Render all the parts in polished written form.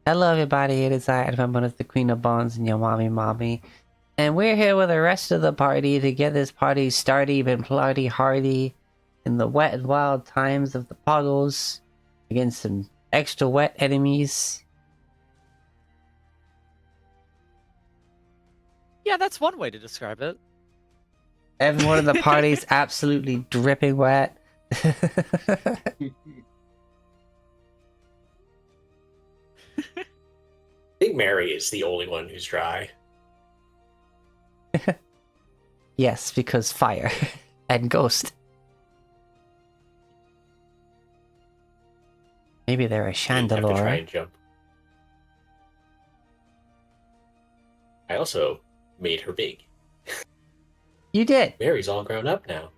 Hello everybody, it is I, and of the Queen of Bones and your mommy. And we're here with the rest of the party to get this party started and bloody hardy in the wet and wild times of the puddles against some extra wet enemies. Yeah, that's one way to describe it. Everyone in the party is absolutely dripping wet. I think Mary is the only one who's dry. Yes, because fire and ghost. Maybe they're a You have to try chandelure. and jump. I also made her big. You did. Mary's all grown up now.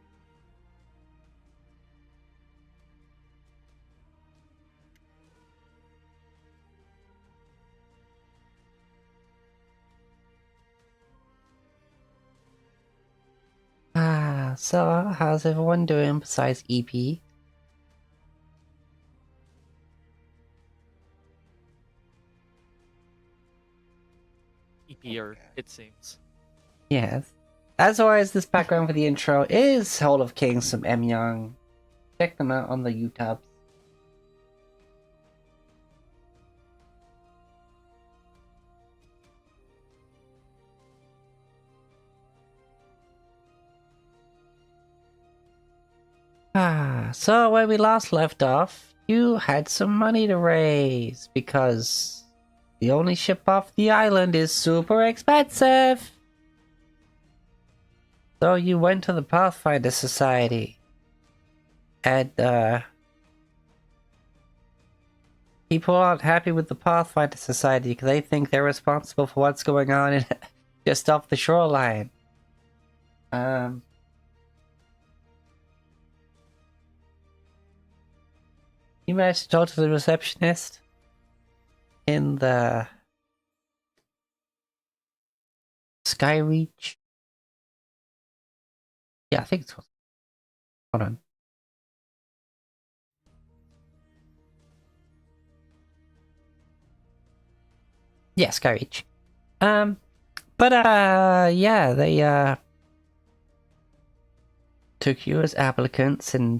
So how's everyone doing besides EP? EPer, it seems. Yes. As always, this background for the intro is Hall of Kings from M Young. Check them out on the YouTube. So when we last left off, you had some money to raise because the only ship off the island is super expensive. So you went to the Pathfinder Society. And, people aren't happy with the Pathfinder Society because they think they're responsible for what's going on in, just off the shoreline. You managed to talk to the receptionist in the Skyreach? Yeah, I think it's called. Hold on. Yeah, Skyreach. Yeah, they took you as applicants, and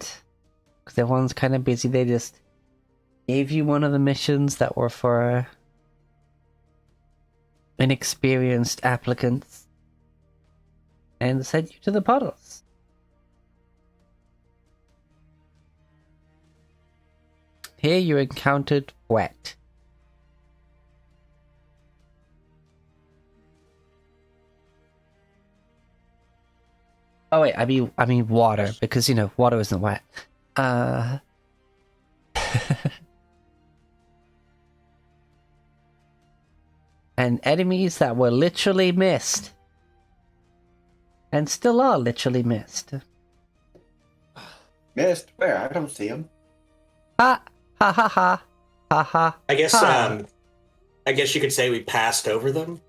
because everyone's kind of busy, they just gave you one of the missions that were for inexperienced applicants and sent you to the puddles. Here you encountered wet. Oh wait, I mean water, because you know water isn't wet. And enemies that were literally missed. And still are literally missed. Missed? Where? I don't see him. Ha ha ha ha ha ha. I guess ha. I guess you could say we passed over them.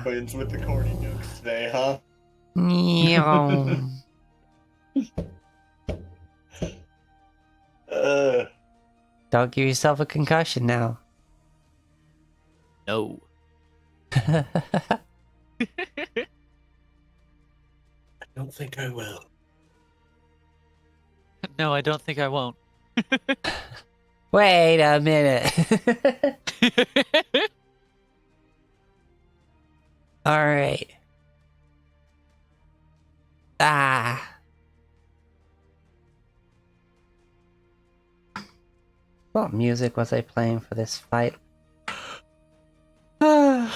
Twins with the corny jokes today, huh? Don't give yourself a concussion now. No. I don't think I will. No, I don't think I won't. Wait a minute. Alright. What music was I playing for this fight? Let's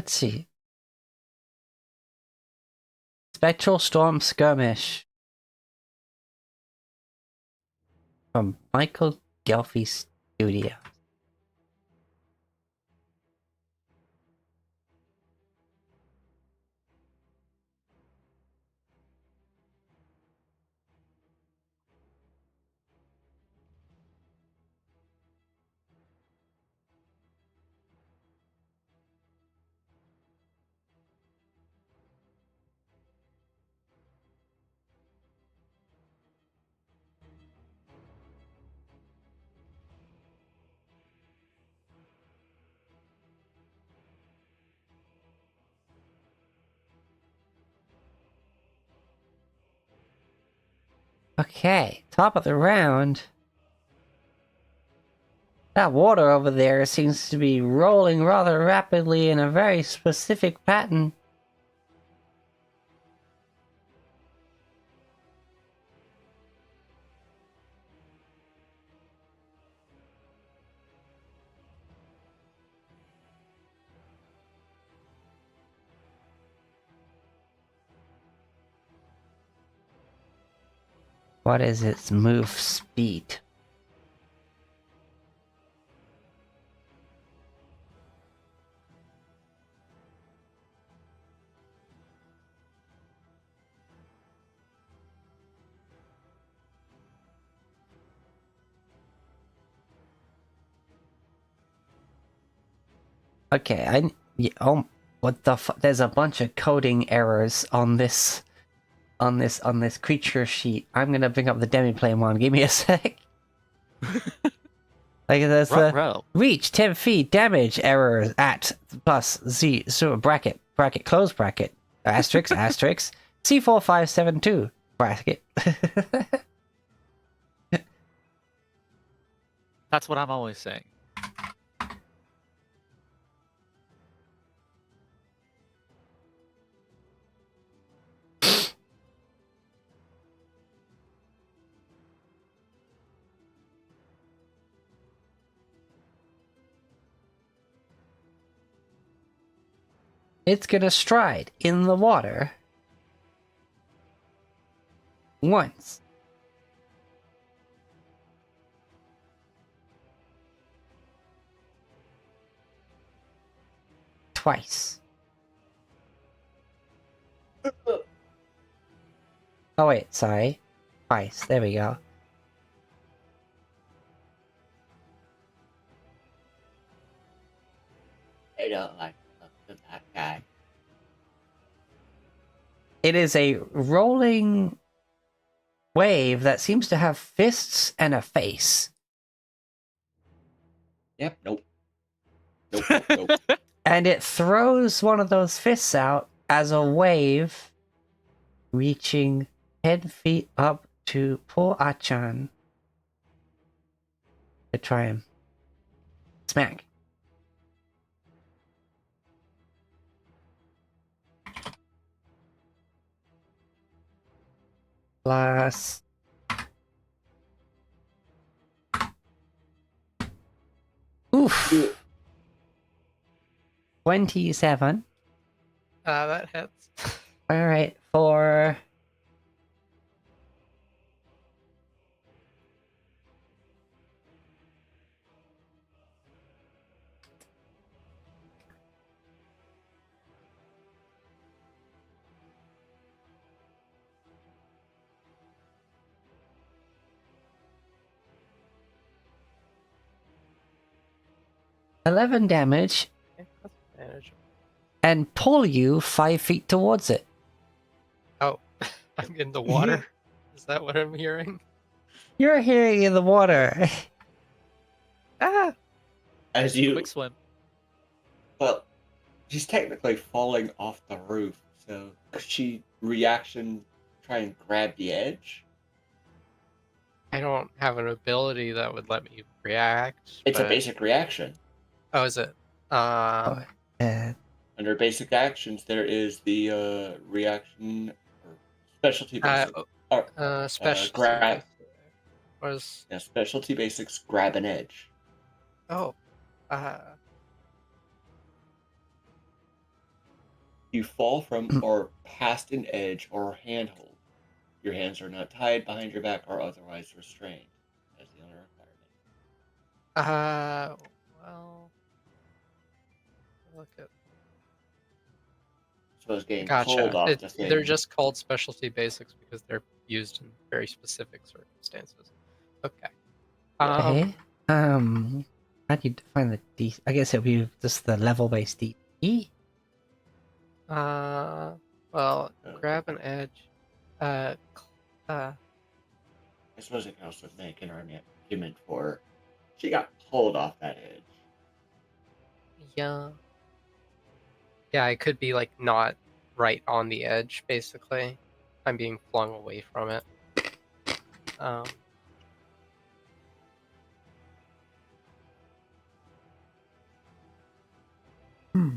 see. Spectral Storm Skirmish. From Michael Gelfie Studio. Okay, top of the round. That water over there seems to be rolling rather rapidly in a very specific pattern. What is its move speed? Okay, oh, what the there's a bunch of coding errors on this creature sheet. I'm gonna bring up the demiplane one. Give me a sec. Like there's a Ruh-roh. reach 10 feet damage errors at plus Z so bracket close bracket asterisk asterisk C4572 bracket. That's what I'm always saying. It's gonna stride in the water once. Twice. Oh wait, sorry. Twice. There we go. I don't like the look of that guy. It is a rolling wave that seems to have fists and a face. Yep, nope. Nope. And it throws one of those fists out as a wave, reaching 10 feet up to poor Achan to try him. Smack. Plus... Oof! 27. That hits. Alright, for... $11 damage Okay, that's manageable. and pull you 5 feet towards it. Oh, I'm in the water. Is that what I'm hearing? You're hearing in the water. Ah! As you, Quick swim. well, she's technically falling off the roof, so could she reaction try and grab the edge? I don't have an ability that would let me react. It's a but- basic reaction. Oh, is it? Uh, Under basic actions, there is the reaction or specialty basic. Special. grab. Was Yeah, specialty basics grab an edge. oh, You fall from or past an edge or handhold. Your hands are not tied behind your back or otherwise restrained. That's the only requirement. well, look at. Suppose getting Gotcha. cold off the thing. They're just called specialty basics because they're used in very specific circumstances. Okay. okay. How do you define the D? I guess it'll be just the level-based D. Well, grab an edge. I suppose it can also make an argument for she got pulled off that edge. Yeah. Yeah, I could be like not right on the edge, basically. I'm being flung away from it. Um, Hmm.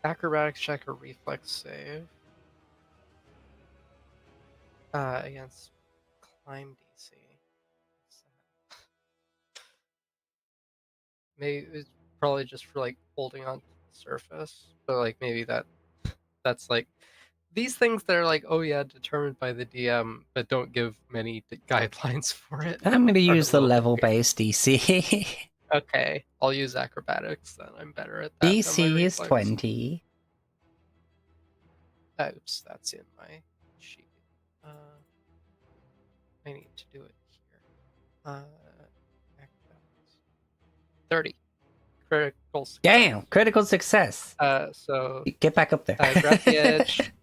Acrobatics check or reflex save against climb DC. What's that? Maybe it's probably just for like holding on to the surface, but like maybe that's like these things that are like, oh yeah, determined by the DM, but don't give many guidelines for it. I'm gonna are a use the little bit weird. level-based DC. Okay, I'll use acrobatics then. I'm better at that than my DC is reflex. 20. Oops, that's in my sheet. I need to do it here. Acrobatics. 30. Critical success. Damn, critical success. So Get back up there. grab the edge.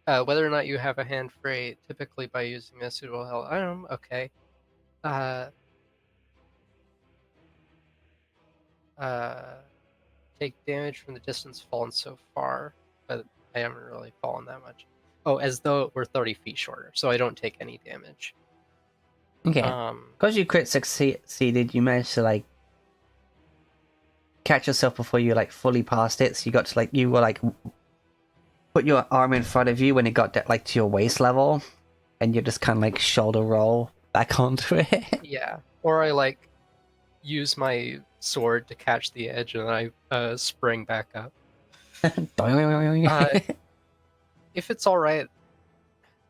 Whether or not you have a hand free, typically by using a suitable health item. Okay. Take damage from the distance fallen so far, but I haven't really fallen that much. Oh, as though it were 30 feet shorter, so I don't take any damage. Okay. Because you crit succeeded, you managed to like catch yourself before you like fully passed it. So you got to like you were like put your arm in front of you when it got to your waist level, and you just kind of like shoulder roll back onto it. Yeah, or I like use my sword to catch the edge, and then I spring back up. If it's all right,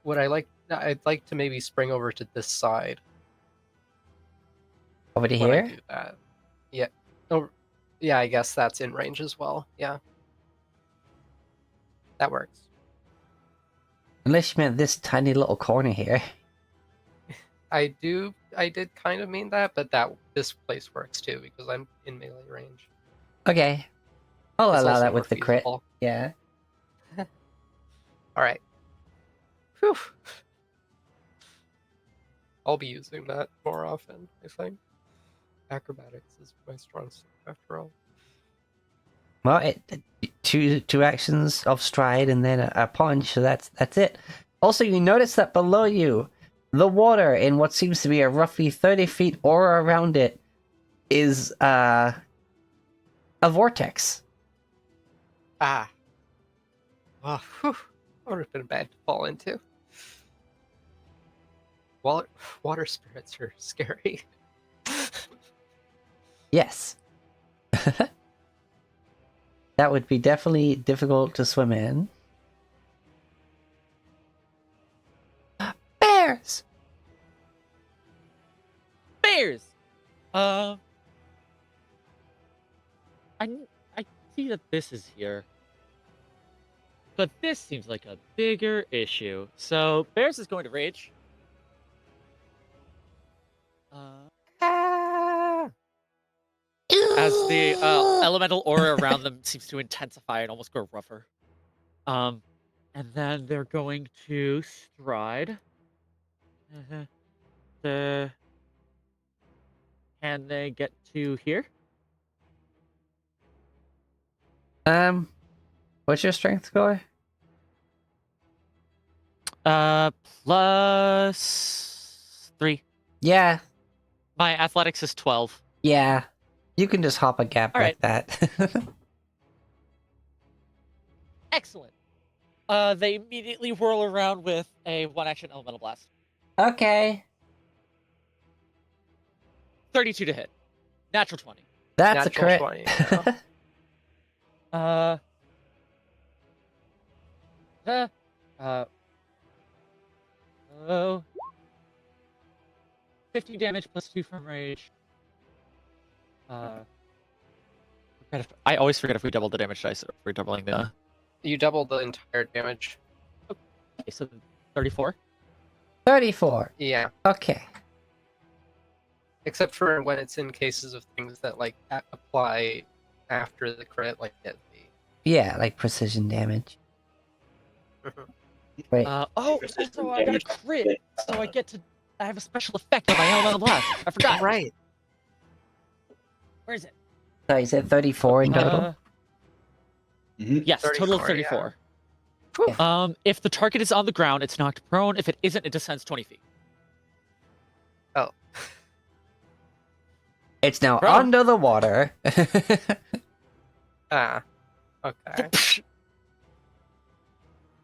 I'd like to maybe spring over to this side. Over to when I here. do that. Yeah. Oh, yeah. I guess that's in range as well. Yeah. That works. Unless you meant this tiny little corner here. I did kind of mean that, but this place works too because I'm in melee range. Okay. I'll It's allow also that more with the crit. feasible. Yeah. All right. Whew. I'll be using that more often, I think. Acrobatics is my strong suit after all. Well, two actions of stride and then a punch, so that's it. Also, you notice that below you, the water in what seems to be a roughly 30 feet aura around it is a vortex. Ah. Oh, whew. That would have been bad to fall into. Water spirits are scary. Yes. That would be definitely difficult to swim in. Bears! Bears! I see that this is here. But this seems like a bigger issue. So, Bears is going to rage. As the elemental aura around them seems to intensify and almost grow rougher. And then they're going to stride. Can they get to here? What's your strength score? +3. Yeah, My athletics is 12. yeah. You can just hop a gap All like that. Excellent. They immediately whirl around with a one-action elemental blast. Okay. 32 to hit. Natural 20. That's Natural a crit. 20, yeah. Oh. 15 damage +2 from rage. I always forget if we double the damage dice or if we're doubling the. You double the entire damage. Okay, so 34. 34. Yeah. Okay. Except for when it's in cases of things that like apply after the crit, like hit the. Yeah, like precision damage. Wait. Also I got a crit, so I have a special effect on my elemental blast. I forgot. Right. Where is it? So you said 34 in total? Mhm. Yes, total of 34, yeah. 34. If the target is on the ground, it's knocked prone. If it isn't, it descends 20 feet. Oh. It's now Bro. under the water. Ah. Okay.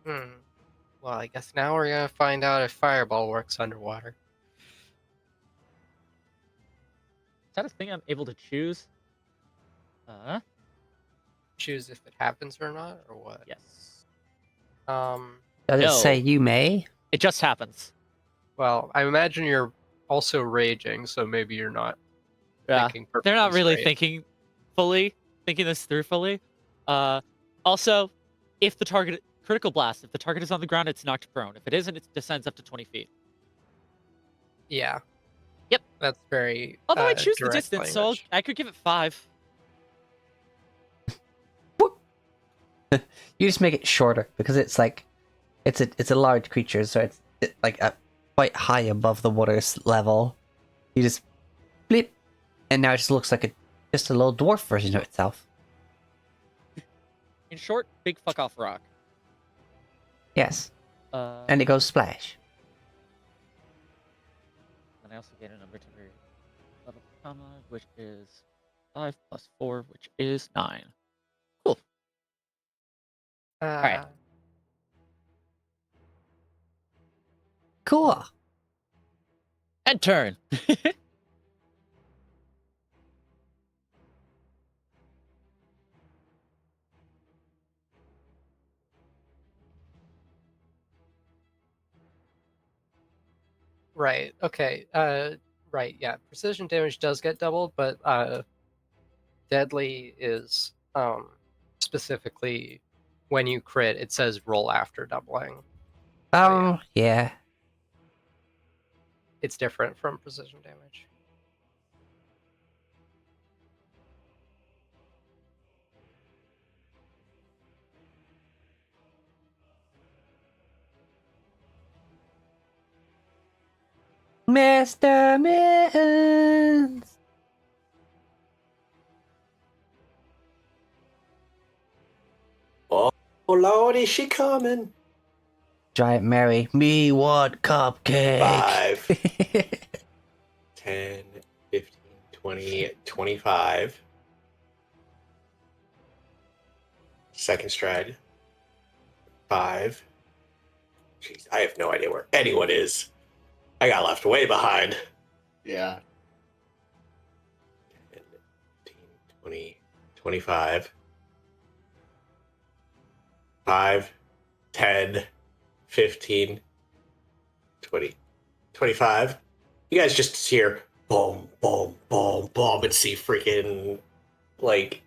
Well, I guess now we're gonna find out if fireball works underwater. Is that a thing I'm able to choose? Choose if it happens or not, or what? Yes. Does it No. say you may? It just happens. Well, I imagine you're also raging, so maybe you're not Yeah. thinking They're not perfectly really straight. thinking this through fully. Also, if the target critical blast, if the target is on the ground, it's knocked prone. If it isn't, it descends up to 20 feet. Yeah. Yep. That's very Although I choose the direct distance, so language. I could give it 5. You just make it shorter because it's like it's a large creature, so it's like quite high above the water's level. You just blip, and now it just looks like just a little dwarf version of itself. In short, big fuck off rock. Yes, And and it goes splash. I also get a number to every level comma, which is 5 plus 4, which is 9. Cool. right. Cool. End turn. Right. Okay. Right. Yeah. Precision damage does get doubled, but deadly is specifically when you crit, it says roll after doubling. Yeah. It's different from precision damage. Mr. Mittens. Oh Lord, is she coming? Giant Mary, me want cupcake. 5, 10, 15, 20, 25. Second stride. 5. Jeez, I have no idea where anyone is. I got left way behind. Yeah. 10, 15, 20, 25. 5, 10, 15, 20, 25. You guys just hear boom, boom, boom, boom, and see freaking like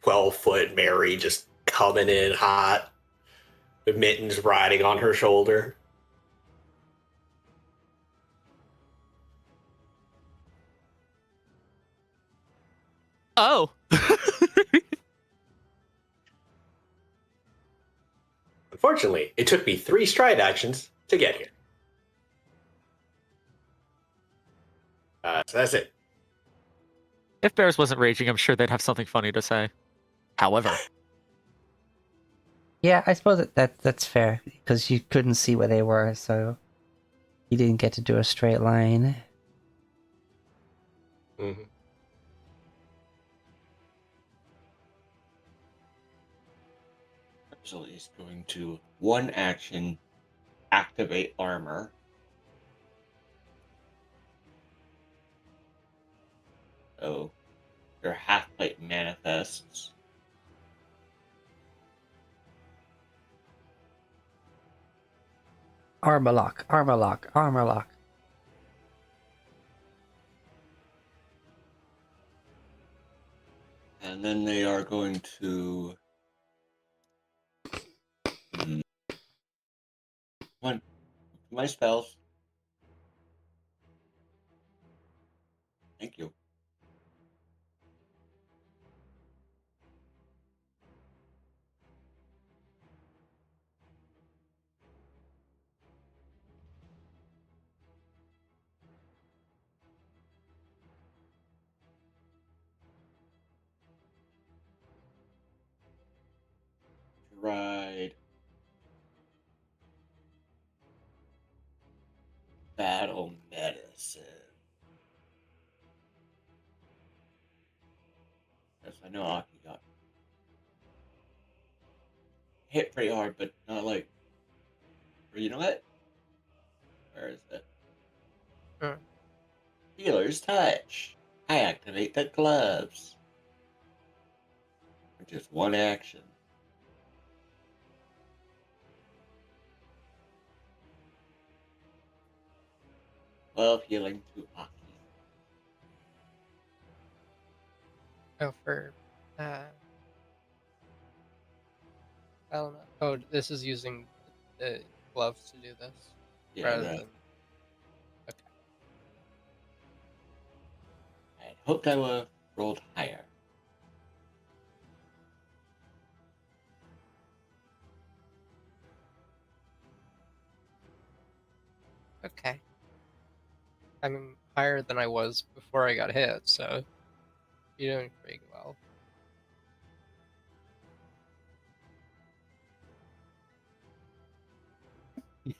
12-foot Mary just coming in hot, with Mittens riding on her shoulder. Oh. Unfortunately, it took me 3 stride actions to get here. So that's it. If Bears wasn't raging, I'm sure they'd have something funny to say. However, Yeah, I suppose that's fair because you couldn't see where they were, so you didn't get to do a straight line. Mm-hmm. So he's going to one action activate armor. So your half-plate manifests. Armor lock, armor lock, armor lock. And then they are going to one my spells. Thank you. Ride Battle medicine. Yes, I know Aki got hit pretty hard, but not like. Or you know what? Where is it? Hmm. Healer's touch. I activate the gloves. For just one action. Well, healing to Aki. Oh, for I don't know. Oh, this is using the gloves to do this Yeah, rather right. than. Okay. I had hoped I would have rolled higher. Okay. I'm higher than I was before I got hit, so you're doing pretty well.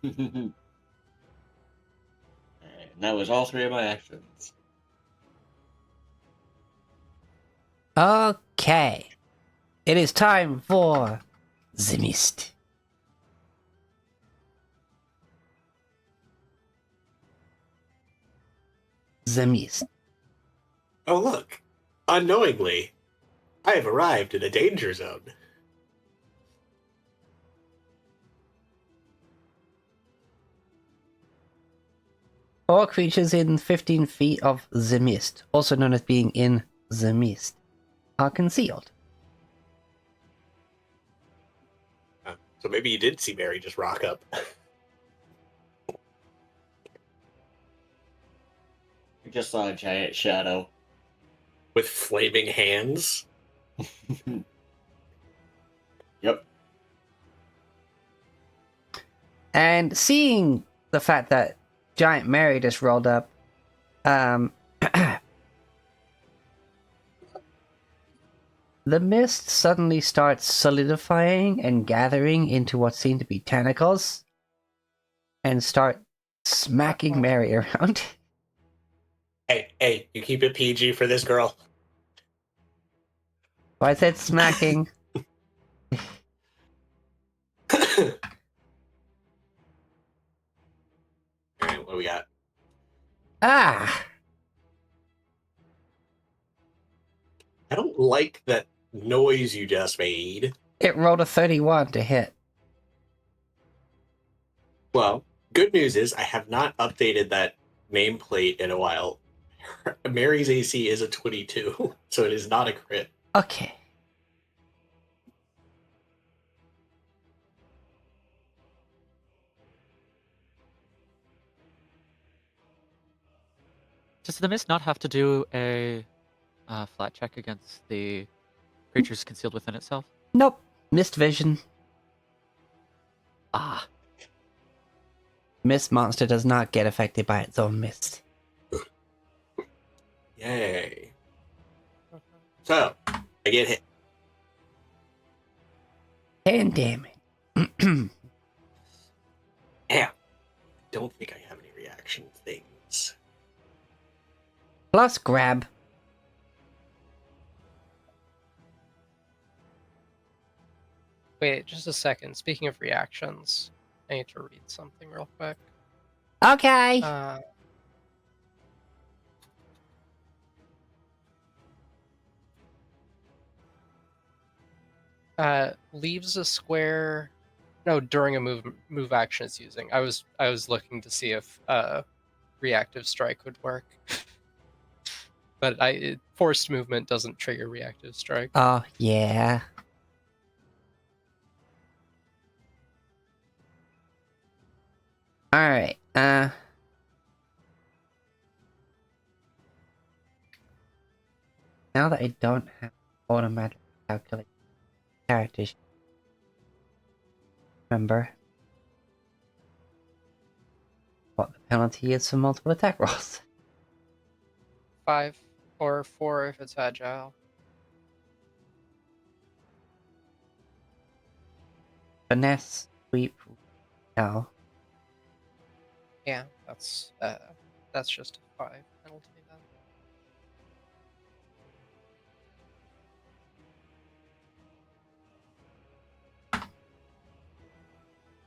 Alright, and that was all three of my actions. Okay. It is time for the mist. The mist. Oh, look. Unknowingly, I have arrived in a danger zone. All creatures in 15 feet of the mist, also known as being in the mist, are concealed. So maybe you did see Mary just rock up. I just saw a giant shadow. With flaming hands. Yep. And seeing the fact that Giant Mary just rolled up, the mist suddenly starts solidifying and gathering into what seem to be tentacles and start smacking Mary around. Hey, you keep it PG for this girl. I said smacking. Alright, what do we got? Ah! I don't like that noise you just made. It rolled a 31 to hit. Well, good news is I have not updated that nameplate in a while. Mary's AC is a 22, so it is not a crit. Okay. Does the mist not have to do a flat check against the creatures concealed within itself? Nope. Mist vision. Ah, Mist monster does not get affected by its own mist. Yay. So, I get hit. 10 damage. Damn. Don't think I have any reaction things. Plus grab. Wait, just a second. Speaking of reactions, I need to read something real quick. Okay. Leaves a square. No, during a move action it's using. I was looking to see if reactive strike would work, but forced movement doesn't trigger reactive strike. Oh, yeah. Alright, now that I don't have automatic calculate characters, remember what the penalty is for multiple attack rolls. 5 or 4 if it's agile. Finesse, sweep, no. Yeah. That's just a 5 penalty then.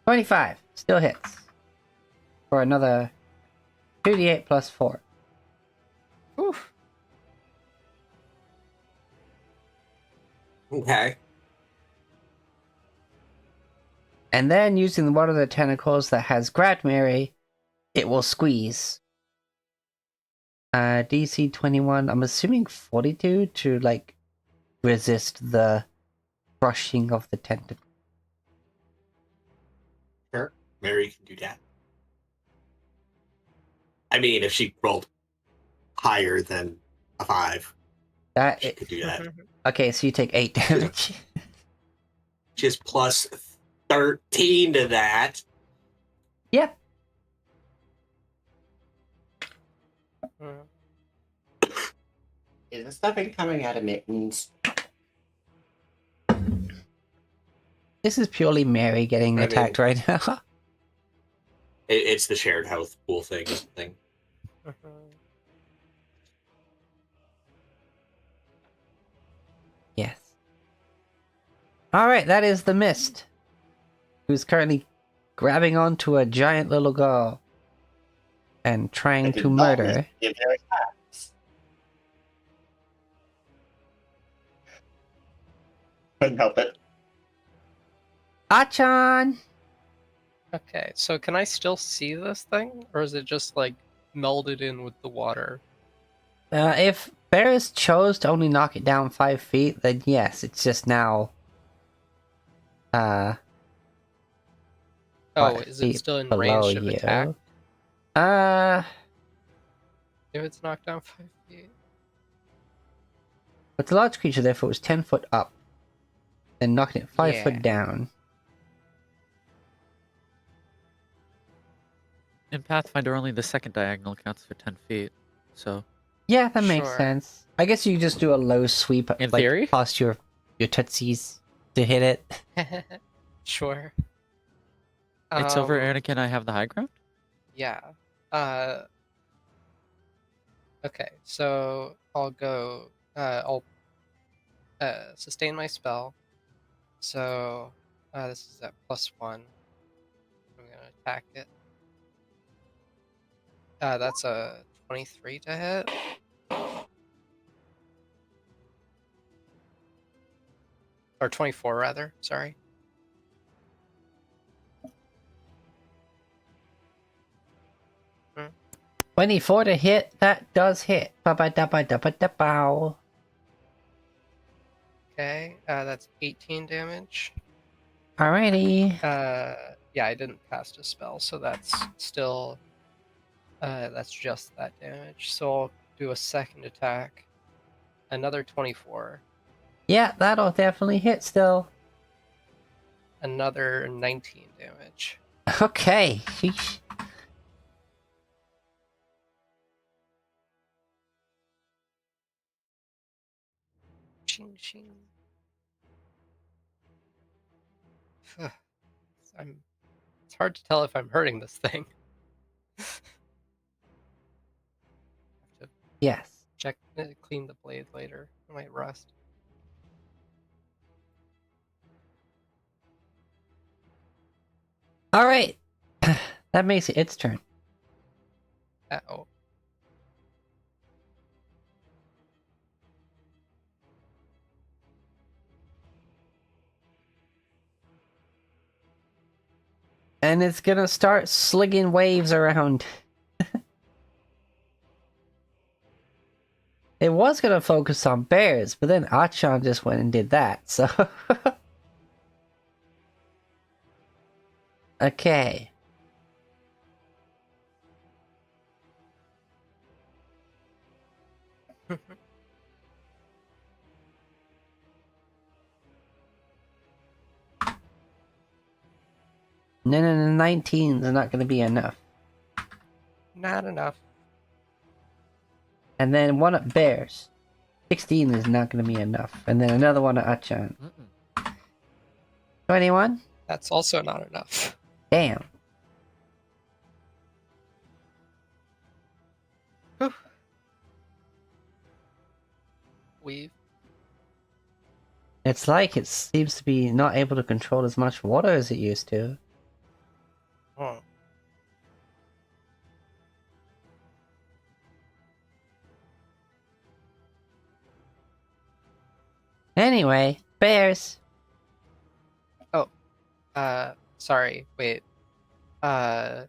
25 still hits for another 2d8 plus 4. Oof. Okay. And then using one of the tentacles that has grabbed Mary, it will squeeze. DC 21, I'm assuming 42 to like resist the crushing of the tentacle. Sure. Mary can do that. I mean, if she rolled higher than a 5, That she could do that. Okay, so you take 8 damage. She has plus 13 to that. Yep. Is the stuffing coming out of Mittens? This is purely Mary getting attacked right now. It's the shared health pool thing. Yes. Alright, that is the Mist, who's currently grabbing onto a giant little girl and trying to murder. Couldn't help it. Achan! Okay, so can I still see this thing, or is it just like melded in with the water? If Ferris chose to only knock it down 5 feet, then yes, it's just now. Oh, 5 is it feet still in below range of you. attack if it's knocked down 5 feet? It's a large creature, therefore it was 10 foot up. Then knocking it 5 foot down. In Pathfinder, only the second diagonal counts for 10 feet. So, Yeah, that makes Sure. sense. I guess you could just do a low sweep, In like theory? past your tootsies to hit it. Sure. it's over Um, Anakin, I have the high ground? Yeah. Uh. Okay, so I'll go. I'll sustain my spell. So this is at +1. I'm gonna attack it. That's a 23 to hit. Or 24 rather. Sorry. 24 to hit, that does hit. Ba-ba-da-ba-da-ba-da-bow. Okay. That's 18 damage. Alrighty. Yeah, I didn't cast a spell, so that's still. That's just that damage. So I'll do a second attack. Another 24. Yeah, that'll definitely hit still. Another 19 damage. Okay. Sheesh. Ching ching. It's hard to tell if I'm hurting this thing. Have to Yes. check, clean the blade later. I might rust. Alright. That makes it its turn. Uh-oh. And it's gonna start slinging waves around. It was gonna focus on bears, but then Achan just went and did that, so... Okay. No, 19 is not gonna be enough. Not enough. And then one at bears. 16 is not gonna be enough. And then another one at Achan. 21? That's also not enough. Damn. weave. It's like it seems to be not able to control as much water as it used to. Oh. Anyway, bears. Sorry, wait. I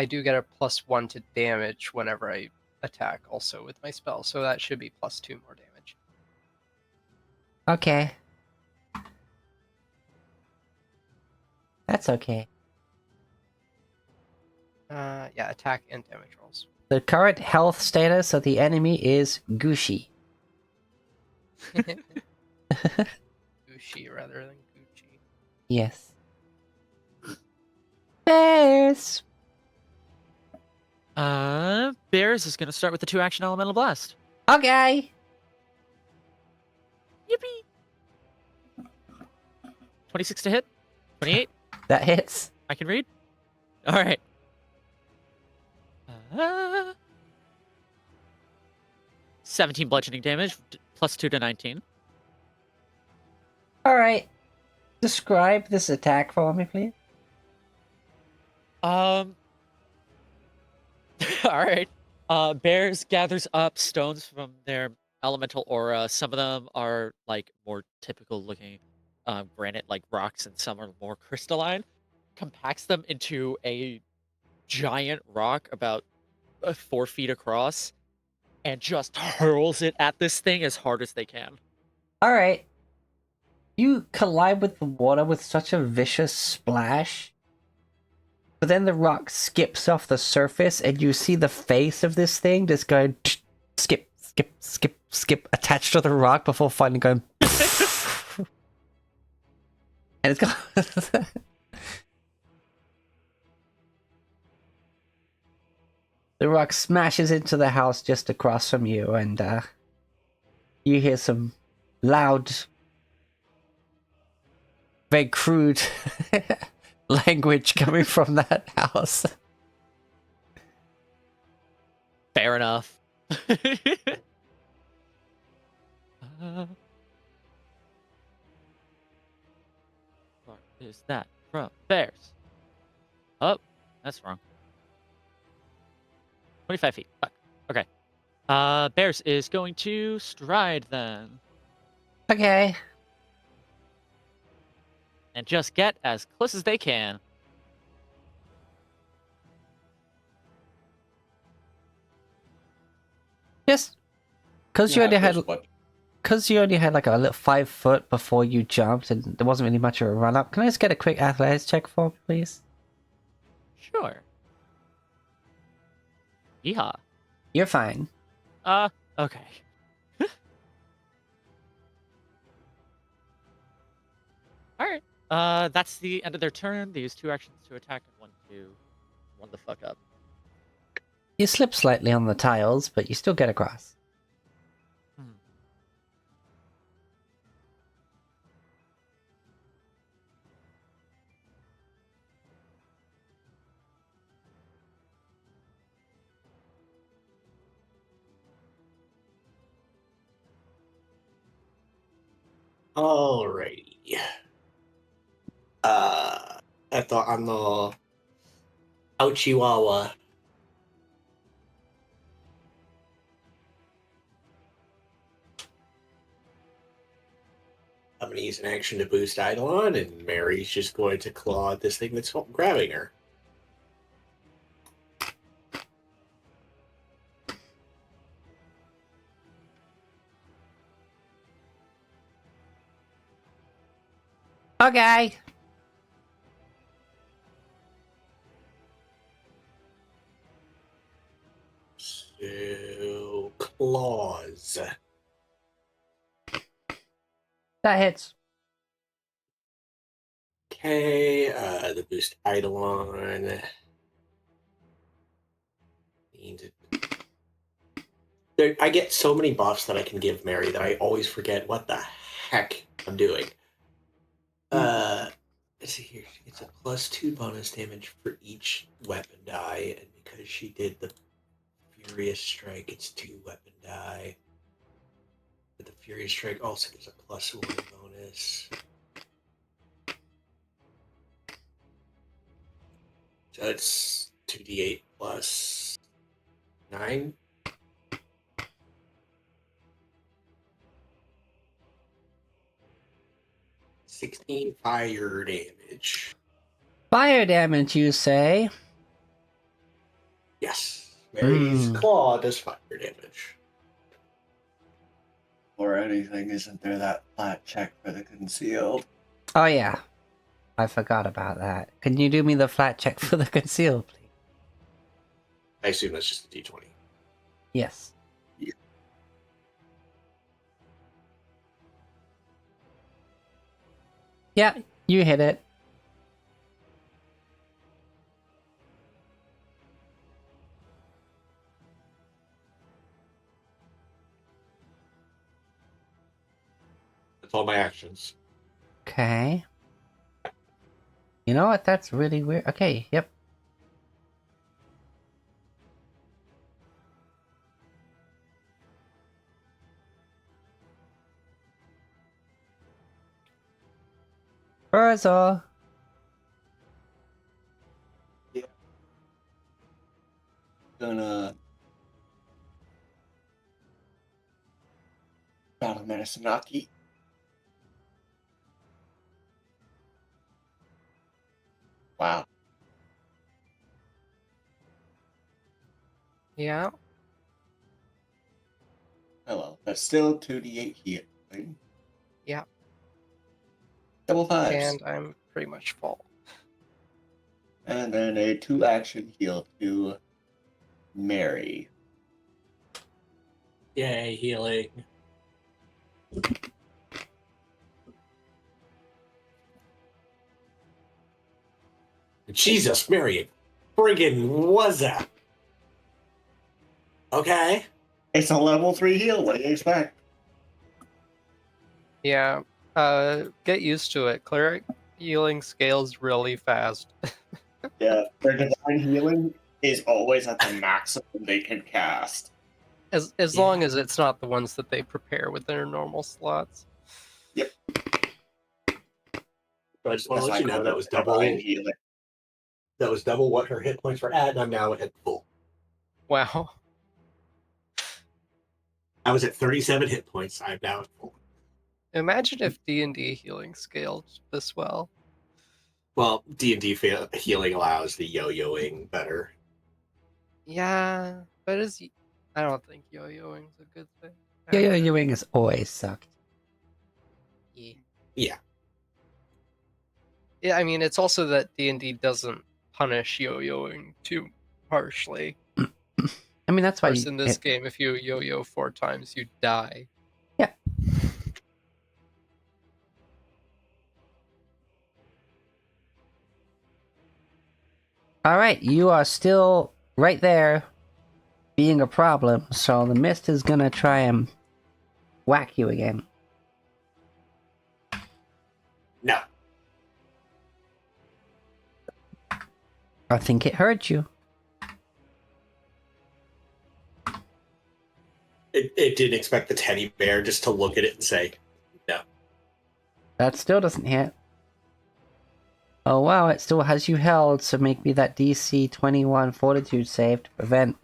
do get a +1 to damage whenever I attack also with my spell, so that should be +2 more damage. Okay. That's okay. Yeah, attack and damage rolls. The current health status of the enemy is Gucci. Gucci rather than Gucci. Yes. Bears! Bears is gonna start with the 2-action elemental blast. Okay! Yippee! 26 to hit. 28. That hits. I can read. All right. 17 bludgeoning damage, +2 to 19. Alright. Describe this attack for me, please. All right. Bears gathers up stones from their elemental aura. Some of them are like more typical looking granite like rocks, and some are more crystalline. Compacts them into a giant rock about 4 feet across, and just hurls it at this thing as hard as they can. Alright. You collide with the water with such a vicious splash. But then the rock skips off the surface, and you see the face of this thing just going skip, skip, skip, skip, attached to the rock before finally going. And it's gone. The rock smashes into the house just across from you, and you hear some loud, very crude language coming from that house. Fair enough. What is that from Bears? Oh, that's wrong. 25 feet. Fuck. Okay. Bears is going to stride then. Okay. And just get as close as they can. Just because you only had What? because you only had like a little 5 foot before you jumped, and there wasn't really much of a run up. Can I just get a quick athletics check for me, please? Sure. Yeehaw. You're fine. Okay. Alright. That's the end of their turn. They use 2 actions to attack and 1 to run the fuck up. You slip slightly on the tiles, but you still get across. Alrighty. On the Ouchiwawa. I'm gonna use an action to boost Eidolon, and Mary's just going to claw at this thing that's grabbing her. Okay. So, claws. That hits. Okay, the boost Eidolon. I get so many buffs that I can give Mary that I always forget what the heck I'm doing. Let's see here. She gets a +2 bonus damage for each weapon die, and because she did the Furious Strike, it's 2 weapon die. But the Fury Strike also gives a +1 bonus. So it's 2d8 plus 9. $16 fire damage. Fire damage, you say? Yes. Mary's claw does fire damage. Or anything, isn't there that flat check for the concealed? Oh yeah. I forgot about that. Can you do me the flat check for the conceal, please? I assume that's just a d20. Yes. Yeah. Yeah, you hit it. That's all my actions. Okay. You know what? That's really weird. Okay, yep. Burzol. Gonna battle Metasanaki. Wow. Yeah. Oh well, that's still 2d8 healing. Yeah. Double fives. And I'm pretty much full. And then a 2-action heal to Mary. Yay, healing. Jesus, Mary. Friggin' was that? Okay. It's a level 3 heal, what do you expect? Yeah. Get used to it. Cleric healing scales really fast. Yeah, their divine healing is always at the maximum they can cast. As Yeah. long as it's not the ones that they prepare with their normal slots. Yep. But I just want to That's let why you I know call that it was divine double. healing. That was double what her hit points were at, and I'm now at full. Wow. I was at 37 hit points. I'm now at full. Imagine if D&D healing scaled this well. Well, D&D healing allows the yo-yoing better. Yeah, but I don't think yo-yoing's a good thing. Yo-yoing has always sucked. Yeah. Yeah. Yeah, I mean, it's also that D&D doesn't punish yo-yoing too harshly. I mean, that's why Whereas in this game, if you yo-yo 4 times, you die. Yeah. Alright, you are still right there being a problem, so the mist is gonna try and whack you again. No. I think it hurt you. It didn't expect the teddy bear just to look at it and say, no. That still doesn't hit. Oh wow, it still has you held, so make me that DC 21 fortitude save to prevent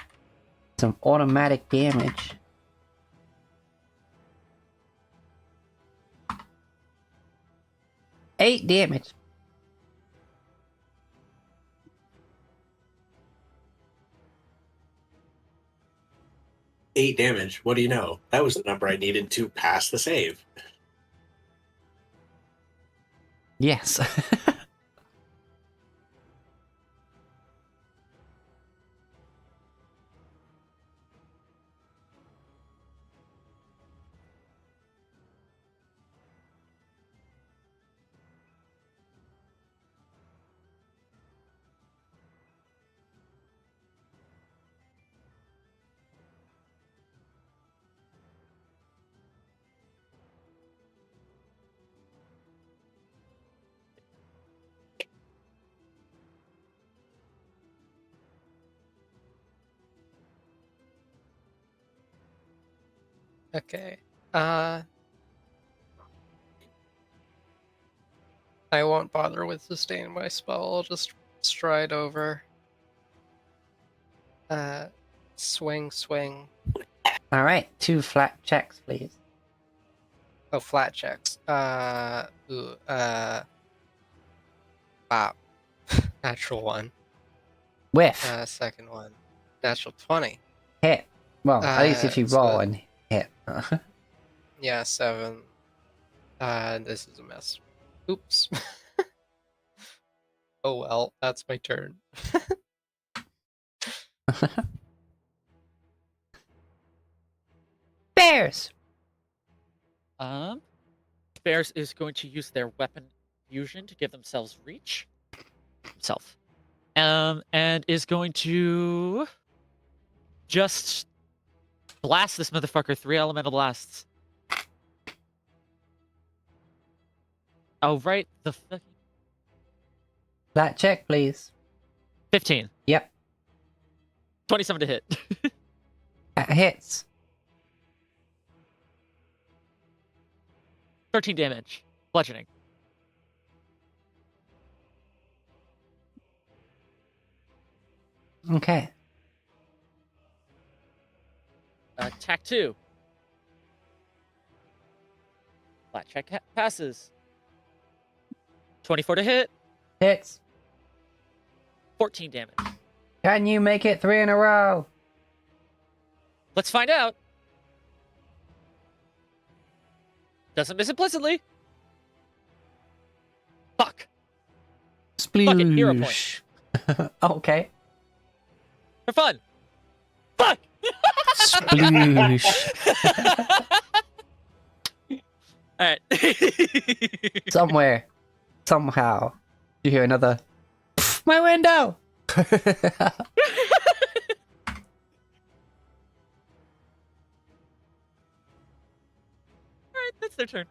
some automatic damage. Eight damage. Eight damage. What do you know? That was the number I needed to pass the save. Yes. Okay. I won't bother with sustaining my spell. I'll just stride over. Swing, swing. All right, 2 flat checks, please. Oh, flat checks. Wow. Natural 1. Whiff. Second one. Natural 20. Hit. Well, at least if you so roll and hit. Yeah, 7. This is a mess. Oops. Oh well, that's my turn. Bears! Bears is going to use their weapon fusion to give themselves reach. Himself. And is going to just blast this motherfucker. 3 elemental blasts. Oh, right. The fucking Flat check, please. 15. Yep. 27 to hit. That hits. 13 damage. Bludgeoning. Okay. Attack 2. Flat check passes. 24 to hit. Hits. 14 damage. Can you make it 3 in a row? Let's find out. Doesn't miss implicitly. Fuck. Fuck it, hero point. Sploosh. Okay. For fun. Fuck. Sploosh. All right. Somewhere. Somehow. You hear another. My window! All right, that's their turn.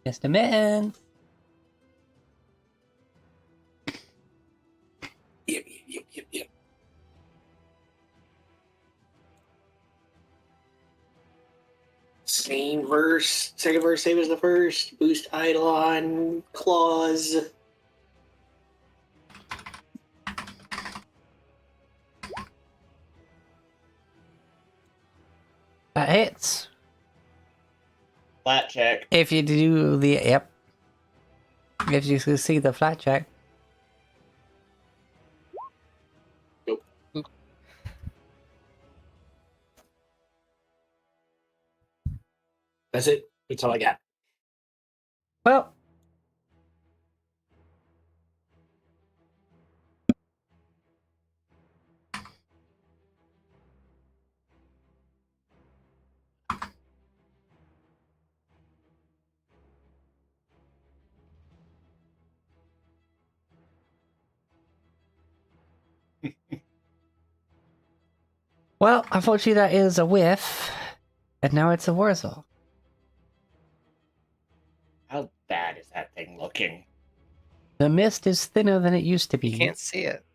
Just a minute. Yep. Same verse. Second verse, same as the first. Boost Eidolon, claws. That hits. Flat check. If you do the. Yep. If you can see the flat check. That's it. That's all I got. Well. Well, unfortunately, that is a whiff. And now it's a Wurzel. How bad is that thing looking? The mist is thinner than it used to be. You can't see it.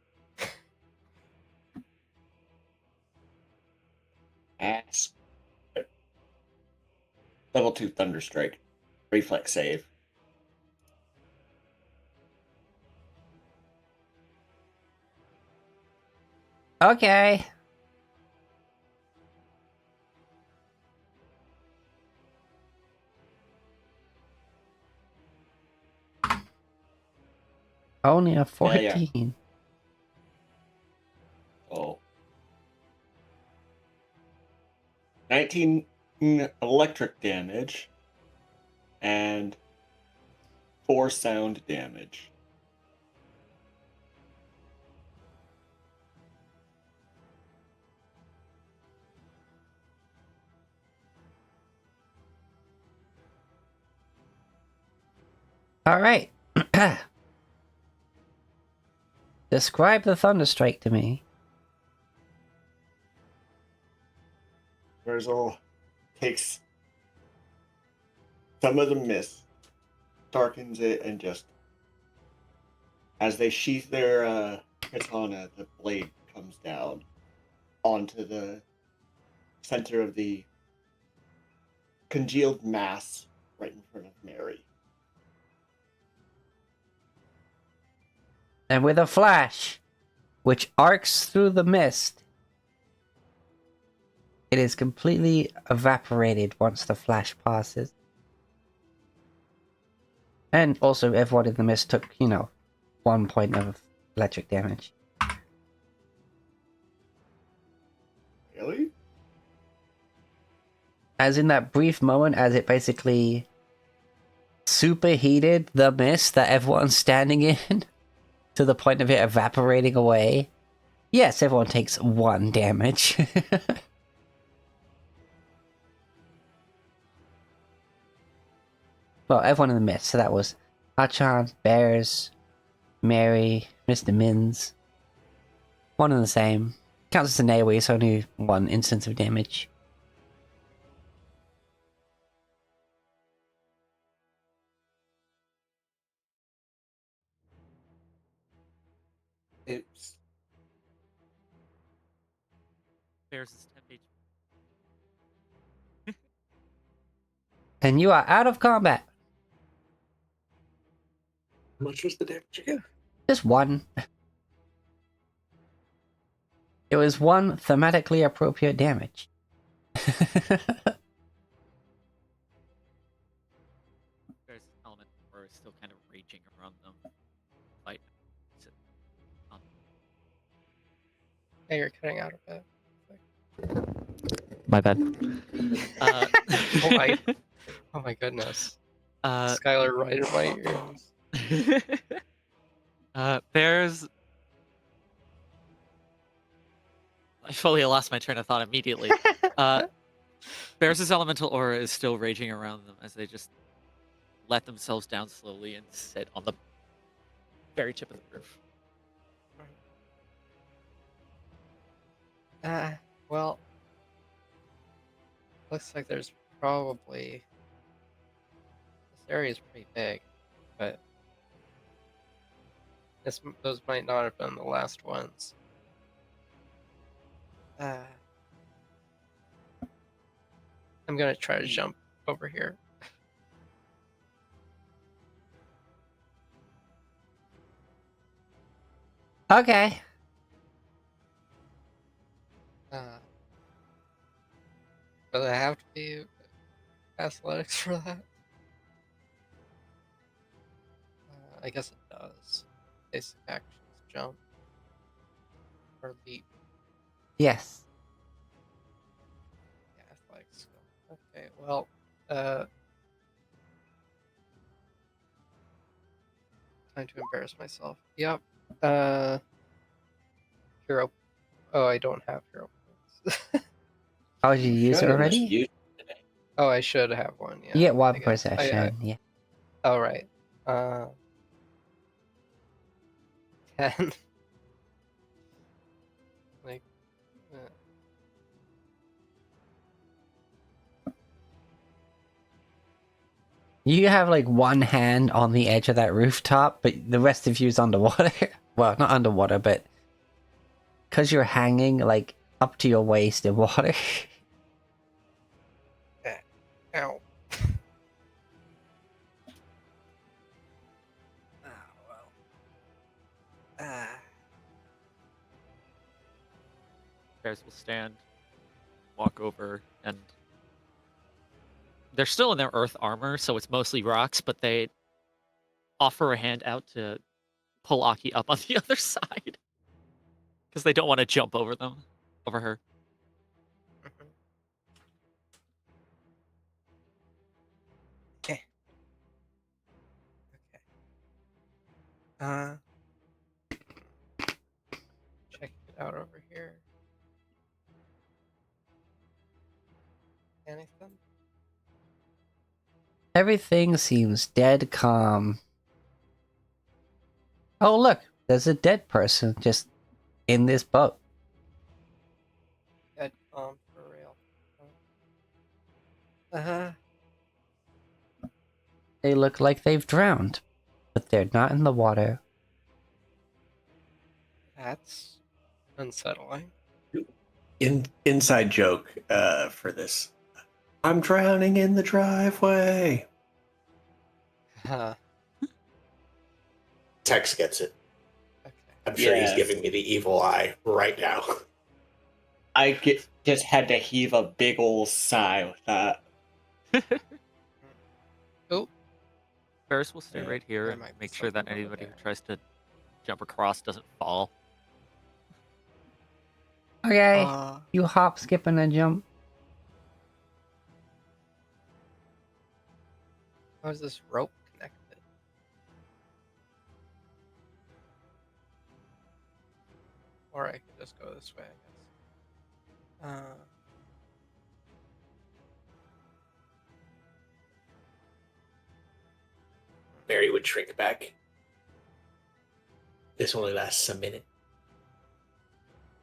Ass. Level 2 Thunderstrike. Reflex save. Okay. Only a 14. Oh. 19 electric damage and 4 sound damage. All right. Describe the thunderstrike to me. Virgil takes some of the mist, darkens it, and just as they sheath their katana, the blade comes down onto the center of the congealed mass right in front of Mary. And with a flash, which arcs through the mist, it is completely evaporated once the flash passes. And also, everyone in the mist took, 1 point of electric damage. Really? As in that brief moment, as it basically superheated the mist that everyone's standing in to the point of it evaporating away. Yes, everyone takes 1 damage. Well, everyone in the mist. So that was Hachan, Bears, Mary, Mr. Mins. One and the same. Counts as an AoE, so only 1 instance of damage. It's Bears is 10 HP. And you are out of combat. How much was the damage again? Just 1. It was 1 thematically appropriate damage. Bears' element or is still kind of raging around them. Fight. Hey, you're cutting out a bit. My bad. Oh my goodness. Uh, Skylar right in my ears. Bears. I fully lost my train of thought immediately. Bears' elemental aura is still raging around them as they just let themselves down slowly and sit on the very tip of the roof. Well, looks like there's probably this area is pretty big, but those might not have been the last ones. I'm gonna try to jump over here. Okay. Does it have to be athletics for that? I guess it does. Basic actions: jump or leap. Yes. Yeah, athletics skill. Okay, well, time to embarrass myself. Yep. Hero. Oh, I don't have hero points. Oh, did you use it Should have just already? used it today. Oh, I should have one. Yeah. You get 1 I per guess. session, yeah. Oh, right. 10. Like, You have like 1 hand on the edge of that rooftop, but the rest of you's underwater. Well, not underwater, but because you're hanging like up to your waist in water. ow. Bears will stand, walk over, and they're still in their earth armor, so it's mostly rocks, but they offer a hand out to pull Aki up on the other side because they don't want to jump over her. Okay. Okay. Check it out over here. Anything? Everything seems dead calm Oh, look, there's a dead person just in this boat. Dead calm for real. Uh-huh. They look like they've drowned, but they're not in the water. That's unsettling. Inside joke for this. I'm drowning in the driveway. Huh. Tex gets it. Okay. I'm sure he's Yes. giving me the evil eye right now. Just had to heave a big ol' sigh with that. Oh, Ferris will stay Yeah, right here there and might be make sure that something over anybody who there. tries to jump across doesn't fall. Okay, uh, you hop, skip, and a jump. how's this rope connected? Or I could just go this way, I guess. Mary would shrink back. This only lasts a minute.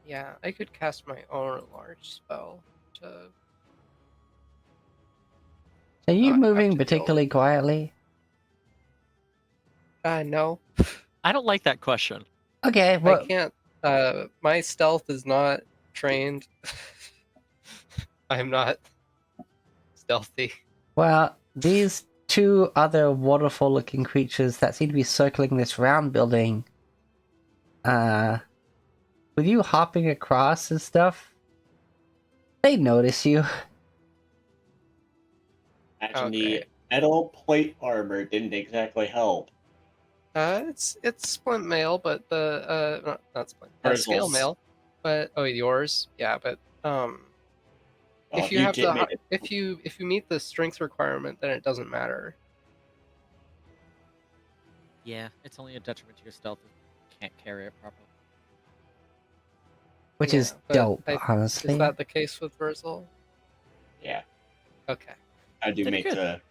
Yeah, I could cast my own large spell to. Are you Not have moving to deal particularly quietly? No, I don't like that question. Okay, I well, can't. My stealth is not trained. I'm not stealthy. well, these two other waterfall-looking creatures that seem to be circling this round building, with you hopping across and stuff, they notice you. Imagine Okay. the metal plate armor didn't exactly help. It's splint mail, but the not splint, scale Brizzles. mail, but yours, yeah, but Well, if you have did the make it. if you meet the strength requirement, then it doesn't matter. Yeah, it's only a detriment to your stealth if you can't carry it properly. Which Yeah, is but dope, Is honestly. that the case with Virgil? Yeah, Okay. I do Did make good. the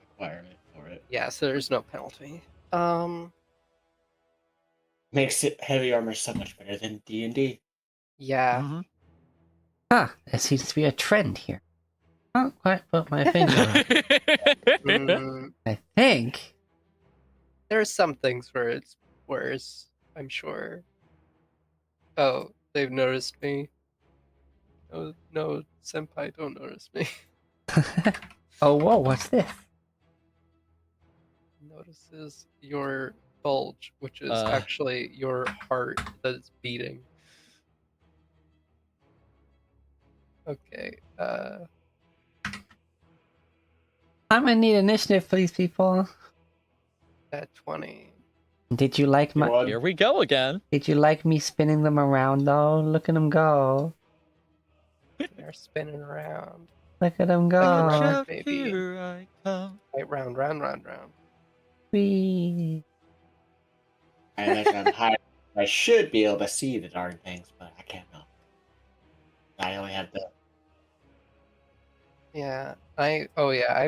requirement for it. Yeah, so there's no penalty. Makes it heavy armor so much better than D&D. Yeah. Mm-hmm. Ah, there seems to be a trend here. Can't quite put my finger on it. Mm, I think. there's some things where it's worse, I'm sure. Oh, they've noticed me. Oh, no, senpai, don't notice me. Oh, whoa, what's this? Notices your bulge, which is Uh. actually your heart that's beating. Okay, I'm gonna need initiative, please, people. at 20. Did you like my? One. Here we go again. Did you like me spinning them around though? Look at them go. They're spinning around. Look at them Like go. a Watch round, out, baby. here I come. Right, round. Whee. I imagine I'm high. I should be able to see the darn things, but I can't know. I only have the. Yeah, I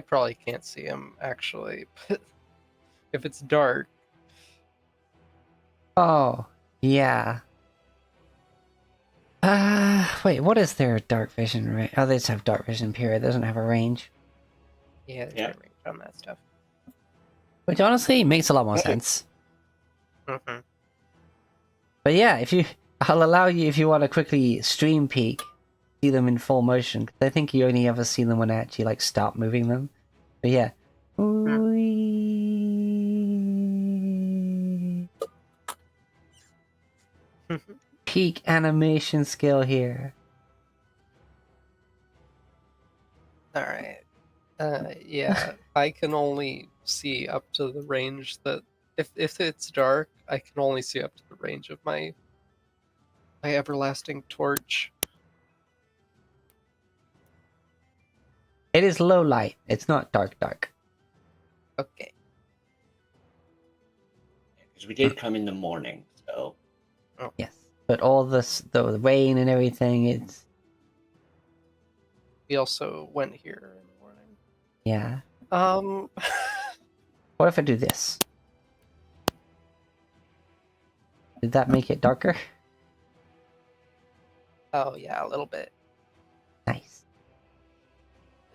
probably can't see him actually, but if it's dark, Oh, yeah. Wait, what is their dark vision range? Oh, they just have dark vision, period. It doesn't have a range. yeah, there's Yeah. no range on that stuff. Which honestly makes a lot more sense. Mm-hmm. But yeah, I'll allow you if you want to quickly stream peek, see them in full motion. 'Cause I think you only ever see them when I actually like stop moving them. But yeah. Whee. Peak animation skill here. All right. Yeah, I can only see up to the range that if it's dark, I can only see up to the range of my everlasting torch. It is low light. It's not dark. Okay. Because we did come in the morning, so. Yes. But all the rain and everything, it's We also went here in the morning. yeah. What if I do this? Did that make it darker? Oh yeah, a little bit. Nice.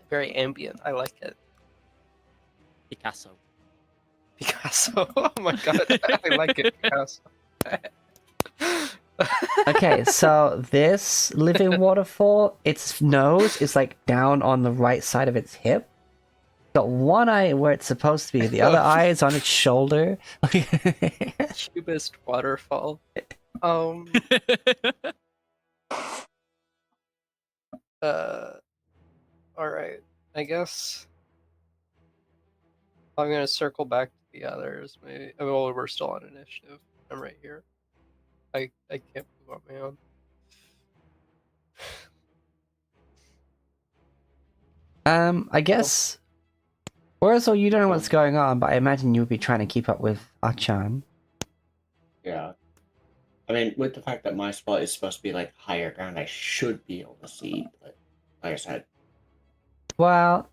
Very ambient. I like it. Picasso. Picasso. Oh my god, I like it, Picasso. Okay, so this living waterfall, its nose is like down on the right side of its hip. Got one eye where it's supposed to be, the other eye is on its shoulder. Cubist waterfall. All right. I guess I'm gonna circle back to the others. Maybe. Well, we're still on initiative. I'm right here. I can't move on my own. I guess. Whereas you don't know what's going on, but I imagine you'll be trying to keep up with Achan. Yeah. I mean, with the fact that my spot is supposed to be like higher ground, I should be able to see. But like I said, Well,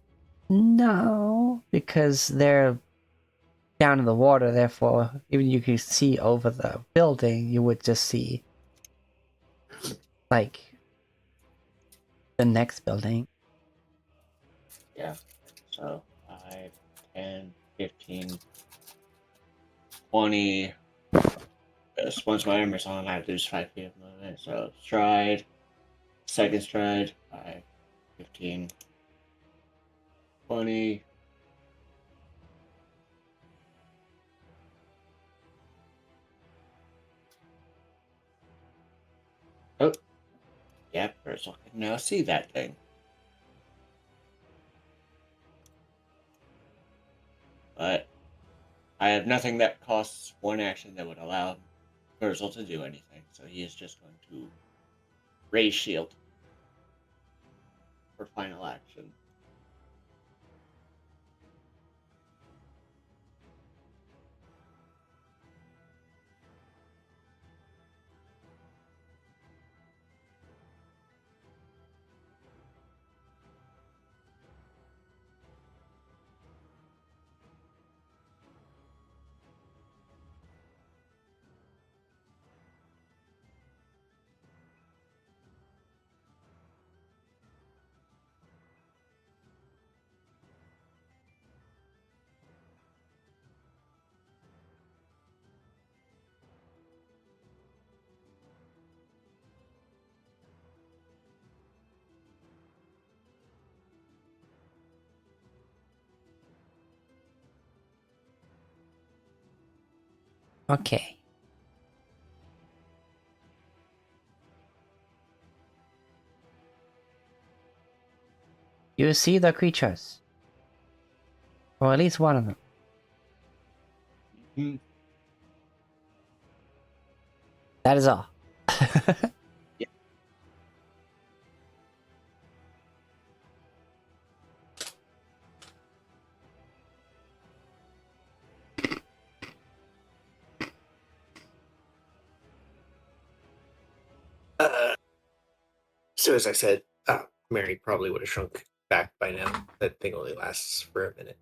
no, because they're down in the water. Therefore, even you could see over the building, you would just see like the next building. yeah. So 5, 10, 15, 20. Once my armor's on, I lose 5 feet of movement. So stride, second stride, 5, 15, 20. Oh, yep, Ursula can now see that thing. But I have nothing that costs 1 action that would allow Ursula to do anything. So he is just going to raise shield for final action. Okay. You see the creatures, or at least one of them. Hmm. That is all. So as I said, Mary probably would have shrunk back by now. That thing only lasts for a minute.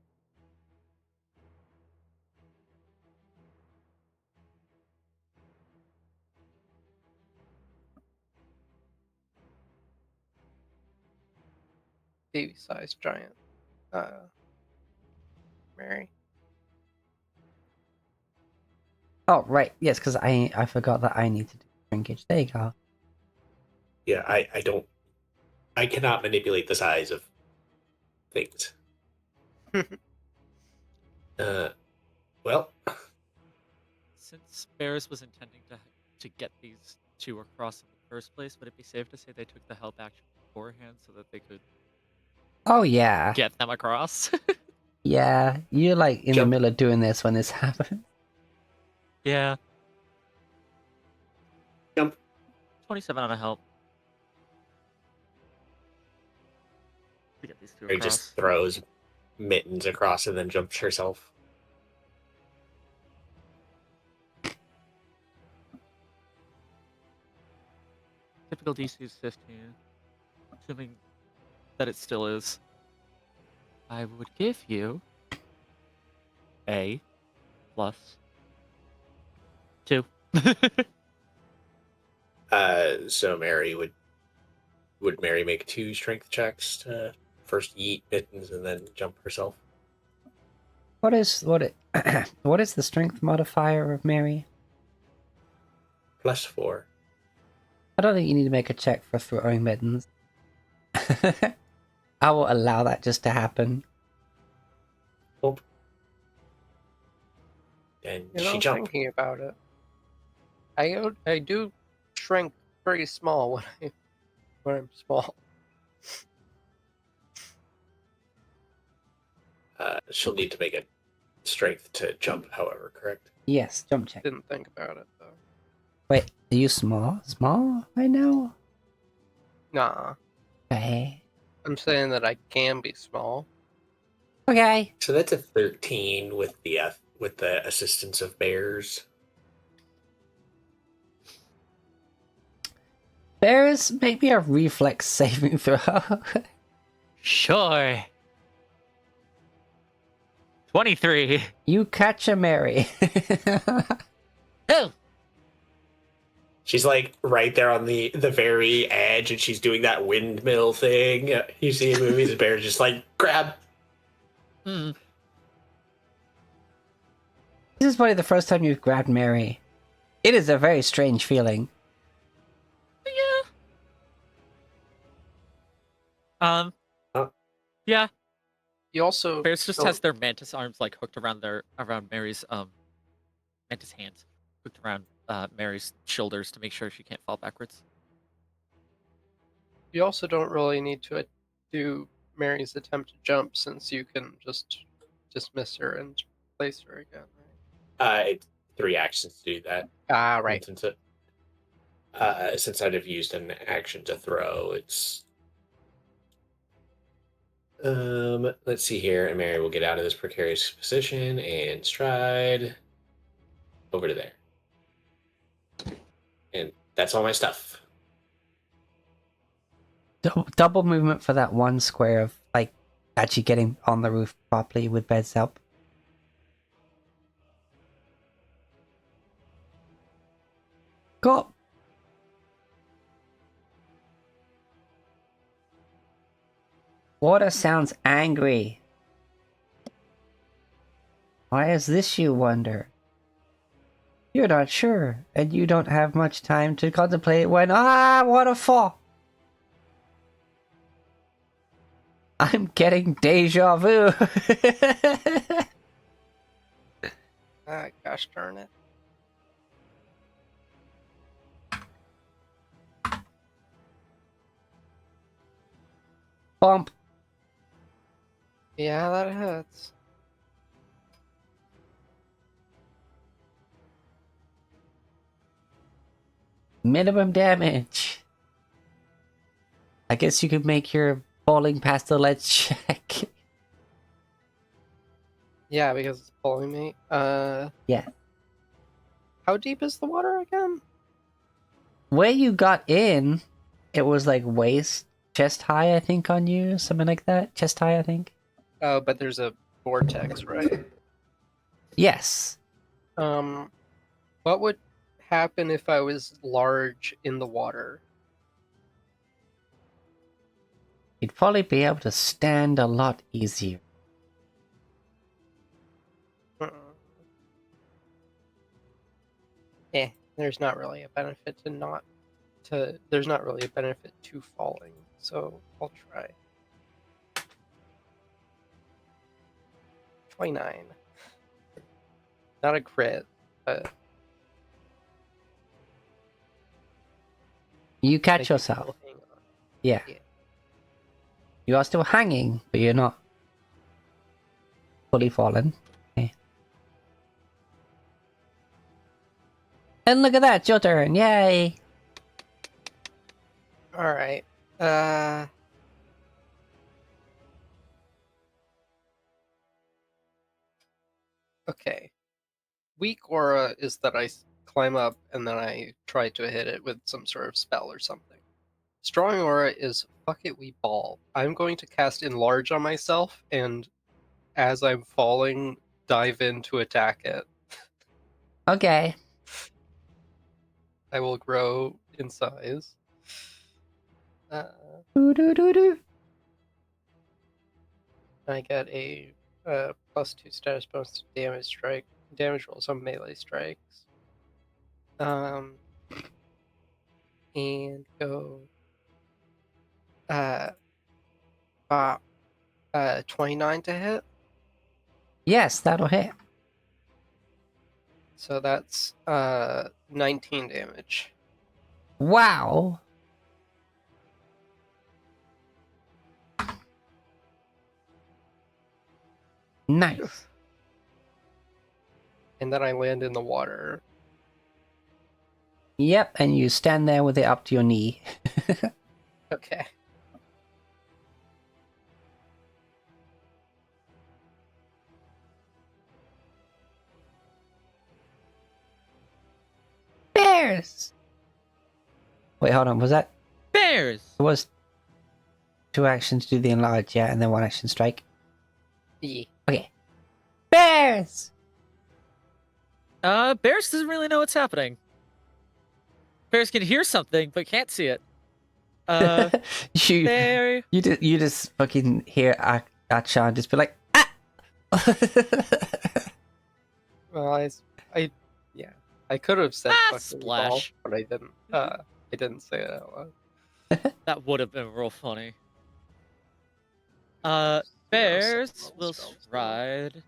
Baby-sized giant. Mary. Oh, right. Yes, because I forgot that I need to do shrinkage. There you go. Yeah, I cannot manipulate the size of things. Well, Since Bears was intending to get these two across in the first place, would it be safe to say they took the help action beforehand so that they could Oh, yeah. get them across? Yeah, you're like in the Jump. middle of doing this when this happens. Yeah. Jump. 27 on a help. To get these two Mary across. just throws mittens across and then jumps herself. Typical DC is 15. Assuming that it still is. I would give you a plus 2. So Mary would Mary make 2 strength checks to first yeet mittens and then jump herself? What is what is the strength modifier of Mary? +4. I don't think you need to make a check for throwing mittens. I will allow that just to happen. Nope. And You she know, jumped. thinking about it, I do shrink pretty small when I'm small. She'll need to make a strength to jump, however, correct? Yes, jump check. Didn't think about it though. Wait, are you small? Small right now? Nah, Okay. I'm saying that I can be small. Okay. So that's a 13 with the assistance of bears. Bears, make me a reflex saving throw. Sure. 23. You catch a Mary. Oh! She's like right there on the very edge, and she's doing that windmill thing you see in movies. The bear's just like grab. Hmm. This is probably the first time you've grabbed Mary. It is a very strange feeling. Yeah. Oh. Yeah. You also Bears just don't- has their mantis arms like hooked around Mary's mantis hands, hooked around Mary's shoulders to make sure she can't fall backwards. You also don't really need to do Mary's attempt to jump since you can just dismiss her and place her again. Right? It's 3 actions to do that. Ah, right. Since I'd have used an action to throw, it's let's see here, and Mary will get out of this precarious position and stride over to there. And that's all my stuff. Double movement for that one square of, like, actually getting on the roof properly with Bed's help. Go! Water sounds angry. Why is this, you wonder? You're not sure, and you don't have much time to contemplate when waterfall! I'm getting deja vu. Ah, gosh darn it. Bump. Yeah, that hurts. Minimum damage. I guess you could make your falling past the ledge check. Yeah, because it's pulling me. Yeah. How deep is the water again? Where you got in, it was like waist, chest high, I think, on you. Something like that. Chest high, I think. Oh, but there's a vortex, right? Yes. What would happen if I was large in the water? You'd probably be able to stand a lot easier. There's not really a benefit there's not really a benefit to falling, so I'll try. 29. Not a crit, but You I catch can yourself. still hang on. Yeah. Yeah. You are still hanging, but you're not fully fallen. Okay. And look at that, it's your turn. Yay! Alright. Okay. Weak aura is that I climb up and then I try to hit it with some sort of spell or something. Strong aura is fuck it, we ball. I'm going to cast enlarge on myself and as I'm falling, dive in to attack it. Okay. I will grow in size. Doo-doo-doo-doo. I get a +2 status bonus to damage rolls on melee strikes. And go 29 to hit. Yes, that'll hit. So that's 19 damage. Wow. Nice. And then I land in the water. Yep, and you stand there with it up to your knee. Okay. Bears! Wait, hold on, was that... Bears! It was 2 actions to do the enlarge, yeah, and then 1 action strike. Yeah. Okay. Bears! Bears doesn't really know what's happening. Bears can hear something, but can't see it. Bear. you just fucking hear Achan just be like, ah! Well, yeah. I could have said Ah, fucking splash. ball, but I didn't. I didn't say it out loud. That would have been real funny. Zero Bears spells, will spells, stride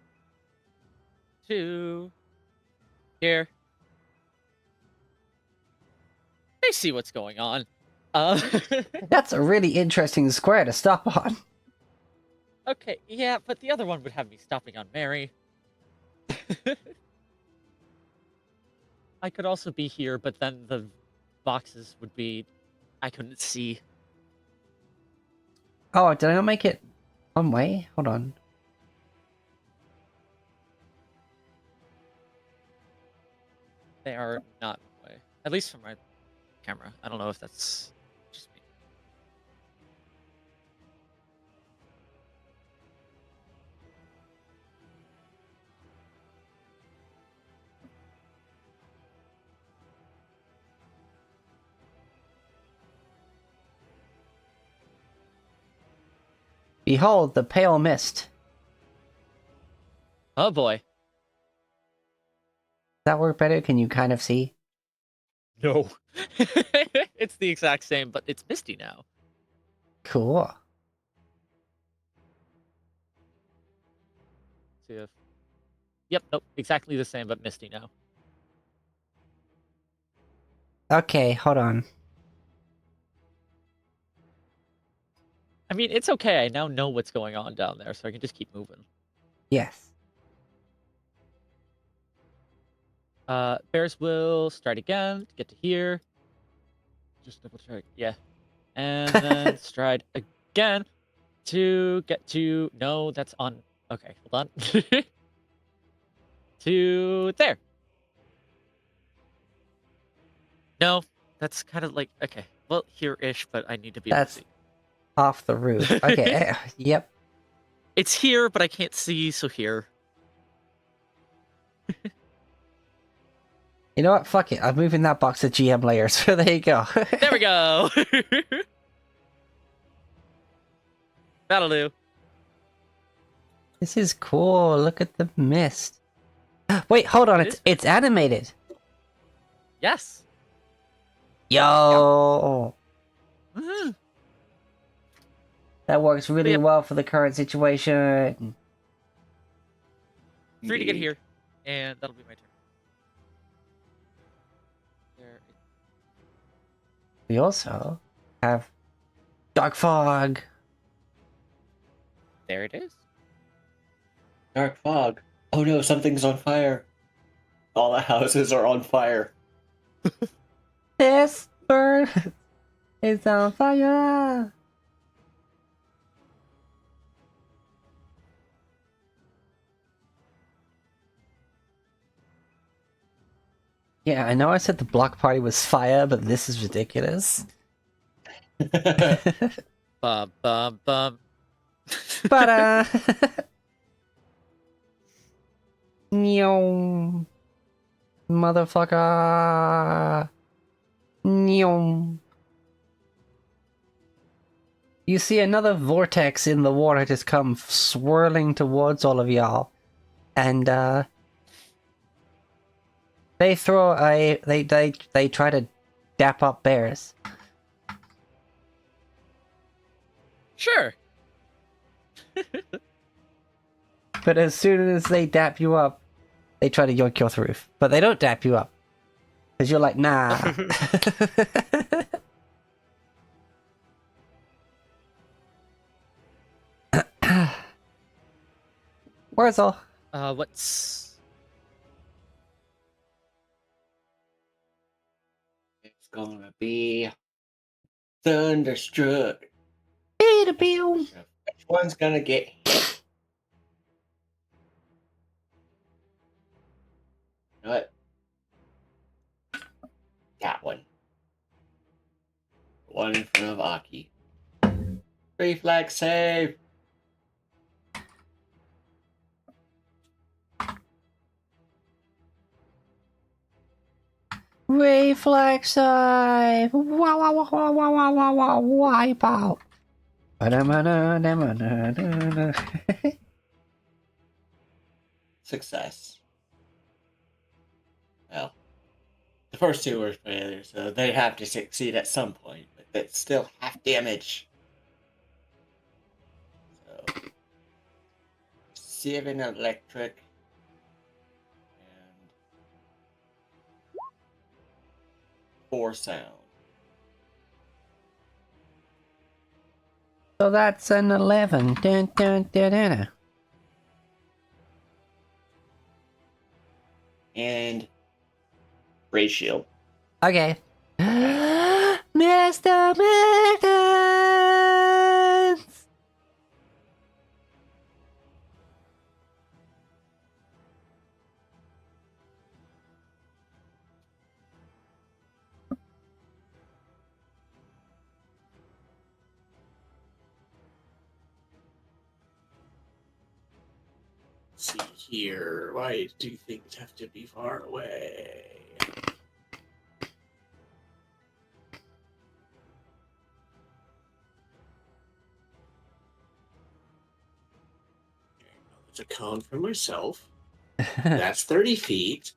to here. They see what's going on. That's a really interesting square to stop on. Okay, yeah, but the other one would have me stopping on Mary. I could also be here, but then the boxes would be... I couldn't see. Oh, did I not make it one way? Hold on. They are not one way. At least from my camera. I don't know if that's just me. Behold, the pale mist. Oh boy. Does that work better? Can you kind of see? No. It's the exact same, but it's misty now. Cool. See if... Yep, nope, exactly the same, but misty now. Okay, hold on. I mean, it's okay. I now know what's going on down there, so I can just keep moving. Yes. Bears will stride again to get to here. Just double check. Yeah. And then stride again to get to... No, that's on... Okay, hold on. To there. No, that's kind of like... Okay, well, here-ish, but I need to be able to That's see. off the roof. Okay, yep. It's here, but I can't see, so here. You know what? Fuck it. I'm moving that box to GM layers. So there you go. There we go. That'll do. This is cool. Look at the mist. Wait, hold on. It is It's animated. Yes. Yo. Mhm. That works really Yep. well for the current situation. 3 to get Indeed. here, and that'll be my turn. There. We also have dark fog. There it is. Dark fog. Oh no, something's on fire. All the houses are on fire. This bird is on fire. Yeah, I know I said the block party was fire, but this is ridiculous. Bum bum bum. But Meow. Motherfucker. Nyom. You see another vortex in the water just come swirling towards all of y'all. And, they throw they try to dap up bears. Sure. But as soon as they dap you up, they try to yoink your roof. But they don't dap you up. Because you're like, nah. Wurzel. What's It's gonna be Thunderstruck. Beta Bill. Which one's gonna get hit? You know what? That one. The one in front of Aki. Reflex save. Reflex save. Wow, wow, wow, wow, wow, wow, wow, wow, wipe out. Success. Well, the first two were failures, so they have to succeed at some point, but that's still half damage. So, 7 electric and 4 sound. So that's an 11. Dun, dun, dun, dun. And Ray Shield. Okay. Mr. Mittens! Let's see here. Why do things have to be far away? There's a cone for myself. That's 30 feet.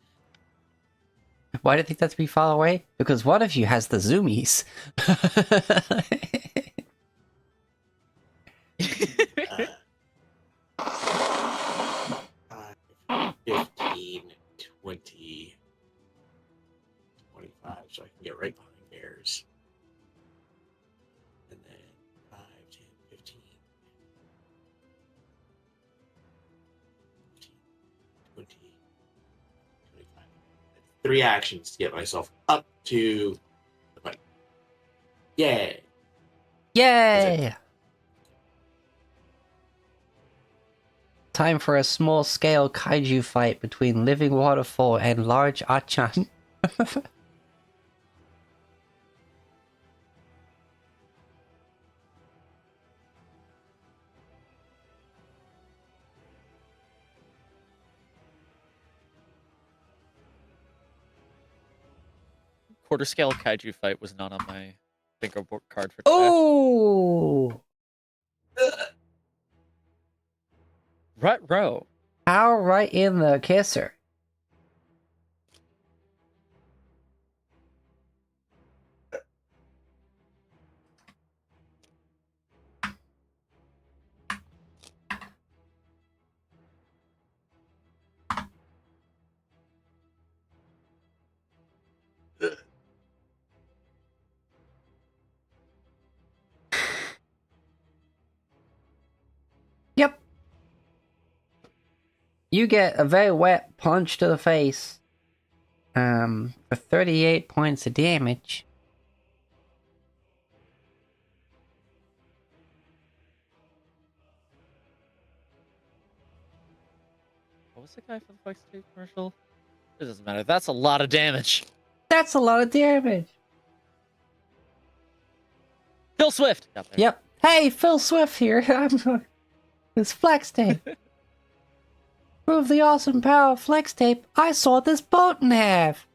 Why do you think that's be far away? Because one of you has the zoomies. Uh, 15, 20, 25, so I can get right behind bears. And then 5, 10, 15, 20, 25. That's 3 actions to get myself up to the button. Yay! Yay! Time for a small-scale kaiju fight between Living Waterfall and Large Achan. quarter scale kaiju fight was not on my bingo board card for today. Oh! Rut row. How right in the kisser. Yep. You get a very wet punch to the face. For 38 points of damage. What was the guy from the Flex Tape commercial? It doesn't matter. That's a lot of damage. That's a lot of damage. Phil Swift. Got there. Yep. Hey, Phil Swift here. It's Flex Tape. Prove the awesome power of Flex Tape. I saw this boat in half.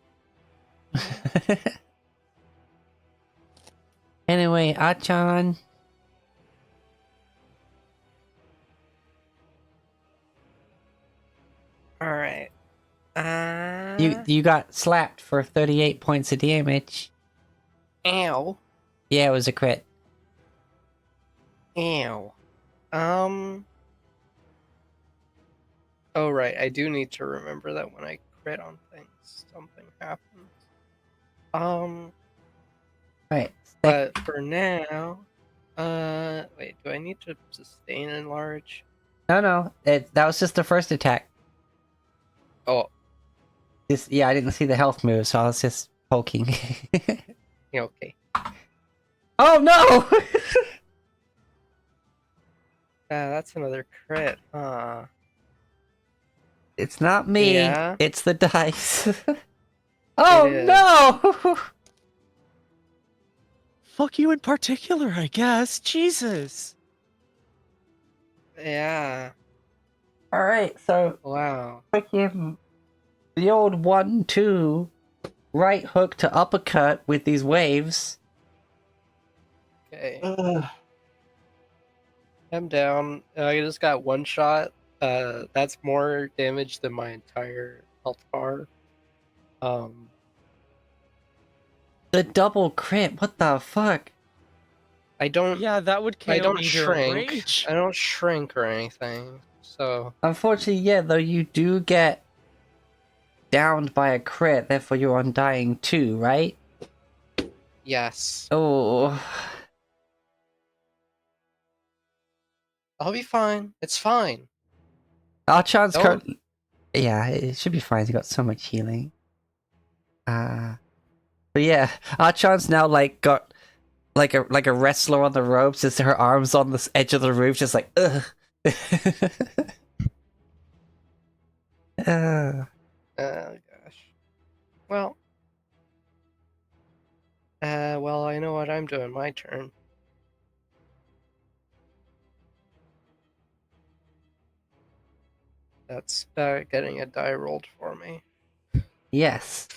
Anyway, Achan, All right. you got slapped for 38 points of damage. Ow. Yeah, it was a crit. Ow. Oh right, I do need to remember that when I crit on things, something happens. Right. But for now, wait, do I need to sustain enlarge? No, that was just the first attack. Oh, Yeah, I didn't see the health move, so I was just poking. yeah, okay. Oh no! That's another crit. It's not me. Yeah. It's the dice. Oh It is. no! Fuck you in particular, I guess. Jesus. Yeah. All right, so Wow. freaking the old 1-2 right hook to uppercut with these waves. Okay. Uh, I'm down. I just got one shot. That's more damage than my entire health bar. The double crit. What the fuck? I don't. Yeah, that would KO I don't me during shrink. rage. I don't shrink or anything. So Unfortunately, yeah, though you do get downed by a crit, therefore you're undying too, right? yes, Oh. I'll be fine. It's fine. Archon's Don't. currently... Yeah, it should be fine. He's got so much healing. But yeah, Archon's now like got like a wrestler on the ropes, just her arms on the edge of the roof, just like ugh. uh, Oh gosh. Well. Well, I know what I'm doing. My turn. That's getting a die rolled for me. yes.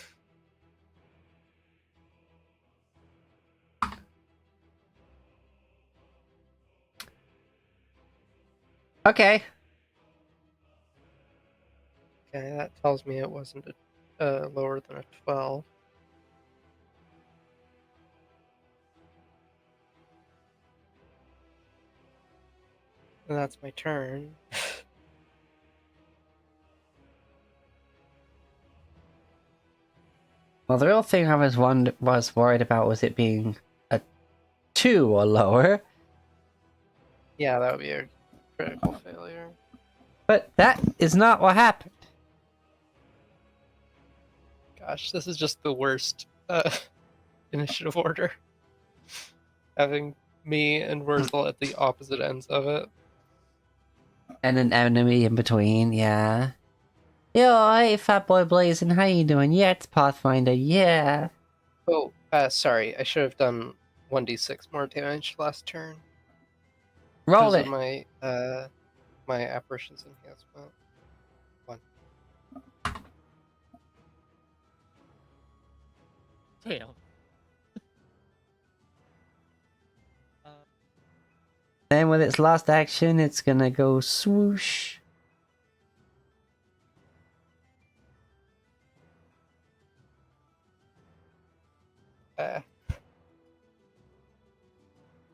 Okay. Okay, that tells me it wasn't lower than a 12. And that's my turn. Well, the real thing I was worried about was it being a 2 or lower, Yeah, that would be a critical failure. but that is not what happened. Gosh, this is just the worst initiative order. Having me and Wurzel at the opposite ends of it. And an enemy in between, yeah. Yo, hey, Fat Boy Blazing, how you doing? Yeah, it's Pathfinder, yeah. Oh, sorry, I should have done 1d6 more damage last turn. Roll Because it. of my my apparitions enhancement. Damn. Then with its last action, it's gonna go swoosh.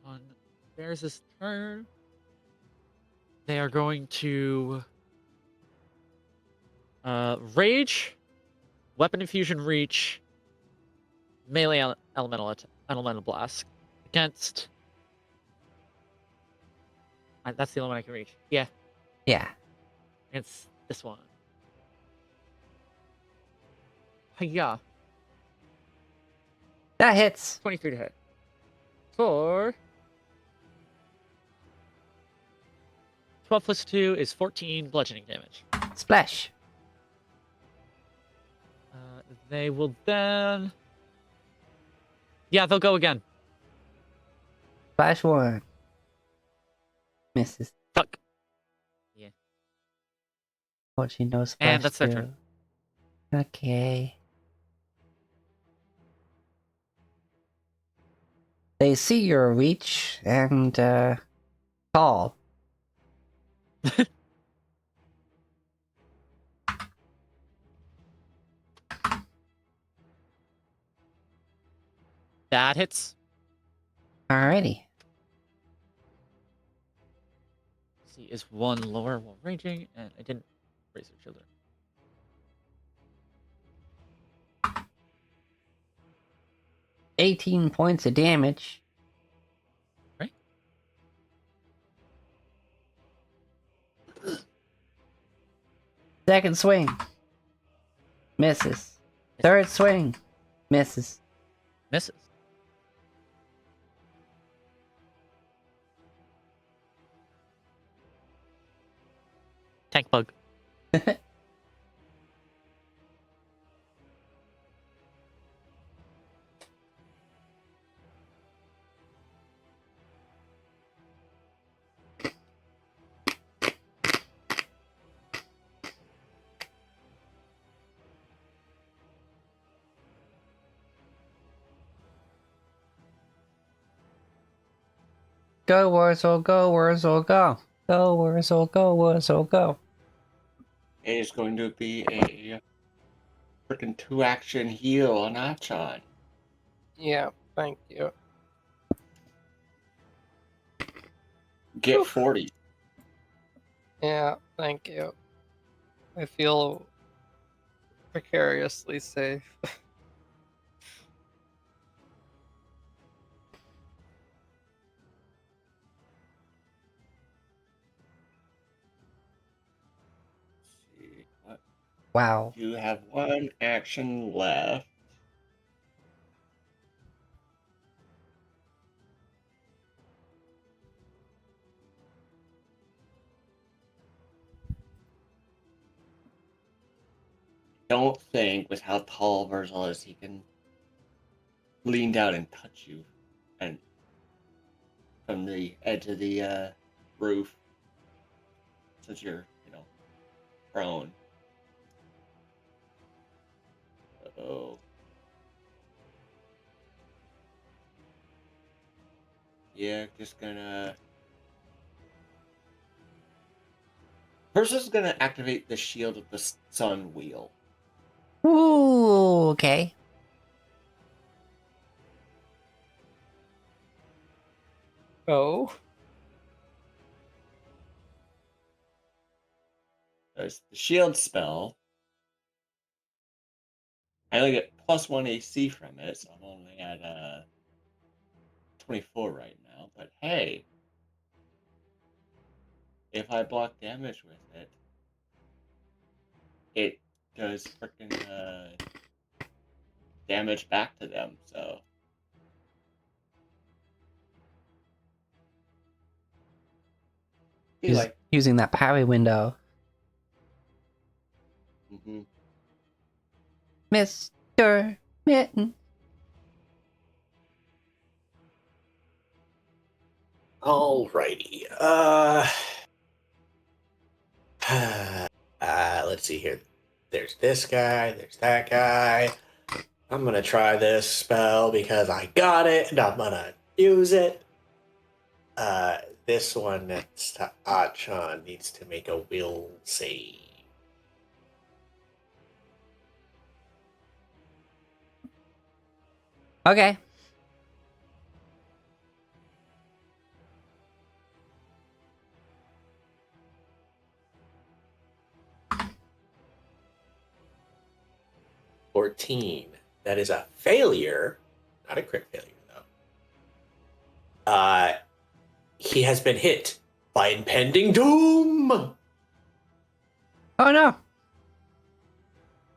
On Bears' turn, they are going to rage, weapon infusion, reach, melee elemental blast against. That's the only one I can reach. Yeah, Yeah. against this one. Hiya, That hits. 23 to hit. For 12 plus 2 is 14 bludgeoning damage. Splash. They will then. Yeah, they'll go again. Splash 1. Misses. Fuck. Fortunately, no splash And that's their 2. turn. Okay. They see your reach and call. That hits. Alrighty. C is 1 lower while raging, and I didn't raise your children. 18 points of damage. Right. Second swing. Misses. Third swing. Misses. Misses. Tank bug. Go, Wurzel, go, Wurzel, go. Go, Wurzel, go, Wurzel, go. It is going to be a freaking 2-action heal on Achan. Yeah, thank you. Get 40. Yeah, thank you. I feel precariously safe. Let's see. What? Wow. You have 1 action left. Don't think with how tall Virgil is, he can lean down and touch you, and from the edge of the roof, since you're, prone. Oh. Yeah, just gonna. First is gonna activate the Shield of the Sun wheel. Ooh, okay. Oh? There's the shield spell. I only get +1 AC from it, so I'm only at 24 right now. But hey, if I block damage with it, it does freaking damage back to them. So be He's like, using that parry window. Mr. Mitten. Alrighty. Let's see here. There's this guy. There's that guy. I'm gonna try this spell because I got it, and I'm gonna use it. This one that's to Achan needs to make a will save. Okay. That is a failure, not a crit failure though. He has been hit by impending doom. Oh no.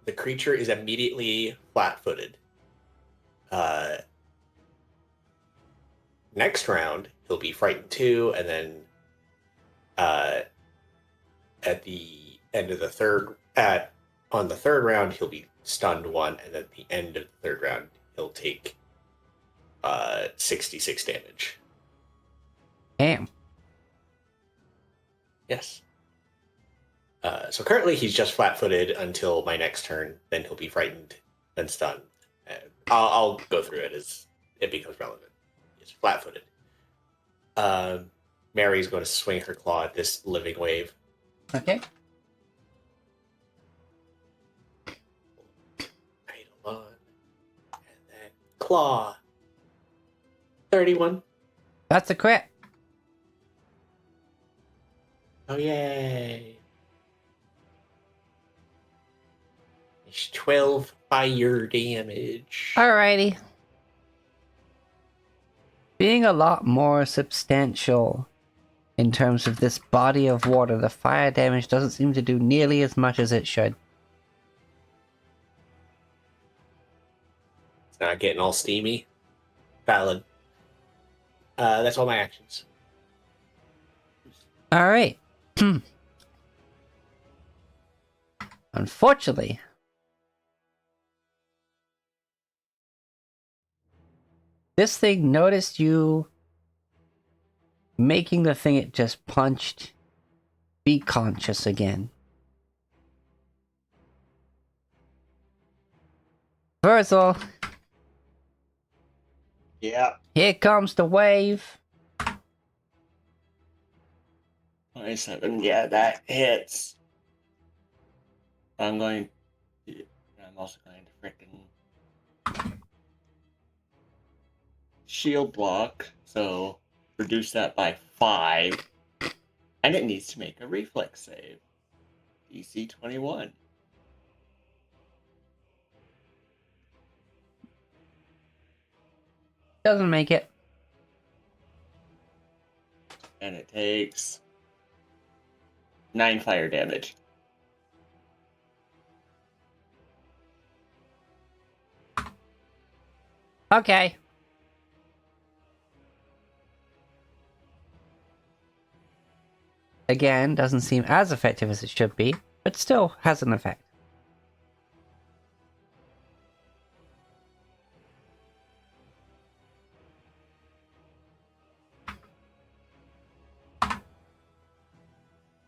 The creature is immediately flat-footed. Next round, he'll be frightened 2, and then at the end of the on the third round, he'll be stunned 1, and at the end of the third round, he'll take 66 damage. Damn. Yes. So currently he's just flat-footed until my next turn. Then he'll be frightened, then stunned. I'll go through it as it becomes relevant. is flat-footed. Mary's going to swing her claw at this living wave. Okay. Hold on. And then claw. 31. That's a crit. Oh, yay. It's 12 fire damage. Alrighty. Being a lot more substantial in terms of this body of water, the fire damage doesn't seem to do nearly as much as it should. It's not getting all steamy. Valid. That's all my actions. Alright. Unfortunately, this thing noticed you making the thing it just punched be conscious again. Virgil, Yeah. here comes the wave. 27. Yeah, that hits. I'm also going to frickin' shield block, so reduce that by 5. And it needs to make a reflex save. DC 21. Doesn't make it. And it takes 9 fire damage. Okay. Again, doesn't seem as effective as it should be, but still has an effect.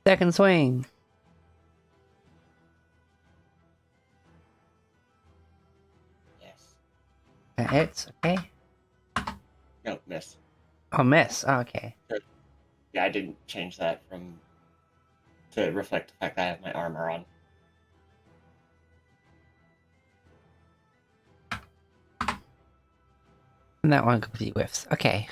Second swing. Yes. That hits, okay. No, miss. Oh, miss. Okay. Yeah, I didn't change that to reflect the fact that I have my armor on. And that one completely whiffs. Okay.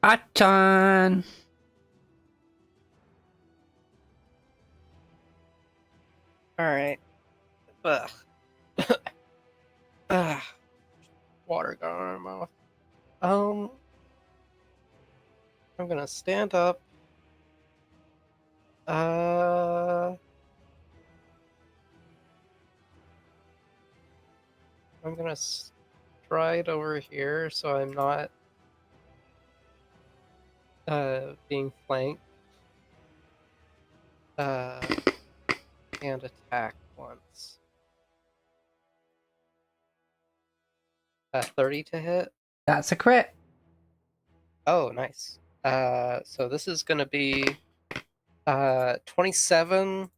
Achan! Alright. Ugh. Ugh. Water got on my mouth. I'm gonna stand up. I'm gonna stride over here so I'm not being flanked. And attack once. 30 to hit. That's a crit. Oh, nice. So this is gonna be 27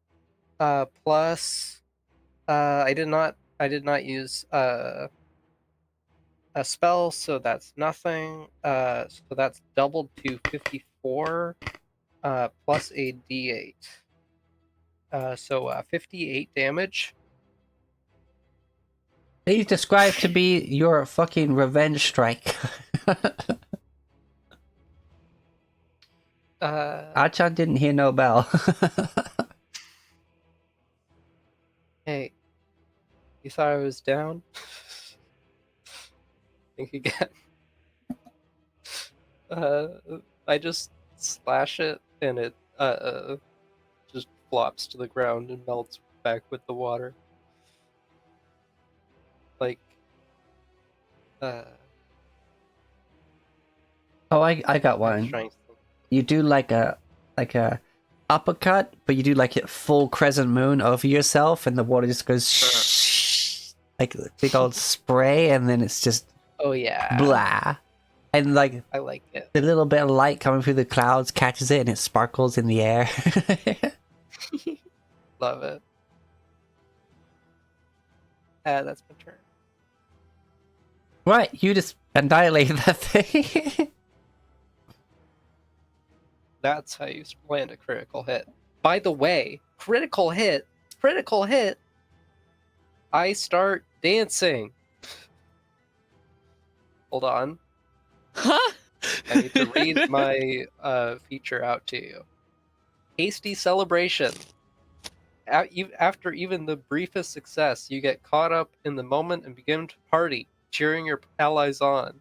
plus I did not use a spell, so that's nothing. So that's doubled to 54 plus a d8. So 58 damage. Please describe to be your fucking revenge strike. Achan didn't hear no bell. Hey, you thought I was down? Think again. I just slash it and it just flops to the ground and melts back with the water. Like Oh, I got I was one. trying to think. You do like a uppercut, but you do like a full crescent moon over yourself, and the water just goes shh, like a big old spray, and then it's just Oh yeah, blah, and like I like it. the little bit of light coming through the clouds catches it, and it sparkles in the air. Love it. That's my turn. Right, you just annihilate that thing. That's how you land a critical hit. By the way, critical hit. I start dancing. Hold on. Huh? I need to read my feature out to you. Hasty celebration. After even the briefest success, you get caught up in the moment and begin to party, cheering your allies on.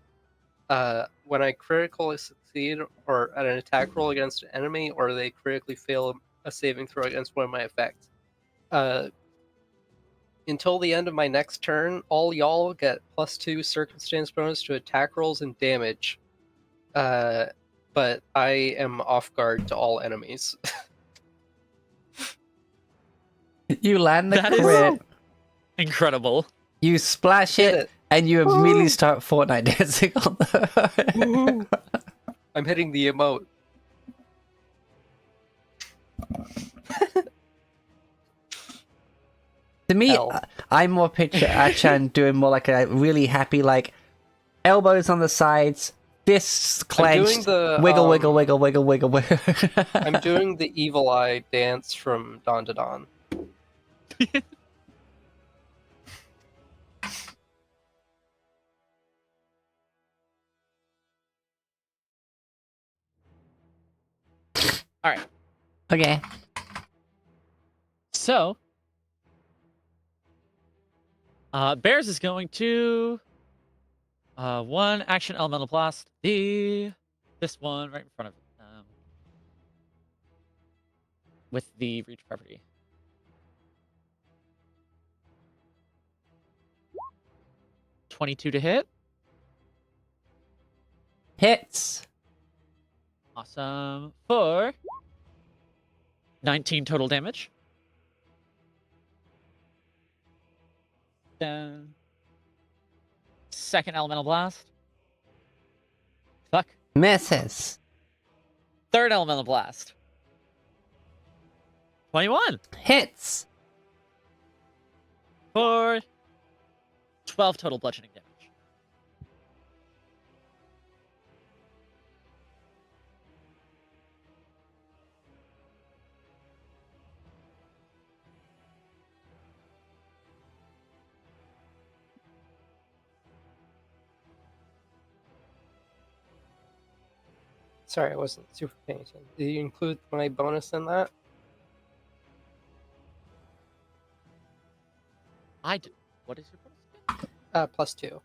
When I critically succeed or at an attack roll against an enemy, or they critically fail a saving throw against one of my effects. Until the end of my next turn, all y'all get +2 circumstance bonus to attack rolls and damage. But I am off guard to all enemies. You land the That is- crit, Incredible. you splash Hit it, it. and you immediately start Fortnite dancing on the. Woohoo. I'm hitting the emote. To me, Hell. I more picture Achan doing more like a really happy, like elbows on the sides, fists I'm doing clenched, the wiggle, wiggle, wiggle, wiggle, wiggle, wiggle. I'm doing the evil eye dance from Dawn to Dawn. All right. Okay. So, Bears is going to one action elemental blast this one right in front of them with the reach property. $22 to hit. Hits. Awesome. For 19 total damage. Then second elemental blast. Fuck. Misses. Third elemental blast. 21 Hits. for 12 total bludgeoning damage. Sorry, I wasn't super paying attention. Did you include my bonus in that? I do. What is your bonus again? +2.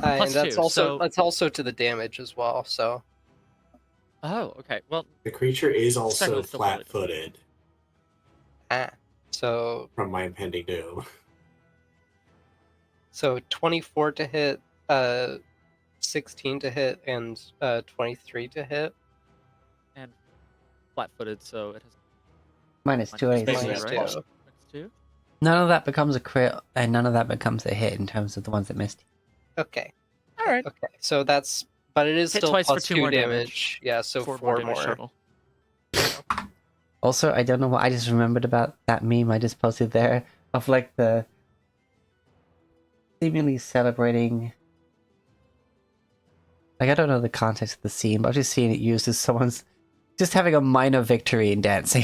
And Plus that's 2, also so- that's also to the damage as well. So Oh, okay. Well, The creature is Second also one's still probably- flat-footed so from my impending doom. 24 to hit, 16 to hit, and 23 to hit. and flat-footed, so it has Minus 2 Minus AC. Minus right? 2. Minus 2. None of that becomes a crit, and none of that becomes a hit in terms of the ones that missed. Okay. All right. Okay. So that's, but it is Hit still twice for plus 2 2 more damage. Yeah. So 4 4 damage more. total. Also, I don't know what I just remembered about that meme I just posted there of like the seemingly celebrating. Like, I don't know the context of the scene, but I've just seen it used as someone's just having a minor victory in dancing.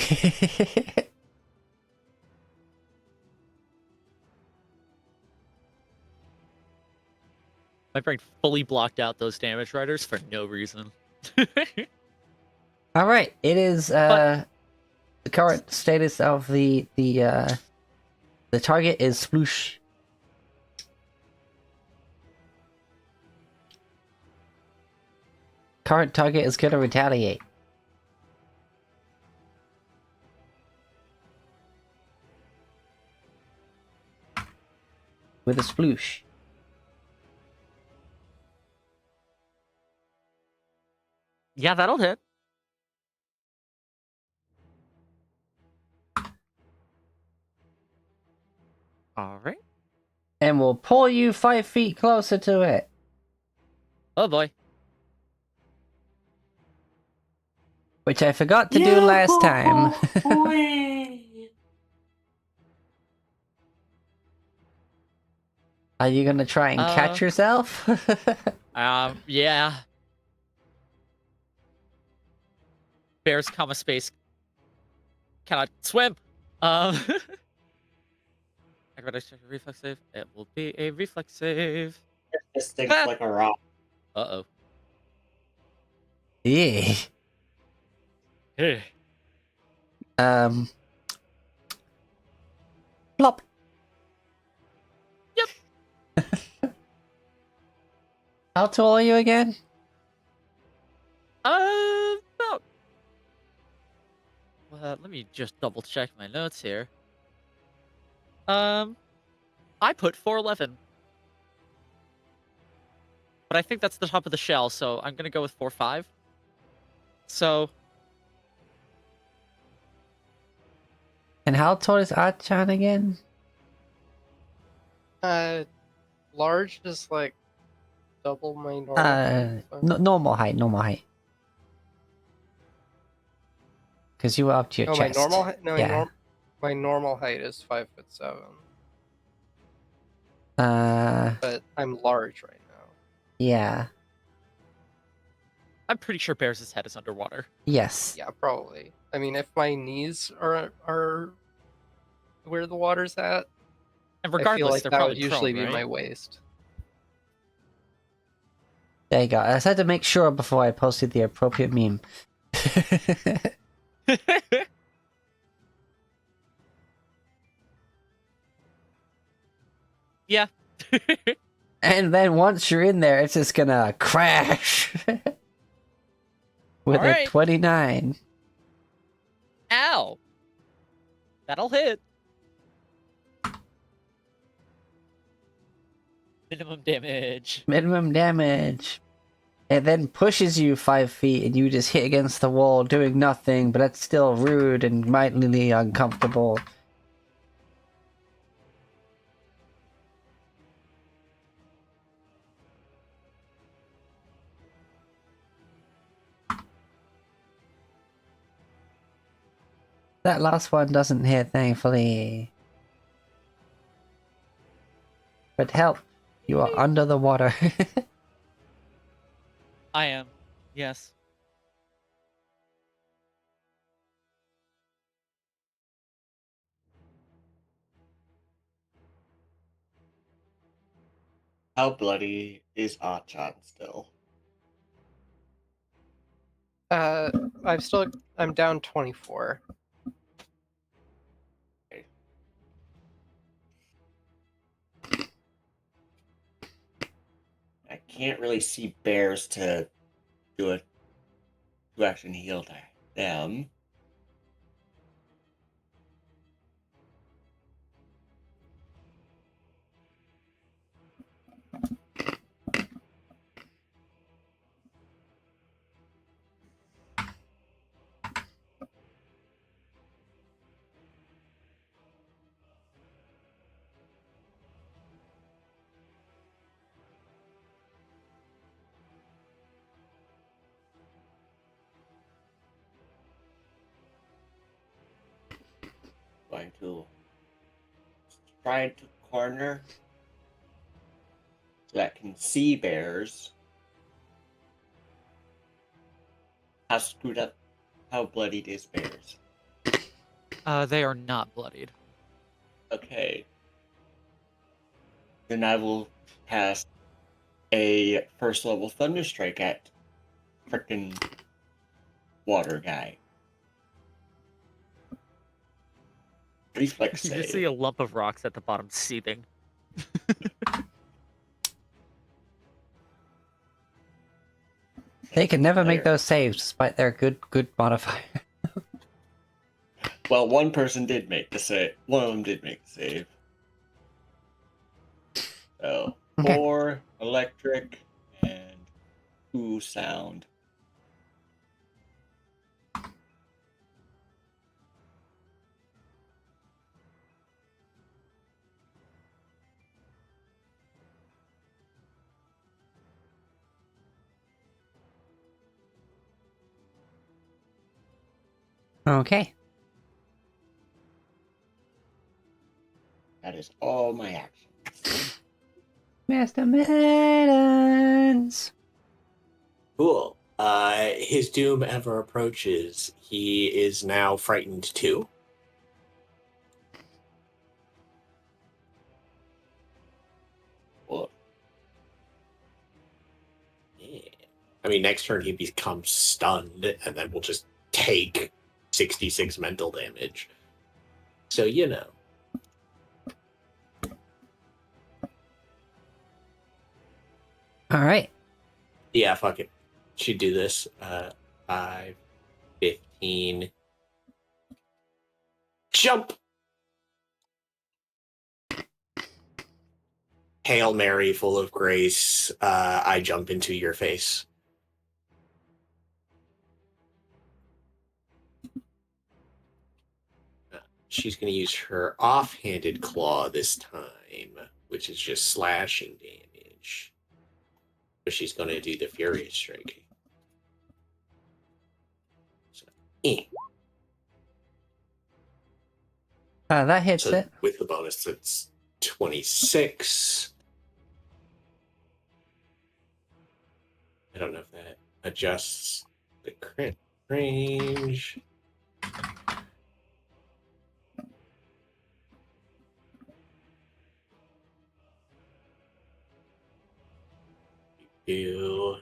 My brain fully blocked out those damage riders for no reason. All right, it is the current status of the target is sploosh. Current target is gonna retaliate. With a sploosh. Yeah, that'll hit. All right. And we'll pull you 5 feet closer to it. Oh boy. Which I forgot to do last time. Are you gonna try and catch yourself? Yeah. Bears, comma space. Cannot swim. Acrobatics check, reflex save. It will be a reflex save. This thing's like a rock. Uh-oh. Yeah. Hey. Plop. Yep. How tall are you again? About. Let me just double check my notes here. I put 4'11". But I think that's the top of the shell, so I'm gonna go with 4'5". So And how tall is Achan again? Large is like double my normal height, so- Normal height, normal height. Because you were up to your No, chest. my normal height. No, Yeah. my normal height is 5'7", Uh, but I'm large right now. yeah. I'm pretty sure Bears' head is underwater. Yes. Yeah, probably. I mean, if my knees are where the water's at, And I regardless, feel like they're that probably would usually prone, be my right? waist. There you go. I just had to make sure before I posted the appropriate meme. Yeah. And then once you're in there, it's just gonna crash. With a Alright. 29. Ow. That'll hit. Minimum damage. Minimum damage. It then pushes you 5 feet and you just hit against the wall doing nothing, but that's still rude and mightily uncomfortable. That last one doesn't hit, thankfully. But help, you are under the water. I am. Yes. How bloody is Achan still? I'm down 24. I can't really see bears to do it to action heal them. Going to try to corner so that can see bears. How screwed up, how bloodied is bears? They are not bloodied. Okay. Then I will cast a first level Thunder Strike at frickin' water guy. Reflex You just see save. a lump of rocks at the bottom seething. They can never make There. those saves despite their good modifier. Well, one person did make the save. One of them did make the save. So, Okay. 4 electric and 2 sound. Okay. That is all my actions. Master Mittens! Cool. His doom ever approaches. He is now frightened too. Well, Yeah. I mean, next turn he becomes stunned, and then we'll just take 66 mental damage. So, you know. Alright. Yeah, fuck it. Should do this. 5, 15. Jump! Hail Mary, full of grace. I jump into your face. She's going to use her offhanded claw this time, which is just slashing damage. But she's going to do the Furious Strike. So, That hits so it. with the bonus, it's 26. I don't know if that adjusts the crit range. Do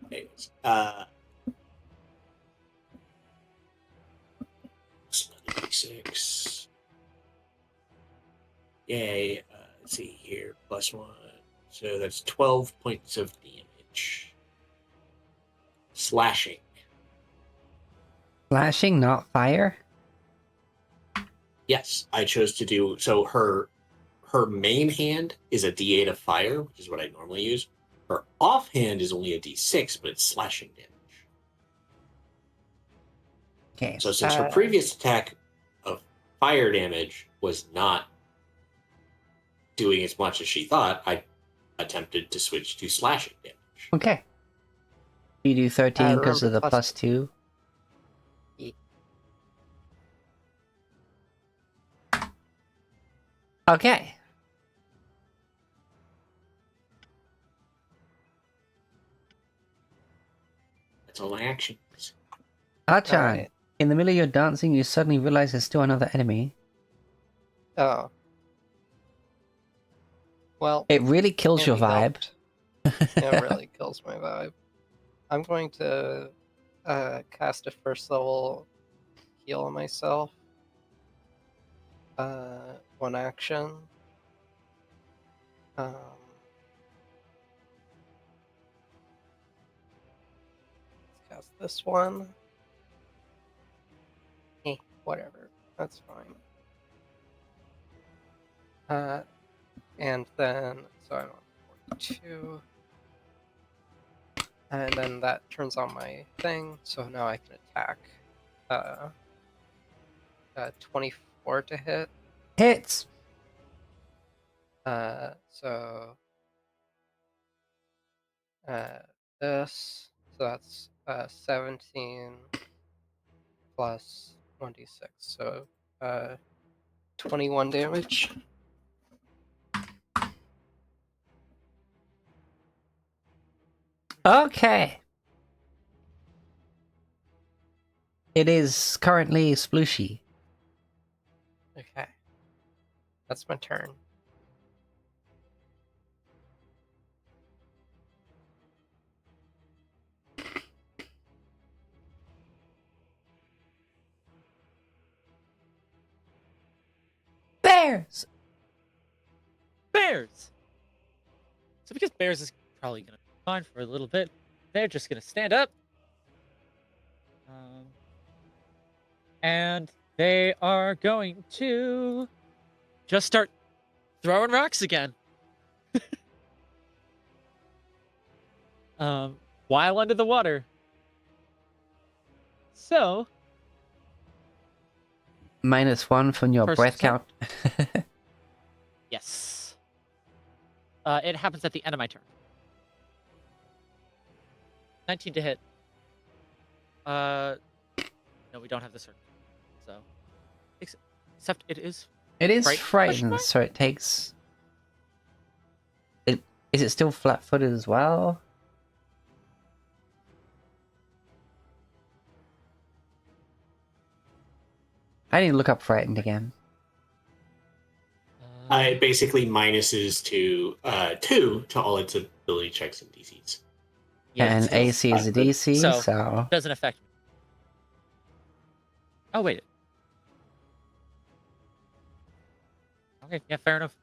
anyways, 6. Yay. Let's see here. +1. So that's 12 points of damage. Slashing. Slashing, not fire? Yes, I chose to do so. Her main hand is a D8 of fire, which is what I normally use. Her offhand is only a D6, but it's slashing damage. Okay. So since her previous attack of fire damage was not doing as much as she thought, I attempted to switch to slashing damage. Okay. You do 13 because of the remember +2. Okay. That's all my actions. Achan, Alright. in the middle of your dancing, you suddenly realize there's still another enemy. Oh. Well, It really kills can't your be vibe. helped. It really kills my vibe. I'm going to cast a first level heal on myself. 1 action. Let's cast this one. Whatever. That's fine. And then, so I'm on 42. And then that turns on my thing, so now I can attack. 24 to hit. Hits! So this, so that's 17 plus 1d6, so 21 damage. Okay. It is currently splooshy. Okay, that's my turn. Bears! Bears! So because Bears is probably going to be fine for a little bit, they're just going to stand up. And they are going to just start throwing rocks again. While under the water. So, -1 from your First breath attack? count. Yes. It happens at the end of my turn. 19 to hit. No, we don't have the circle. So, except it is. It is Frightened? frightened, so it takes. Is it still flat-footed as well? I need to look up frightened again. It basically minuses to 2 to all its ability checks and DCs. Yeah, and it's still AC is a flat-footed. DC, So- so doesn't affect me. Oh wait. Okay, yeah, fair enough.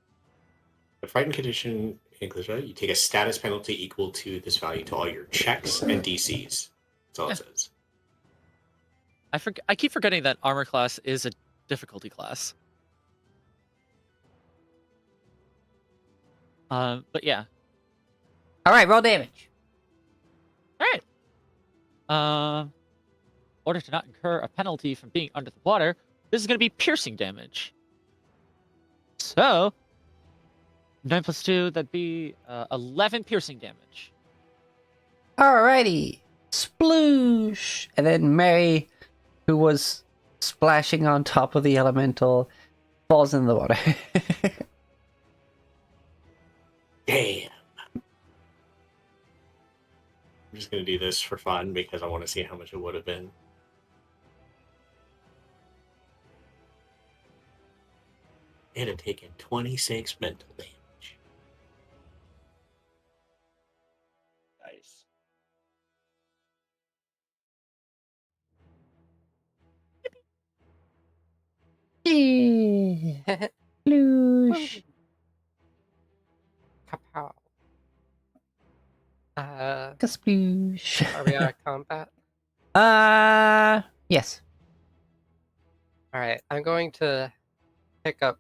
The frightened condition includes you take a status penalty equal to this value to all your checks and DCs. That's all it says. I keep forgetting that armor class is a difficulty class. But yeah. all right, roll damage. All right. In order to not incur a penalty from being under the water, this is going to be piercing damage. So, 9 plus 2, that'd be 11 piercing damage. Alrighty, sploosh, and then Mary, who was splashing on top of the elemental, falls in the water. Damn. I'm just going to do this for fun because I want to see how much it would have been. It had taken 26 mental damage. Nice. Sploosh. Kapow. Sploosh. Are we out of combat? Yes. Alright, I'm going to pick up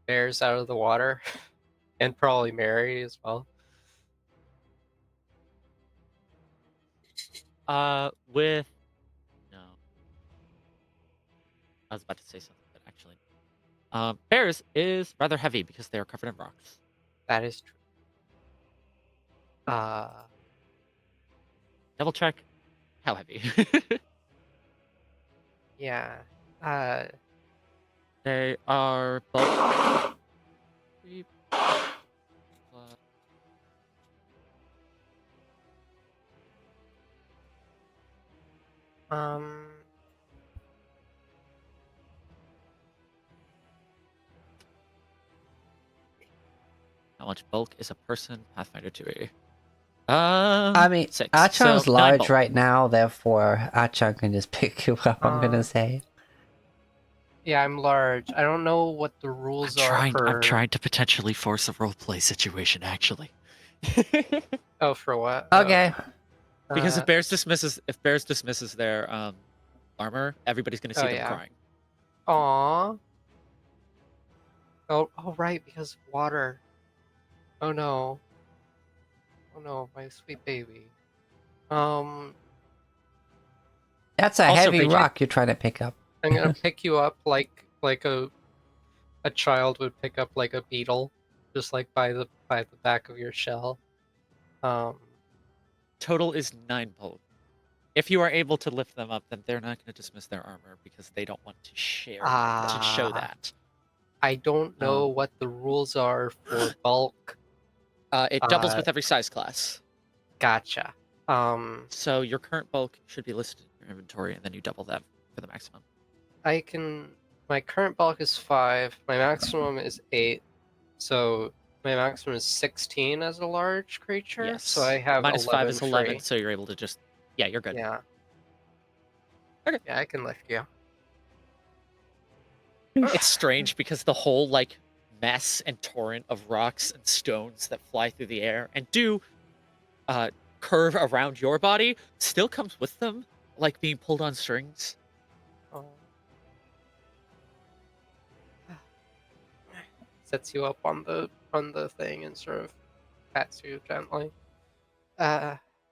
bears out of the water. And probably Mary as well. With no, I was about to say something, but actually, bears is rather heavy because they are covered in rocks. That is true. Double check how heavy. Yeah. They are both. Um. How much bulk is a person? Pathfinder 2E. I mean, 6. Achan's so 9 large bulk. right now, therefore Achan can just pick you up, I'm gonna say. Yeah, I'm large. I don't know what the rules are for. I'm trying to potentially force a roleplay situation, actually. Oh, for what? Okay. Because Uh, if bears dismisses their armor, everybody's gonna see Oh, them yeah. crying. Aw. Oh, right, because of water. Oh no. Oh no, my sweet baby. That's a Also, heavy Rachel- rock you're trying to pick up. I'm gonna pick you up like a child would pick up like a beetle, just like by the back of your shell. Total is 9 bulk. If you are able to lift them up, then they're not going to dismiss their armor because they don't want to share to show Ah. that. I don't know what the rules are for bulk. It doubles with every size class. Gotcha. So your current bulk should be listed in your inventory, and then you double that for the maximum. My current bulk is 5. My maximum is 8. So my maximum is 16 as a large creature. Yes. So I have Minus 5 is 11, free. so you're able to just... Yeah, you're good. Yeah. Okay. Yeah, I can lift you. It's strange because the whole, like, mess and torrent of rocks and stones that fly through the air and do curve around your body still comes with them, like being pulled on strings. Oh. Sets you up on the thing and sort of pats you gently.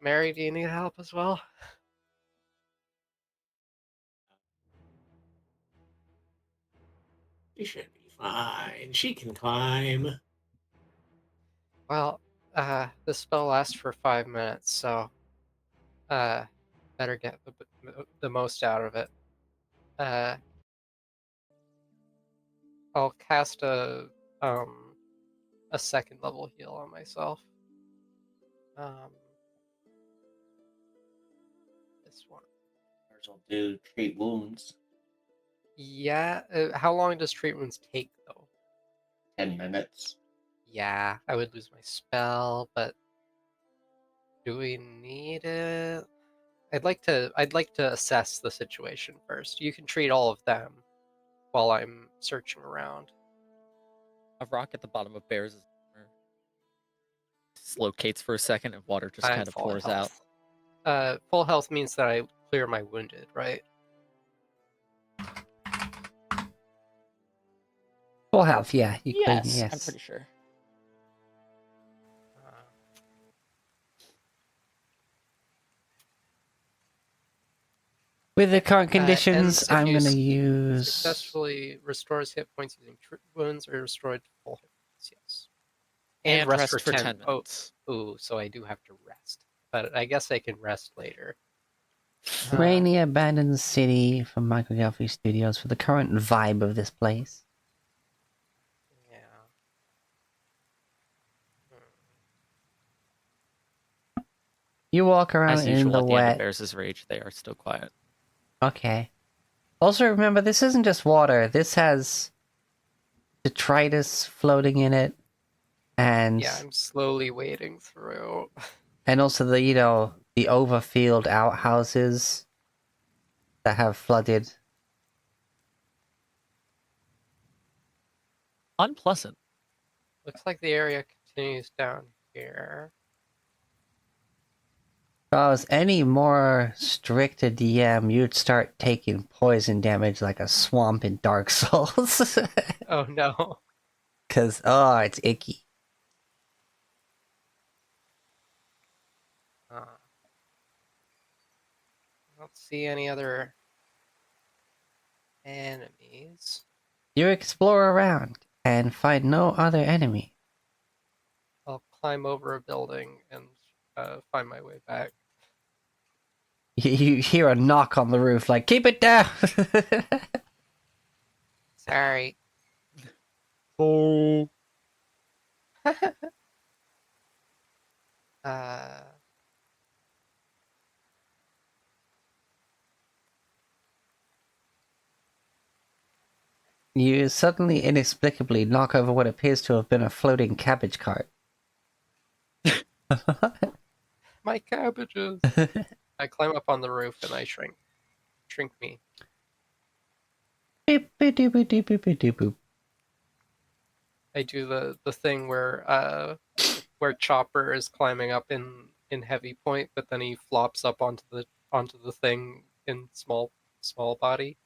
Mary, do you need help as well? She should be fine. She can climb. Well, the spell lasts for 5 minutes, so better get the most out of it. Uh, I'll cast a second level heal on myself. This one. Ours will do treat wounds. Yeah. How long does treat wounds take though? 10 minutes. Yeah, I would lose my spell, but do we need it? I'd like to assess the situation first. You can treat all of them while I'm searching around. A rock at the bottom of Bear's armor dislocates for a second, and water just I'm kind of full pours out. health. Full health means that I clear my wounded, right? Full health, yeah. You clean, Yes, yes. I'm pretty sure. With the current conditions, Ends if I'm you going to use... successfully restores hit points using wounds or restored to full hit points. Yes. And rest for 10 Oh, minutes. ooh, so I do have to rest, but I guess I can rest later. Rainy abandoned city from Michael Gelfi Studios for the current vibe of this place. Yeah. You walk around As in usual, the at the end of wet. Bears' rage, they are still quiet. Okay. Also remember, this isn't just water. This has detritus floating in it. And Yeah, I'm slowly wading through. and also the, you know, the overfilled outhouses that have flooded. Unpleasant. Looks like the area continues down here. If I was any more strict a DM, you'd start taking poison damage like a swamp in Dark Souls. Oh no. Cause, oh, it's icky. I don't see any other enemies. You explore around and find no other enemy. I'll climb over a building and find my way back. You hear a knock on the roof, like, keep it down! Sorry. Oh. uh, You suddenly, inexplicably knock over what appears to have been a floating cabbage cart. my cabbages. I climb up on the roof and I shrink. Shrink me. Beep, beep, beep, beep, beep, beep, beep, boop. I do the thing where Chopper is climbing up in heavy point, but then he flops up onto the thing in small body.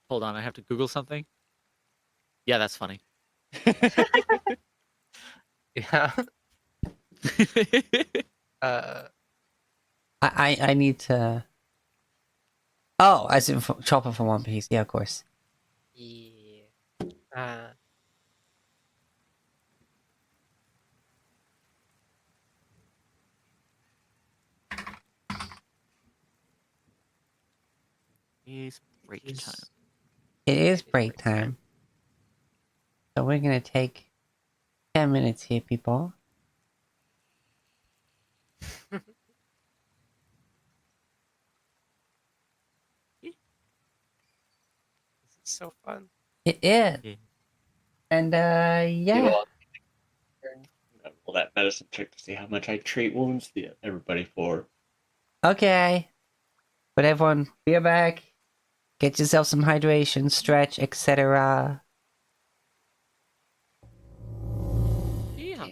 Hold on, I have to Google something. Yeah, that's funny. Yeah. uh, I need to... Oh, as in Chopper from One Piece. Yeah, of course. yeah. It's break time. It is break time. So we're gonna take 10 minutes here, people. This is so fun. It is. Yeah. And, yeah. Roll that medicine check to see how much I treat wounds everybody for. Okay. But everyone, be back. Get yourself some hydration, stretch, etc. Yeah.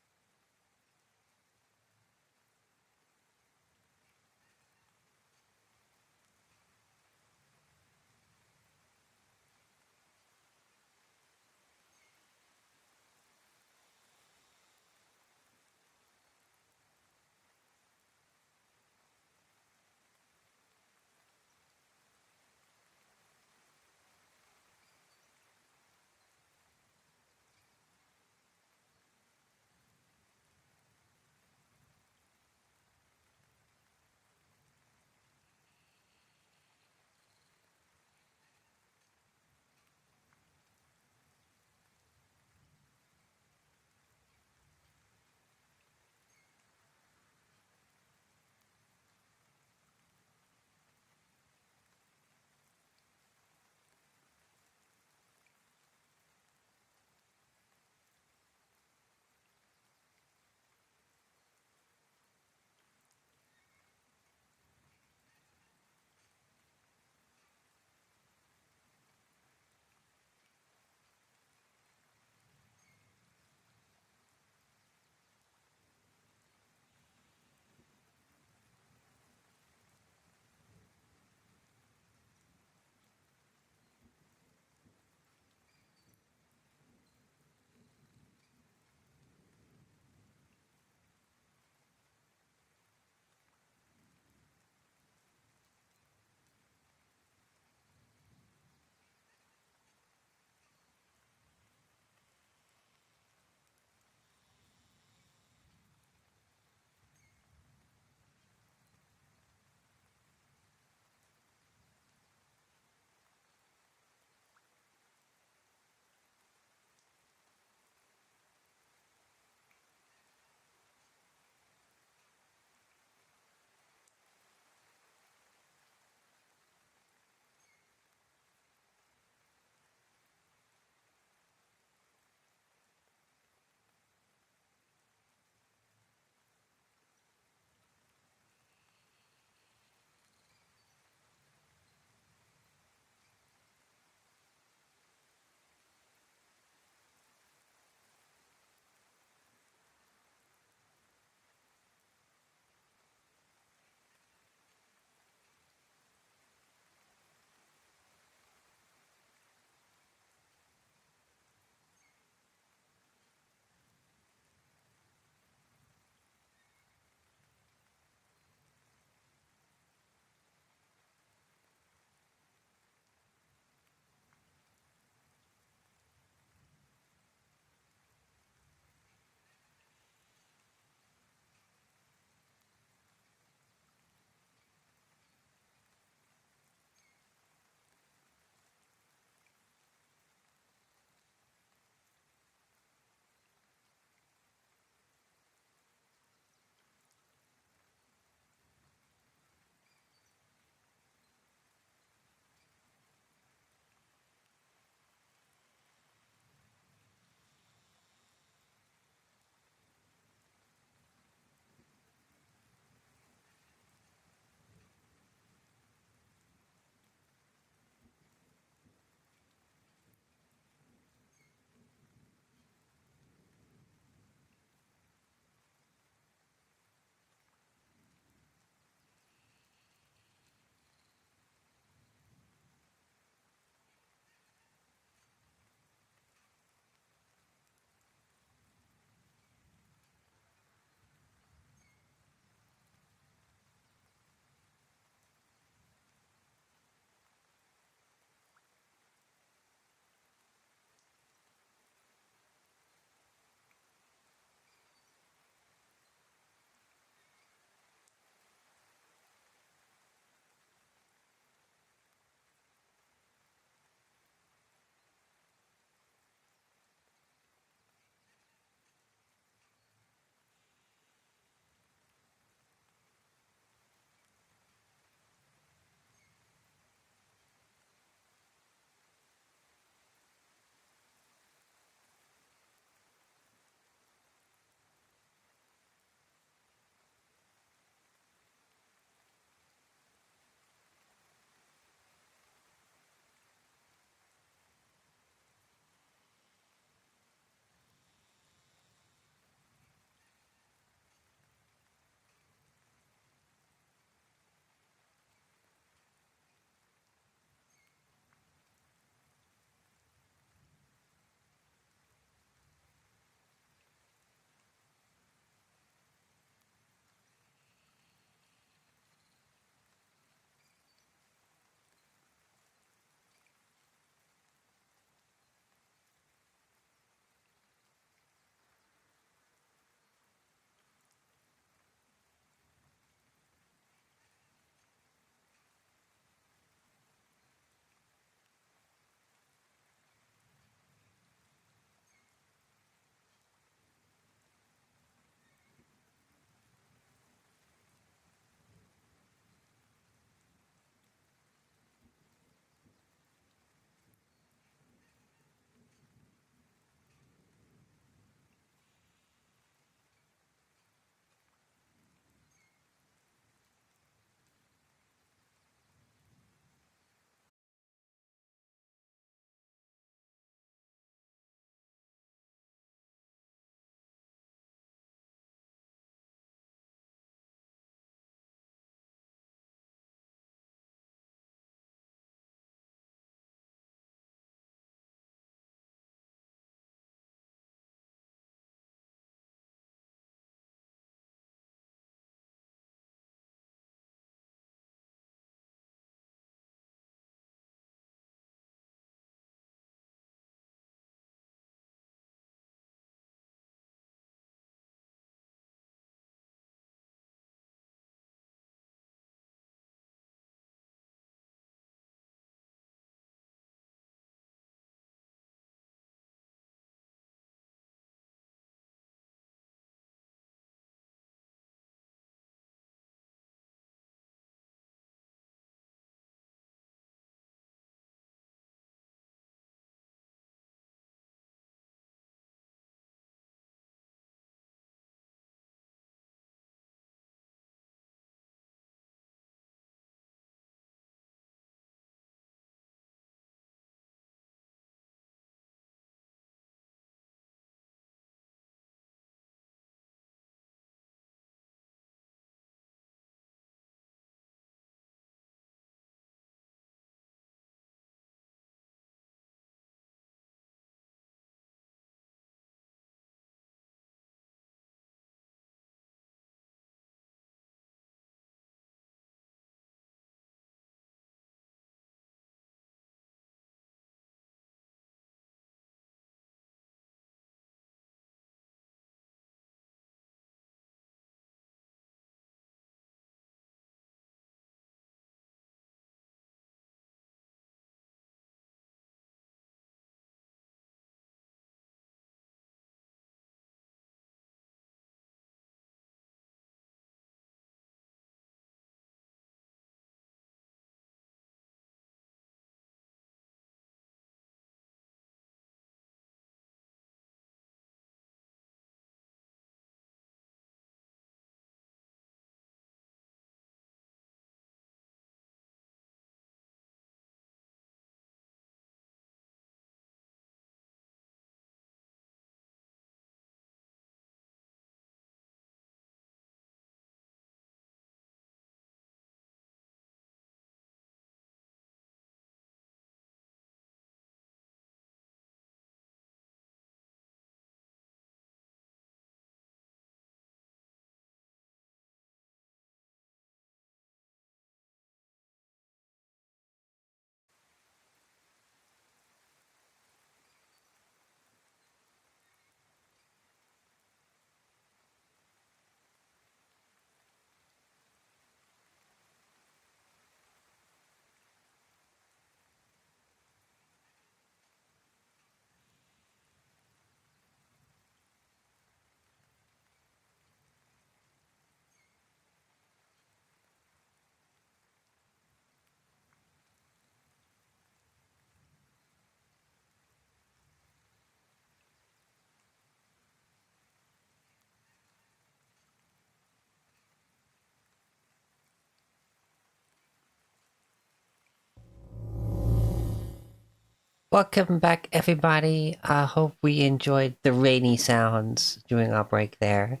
Welcome back, everybody. I hope we enjoyed the rainy sounds during our break there.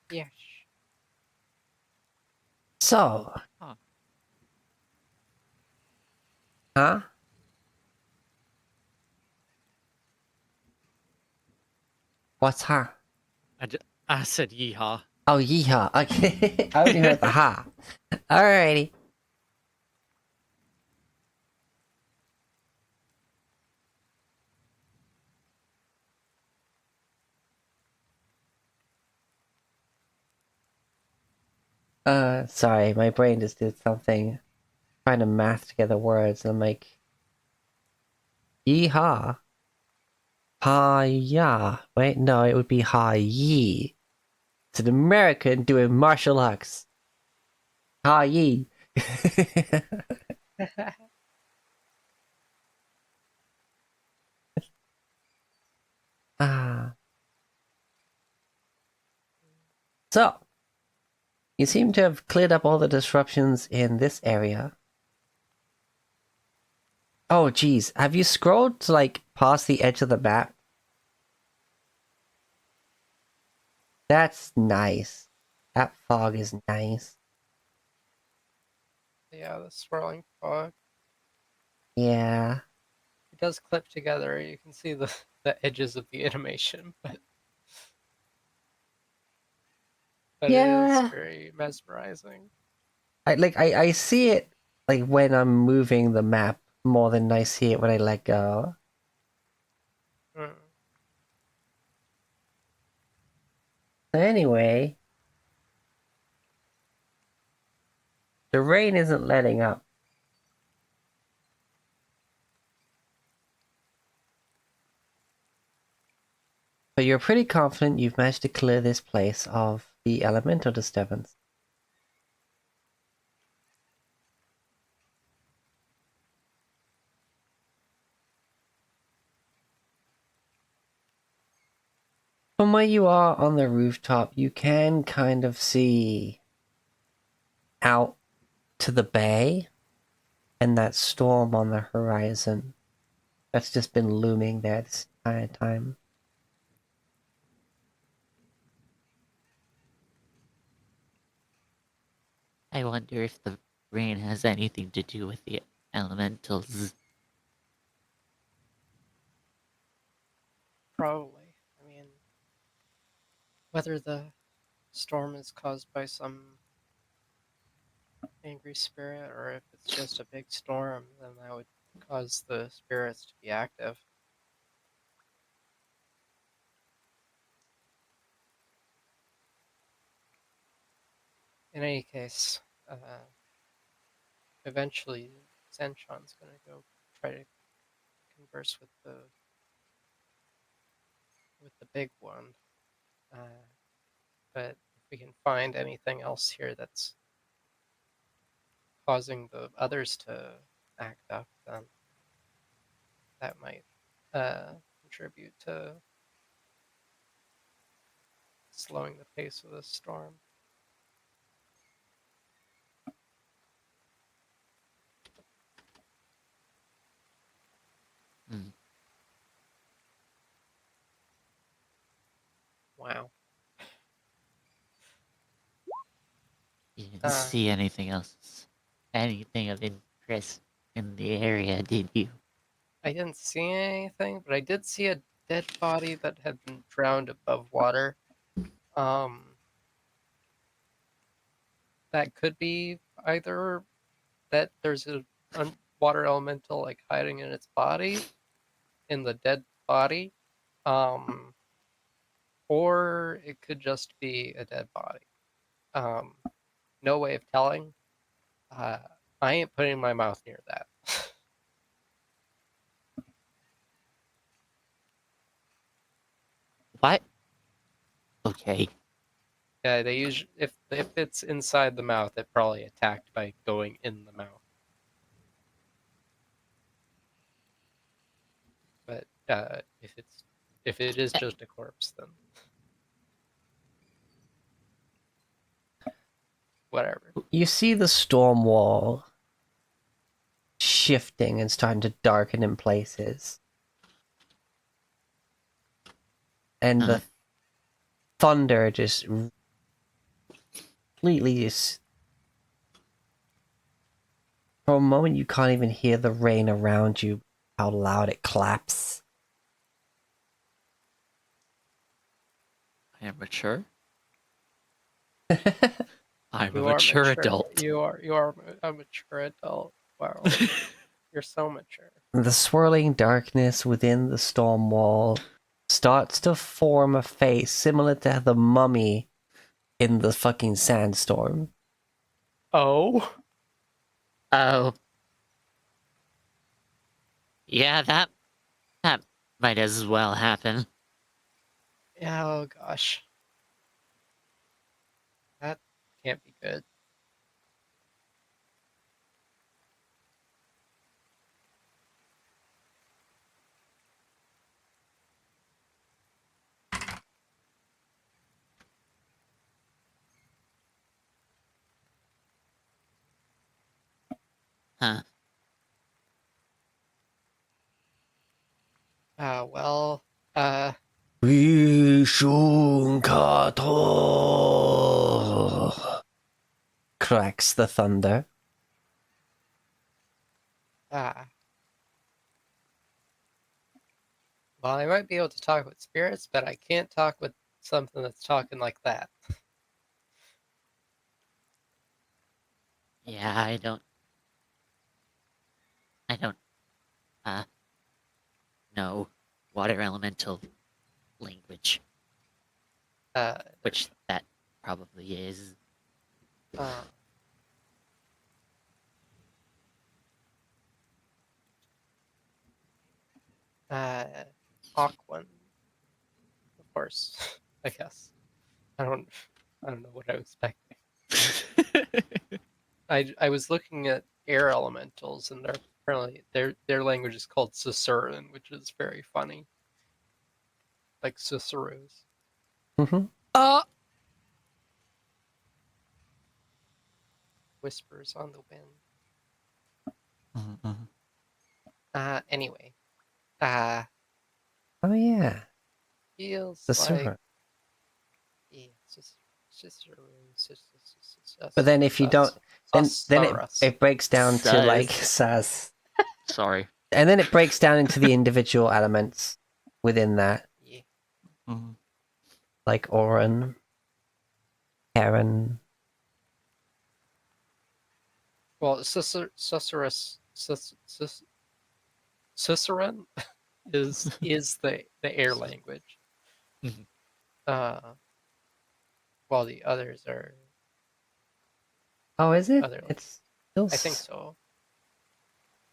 Yes. So, Huh. huh? What's ha? I said yeehaw. Oh, yeehaw. Okay. I only heard the ha. Alrighty. Sorry, my brain just did something. Trying to math together words, and I'm like, yeehaw. Ha ya. Wait, no, it would be ha ye. It's an American doing martial arts. Ha ye. Ah. So, you seem to have cleared up all the disruptions in this area. Oh, geez. Have you scrolled to, like, past the edge of the map? That's nice. That fog is nice. Yeah, the swirling fog. Yeah. It does clip together. You can see the edges of the animation, but it is Yeah. very mesmerizing. I see it, like, when I'm moving the map more than I see it when I let go. Mm. Anyway, the rain isn't letting up. But you're pretty confident you've managed to clear this place of the elemental disturbance. From where you are on the rooftop, you can kind of see out to the bay and that storm on the horizon that's just been looming there this entire time. I wonder if the rain has anything to do with the elementals. Probably. I mean, whether the storm is caused by some angry spirit or if it's just a big storm, then that would cause the spirits to be active. In any case, eventually Zenchon's gonna go try to converse with the big one. But if we can find anything else here that's causing the others to act up, then that might contribute to slowing the pace of the storm. Hmm. Wow. You didn't Uh, see anything else? Anything of interest in the area, did you? I didn't see anything, but I did see a dead body that had been drowned above water. Um, that could be either that there's a water elemental like hiding in its body, in the dead body, um, or it could just be a dead body. Um, no way of telling. Uh, I ain't putting my mouth near that. What? Okay. Yeah, they usually if it's inside the mouth, it probably attacked by going in the mouth. But if it is Uh, just a corpse, then whatever. You see the storm wall shifting and starting to darken in places. And the thunder just completely just... For a moment, you can't even hear the rain around you, how loud it claps. I am mature. The I'm a You are mature mature. adult. You are a mature adult. Wow, you're so mature. swirling darkness within the storm wall starts to form a face similar to the mummy in the fucking sandstorm. Oh, Oh. Yeah, that might as well happen. yeah. Oh gosh, that can't be good. Huh. Well, 必胜卡托 cracks the thunder. Well, I might be able to talk with spirits, but I can't talk with something that's talking like that. Yeah, I don't know water elemental language, Uh, which that probably is. uh, uh, Aquan, of course. I guess. I don't. I don't know what I was expecting. I was looking at air elementals, and they're apparently their language is called Ciceran, which is very funny, like Cicero's. Mm-hmm. Whispers on the wind. Mhm. Anyway, Oh yeah, feels the like server. yeah, Ciceroon, But then if you don't, then Susurrus. it breaks down to like Sus. says, Sorry. and then it breaks down into the individual elements within that, Yeah. Mhm. like Orin, Karen. Well, Ciceran is the air language. Mhm. Uh, while the others are Oh, is it? other. It's still. I think so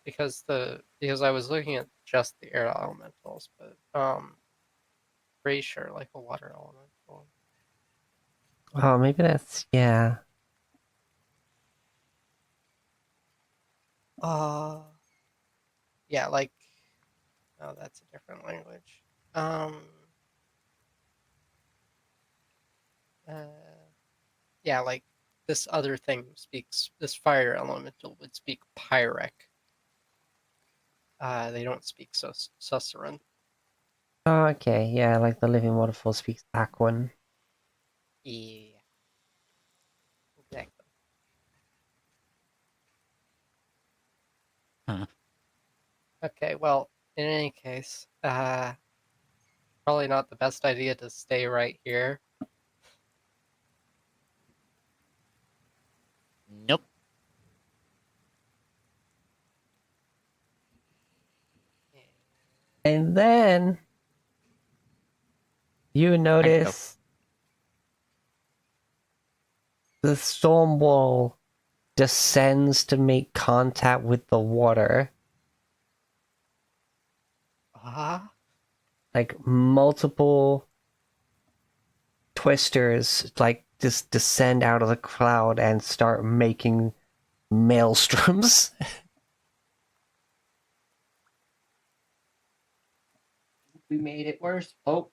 because I was looking at just the air elementals, but pretty sure like a water elemental. Oh, maybe that's yeah. Uh, yeah, like oh, that's a different language. Um, uh, yeah, like this other thing speaks. This fire elemental would speak Pyrrhic. They don't speak Susurran. Oh, okay, yeah, like the living waterfall speaks Aquan. Yeah, exactly. Huh. Okay, well, in any case, probably not the best idea to stay right here. Nope. And then you I go. notice the storm wall descends to make contact with the water. Ah, Like multiple twisters like just descend out of the cloud and start making maelstroms. We made it worse, folks.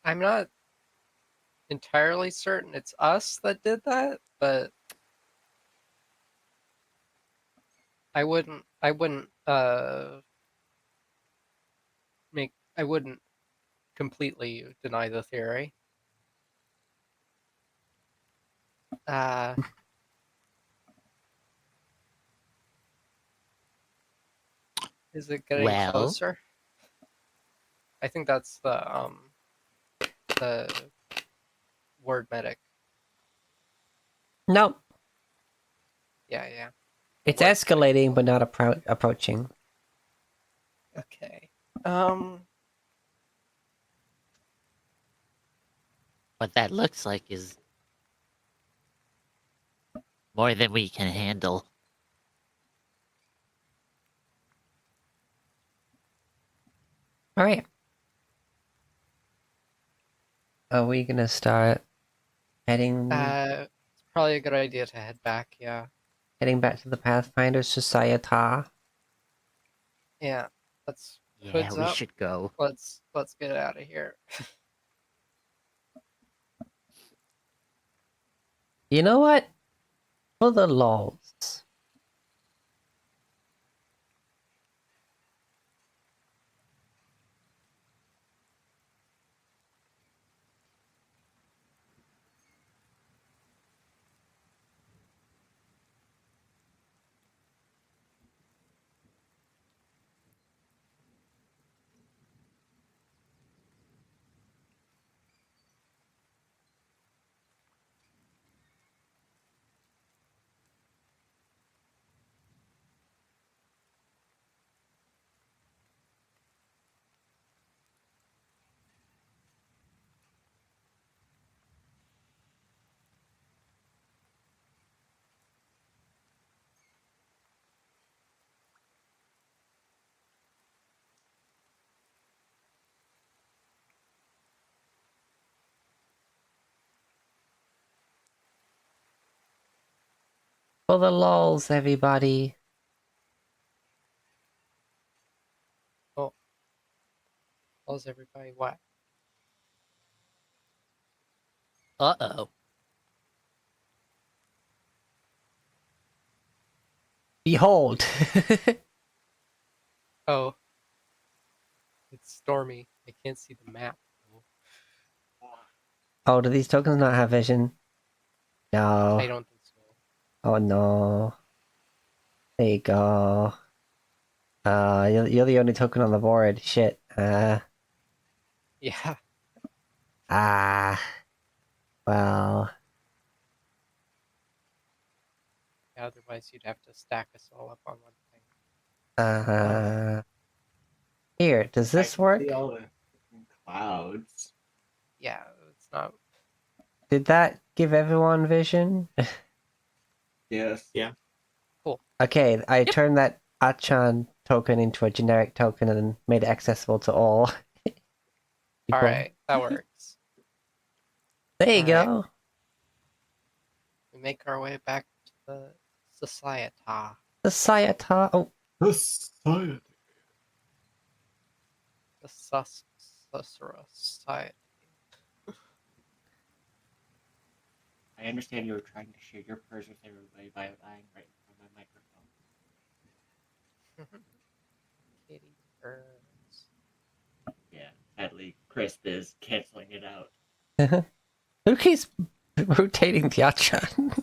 I'm not entirely certain it's us that did that, but I wouldn't I wouldn't completely deny the theory. Uh, is it getting Well? closer? I think that's the word medic. Nope. Yeah. It's Word escalating, but not approaching. Okay. What that looks like is more than we can handle. All right. Are we gonna start heading It's probably a good idea to head back. Yeah. back to the Pathfinder Society? Yeah. Let's Yeah, hoods we up. should go. Let's get out of here. You know what? For the lols. For the lols, everybody. How's everybody? What? Uh-oh. Behold. Oh, it's stormy. I can't see the map. Oh, do these tokens not have vision? No. I don't think so. Oh no. There you go. You're the only token on the board. Shit. Yeah. Well. Otherwise, you'd have to stack us all up on one thing. Here, does this work? See all the freaking clouds. Yeah, it's not. Did that give everyone vision? Yes. Yeah. Okay, I turned that Achan token into a generic token and made it accessible to all. All right, that works. There you Alright. go. We make our way back to the society. The Sayata. Oh, Society. The society. I understand you were trying to share your prayers with everybody by lying right in front of my microphone. Kitty birds. Yeah, sadly, Crisp is canceling it out. who keeps rotating the Achan?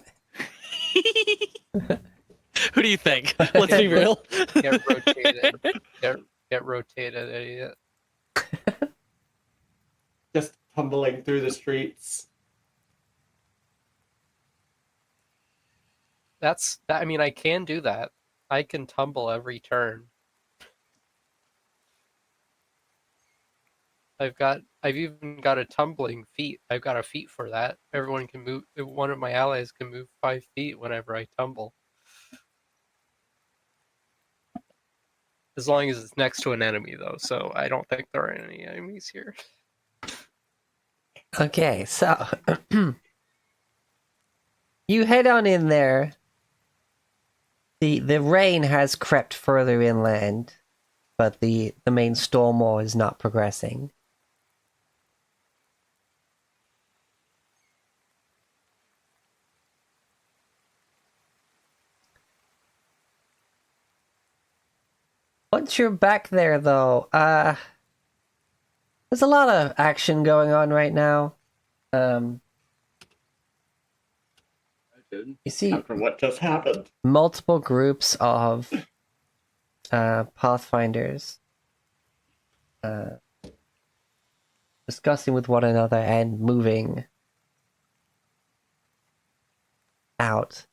Who do you think? Let's be real. Get rotated. Get rotated, idiot. Just tumbling through the streets. I mean, I can do that. I can tumble every turn. I've even got a tumbling feat. I've got a feat for that. Everyone can move. One of my allies can move 5 feet whenever I tumble, as long as it's next to an enemy, though. So I don't think there are any enemies here. Okay, so you head on in there. The rain has crept further inland, but the main storm wall is not progressing. Once you're back there, though, there's a lot of action going on right now. You see After what just happened. multiple groups of Pathfinders discussing with one another and moving out.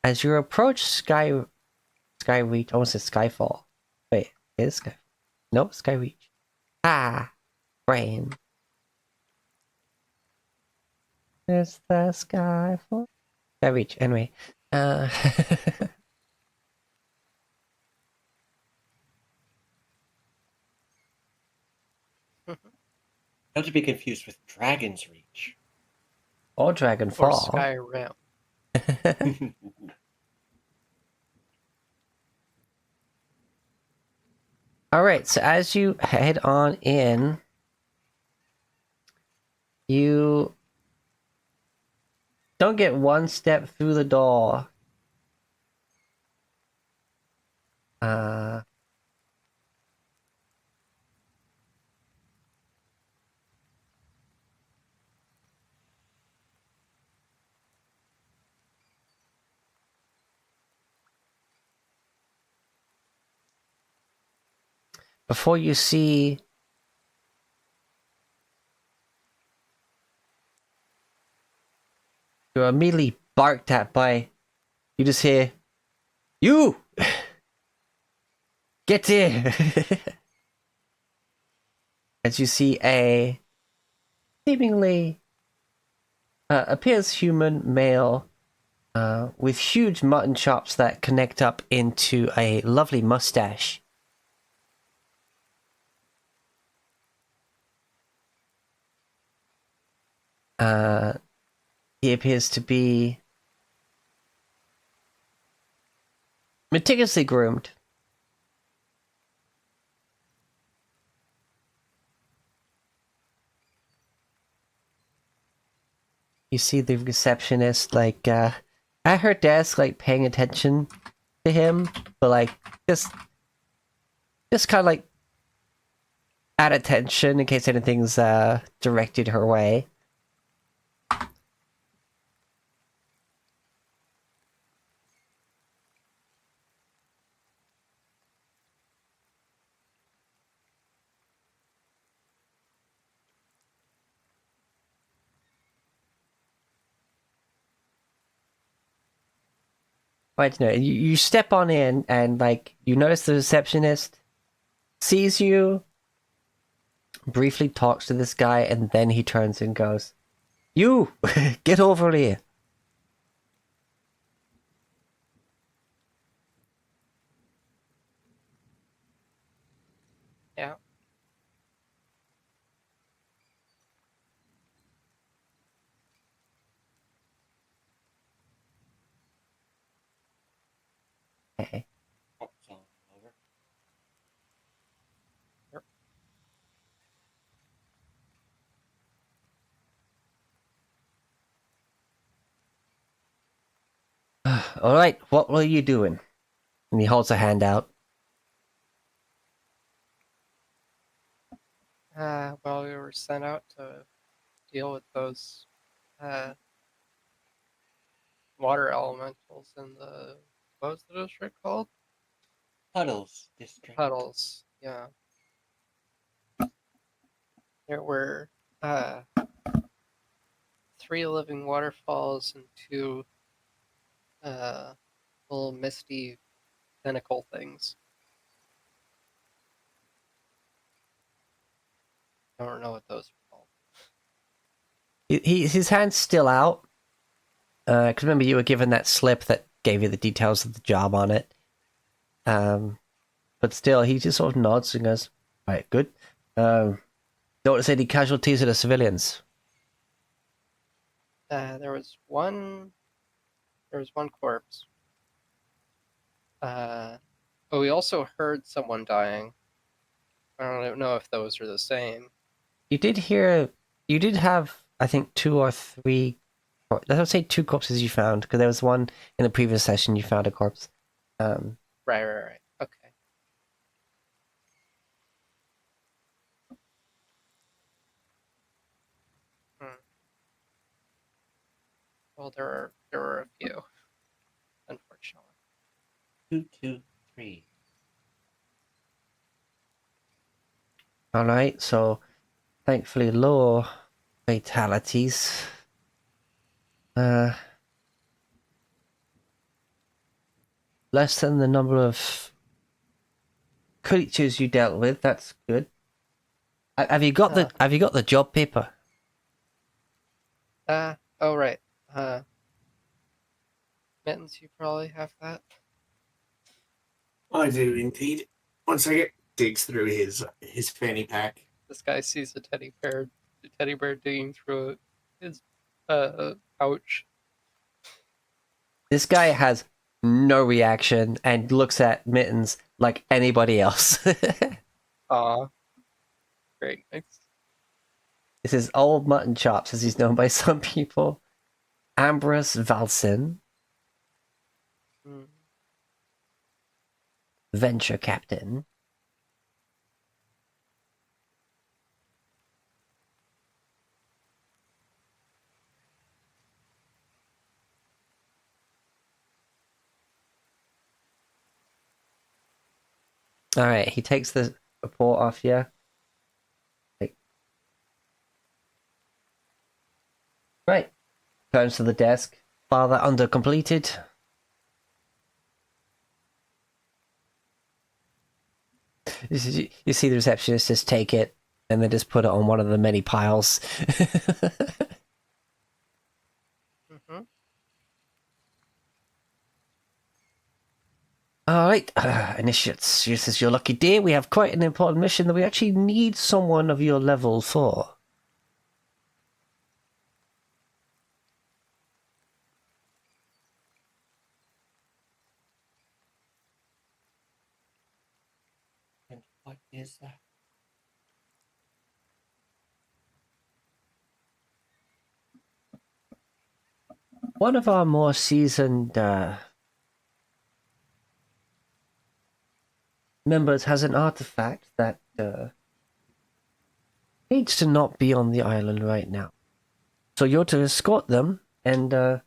As you approach Skyreach, I almost said Skyfall. Wait, it is Skyfall. Nope, Skyreach. Ah, brain. It's the Skyfall. Skyreach, anyway. Not to be confused with Dragon's Reach. or Or Dragonfall. Skyrim. Alright, so as you head on in, you don't get one step through the door. Before you see you're immediately barked at by, you just hear, "You! Get here!" As you see a seemingly appears human male with huge mutton chops that connect up into a lovely mustache. He appears to be meticulously groomed. You see the receptionist, like, at her desk, like, paying attention to him, but, like, just kind of, like, at attention in case anything's, directed her way. Right, no, you step on in and, like, you notice the receptionist sees you, briefly talks to this guy, and then he turns and goes, "You! Get over here!" Yeah. Okay. Oh, so, over. Alright, what were you doing? And he holds a hand out. Well, we were sent out to deal with those water elementals in the, what was the district called? Puddles District. Puddles. Yeah. There were 3 living waterfalls and 2 little misty tentacle things. I don't know what those are called. His hand's still out. Because remember, you were given that slip that gave you the details of the job on it. But still, he just sort of nods and goes, "Right, good. Notice any casualties of the civilians?" There was one corpse. But we also heard someone dying. I don't know if those are the same. You did have, I think, 2 or 3, I would say 2 corpses you found, because there was one in the previous session you found a corpse. Right. Okay. Well, there were a few, unfortunately. 2, 2, 3. Alright, so thankfully low fatalities. Less than the number of creatures you dealt with, that's good. Have you got the job paper? Oh right. Mittens, you probably have that. I do indeed. One second. Digs through his fanny pack. This guy sees the teddy bear digging through his pouch. This guy has no reaction and looks at Mittens like anybody else. Aw. Great. Thanks. This is Old Mutton Chops, as he's known by some people. Ambrose Valsin, Mm. venture captain. Alright, he takes the report off you. Right. Turns to the desk. File that under completed. You see the receptionist just take it and then just put it on one of the many piles. Mm-hmm. Alright, initiates. This is your lucky day. We have quite an important mission that we actually need someone of your level for. And what is that? One of our more seasoned members has an artifact that needs to not be on the island right now. So you're to escort them and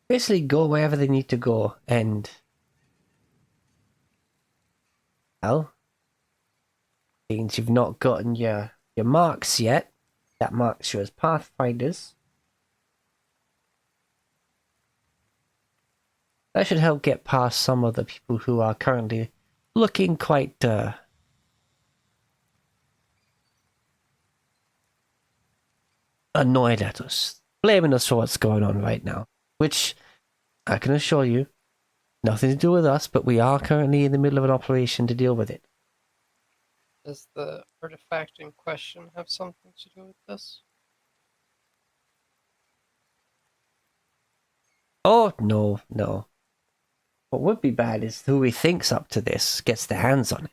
basically go wherever they need to go. And well, means you've not gotten your marks yet. That marks you as Pathfinders. That should help get past some of the people who are currently looking quite annoyed at us, blaming us for what's going on right now. Which, I can assure you, nothing to do with us, but we are currently in the middle of an operation to deal with it. Does the artifact in question have something to do with this? Oh, no. What would be bad is who he thinks up to this gets their hands on it.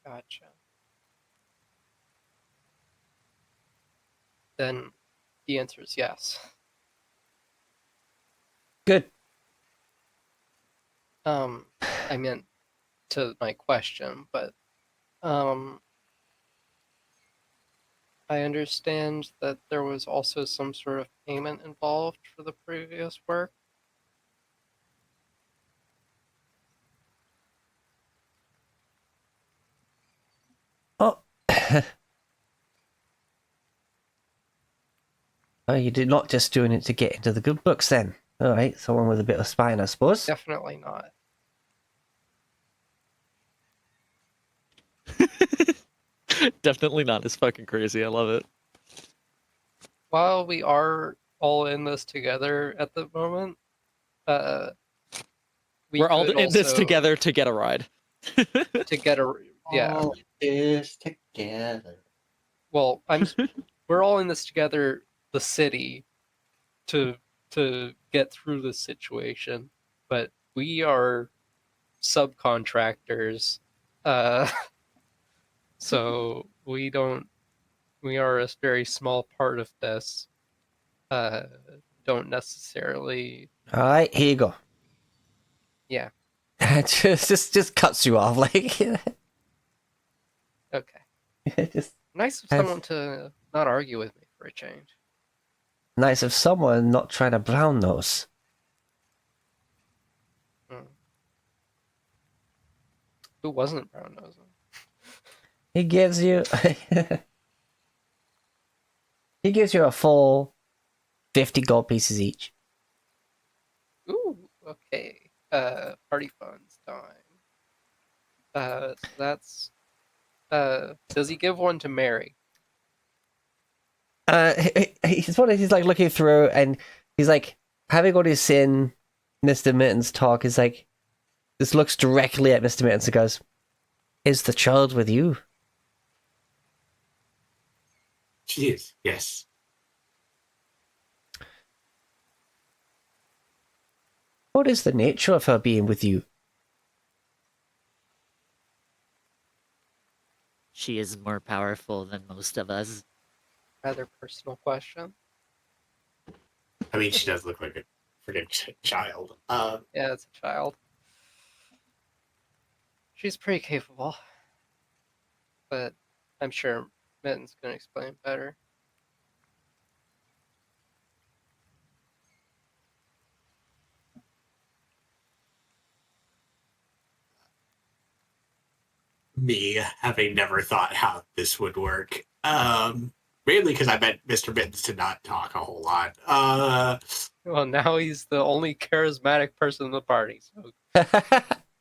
Gotcha. Then the answer is yes. Good. I meant to my question, but I understand that there was also some sort of payment involved for the previous work. Oh. Oh, you did not just doing it to get into the good books then. Alright, someone with a bit of spine, I suppose. Definitely not. Definitely not. It's fucking crazy. I love it. While we are all in this together at the moment, We're all could in this also- together to get a ride. to get a All this together. Well, we're all in this together, the city, to get through this situation, but we are subcontractors, so we are a very small part of this. Don't necessarily. Alright, here you go. Yeah. just cuts you off, like. Okay. just Nice of Have- someone to not argue with me for for a change. Nice of someone not trying to brown nose. Who wasn't brown nosing? He gives you he gives you a full 50 gold pieces each. Ooh, okay. Party funds time. So that's does he give one to Mary? He's like looking through and he's like having already seen Mr. Mittens talk, he's like this looks directly at Mr. Mittens and goes, "Is the child with you?" She is, yes. What is the nature of her being with you? She is more powerful than most of us. Rather personal question. I mean, she does look like a freaking child. Yeah, it's a child. She's pretty capable, but I'm sure Mitten's gonna explain better. Me having never thought how this would work. Mainly because I bet Mr. Mittens did not talk a whole lot. Well, now he's the only charismatic person in the party. So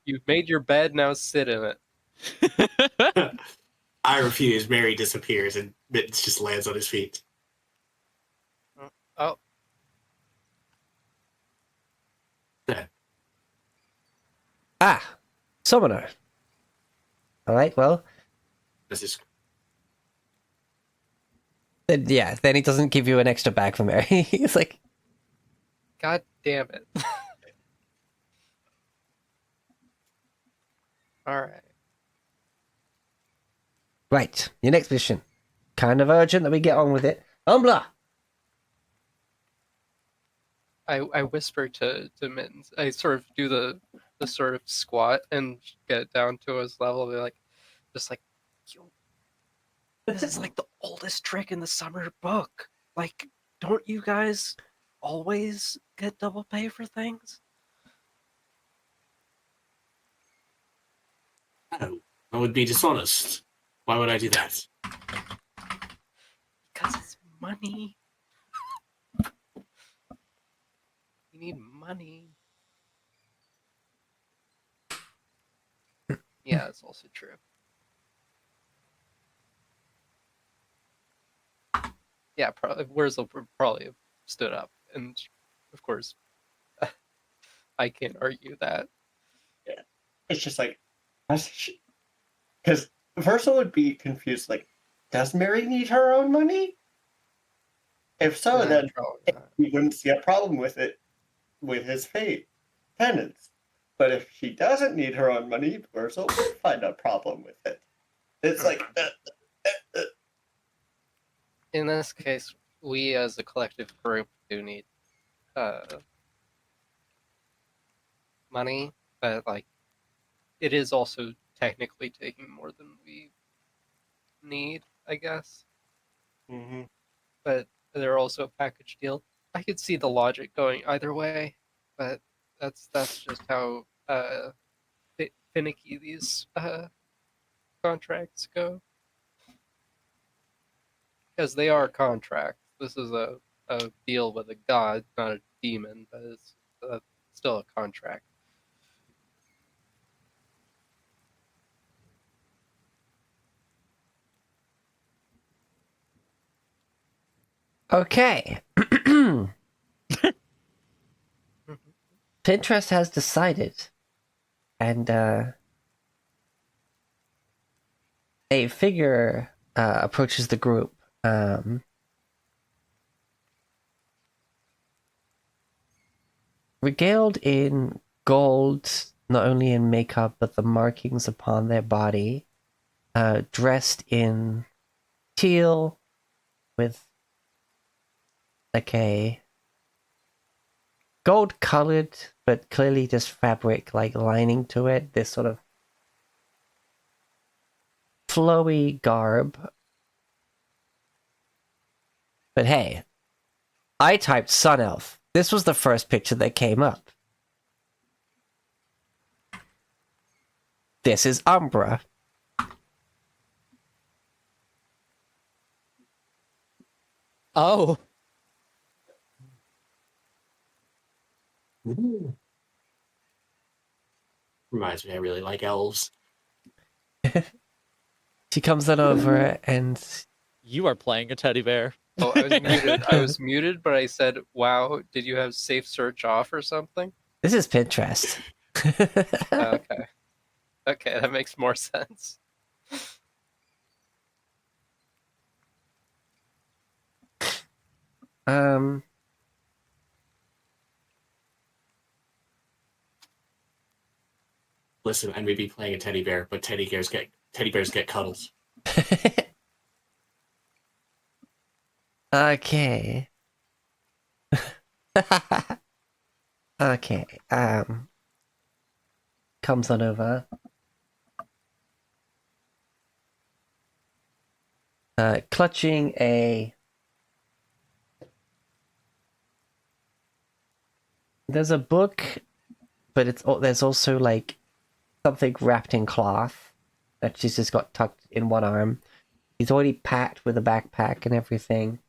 you've made your bed, now sit in it. I refuse. Mary disappears and Mittens just lands on his feet. Oh, Ah, summoner. All right, well, This is then, yeah, then he doesn't give you an extra bag for Mary. He's like, god damn it! All right. right, your next mission. Kind of urgent that we get on with it. Umbla! I whisper to Mittens. I sort of do the sort of squat and get down to his level. Be like, just like, yo, this is like the oldest trick in the summer book. Like, don't you guys always get double pay for things? no, I would be dishonest. Why would I do that? Because it's money. You need money. Yeah, it's also true. Yeah, probably. Wurzel would probably have stood up, and of course, I can't argue that. It's just like, because Versa would be confused. Like, does Mary need her own money? If so, Yeah, then probably not. he wouldn't see a problem with it with his fate penance. But if she doesn't need her own money, Versa would find a problem with it. It's like, In this case, we as a collective group do need money, but like it is also technically taking more than we need, I guess. mhm. But they're also a package deal. I could see the logic going either way, but that's just how finicky these contracts go, because they are contracts. This is a deal with a god, not a demon, but it's still a contract. Okay. Pinterest has decided, and a figure approaches the group. Regaled in gold, not only in makeup, but the markings upon their body, dressed in teal with like a gold colored, but clearly just fabric like lining to it. This sort of flowy garb. But hey, I typed Sun Elf. This was the first picture that came up. This is Umbra. Oh, Reminds me, I really like elves. She comes on over and you are playing a teddy bear. Oh, I was muted. I was muted, but I said, "Wow, did you have safe search off or something?" this is Pinterest. Okay, okay, that makes more sense. um, Listen, I may be playing a teddy bear, but teddy bears get cuddles. okay. Okay. Comes on over. Clutching a. There's a book, but there's also like something wrapped in cloth that she's just got tucked in one arm. He's already packed with a backpack and everything.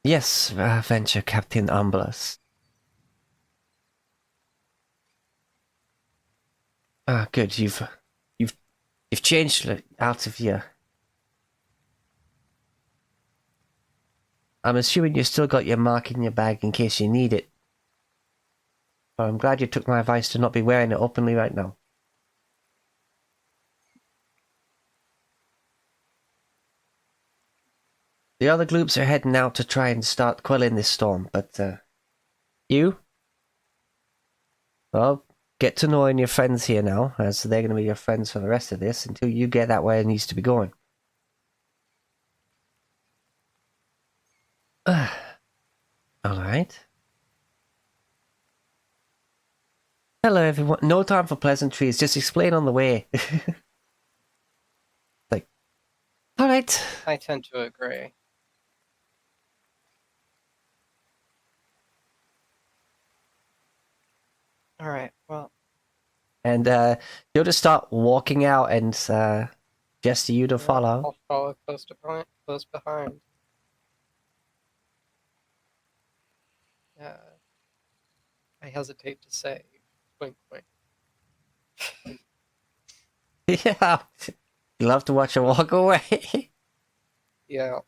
Yes, Venture Captain Umblus. Ah, good. You've changed out of your. I'm assuming you still got your mark in your bag in case you need it. But I'm glad you took my advice to not be wearing it openly right now. The other groups are heading out to try and start quelling this storm, but you? Well, get to knowing your friends here now, as they're going to be your friends for the rest of this until you get that where it needs to be going. Alright. Hello everyone. No time for pleasantries, just explain on the way. Like, alright. I tend to agree. All right. Well, And you'll just start walking out and gesture you to follow. I'll follow close behind. I hesitate to say, wink, wink. Yeah. You love to watch her walk away. Yeah.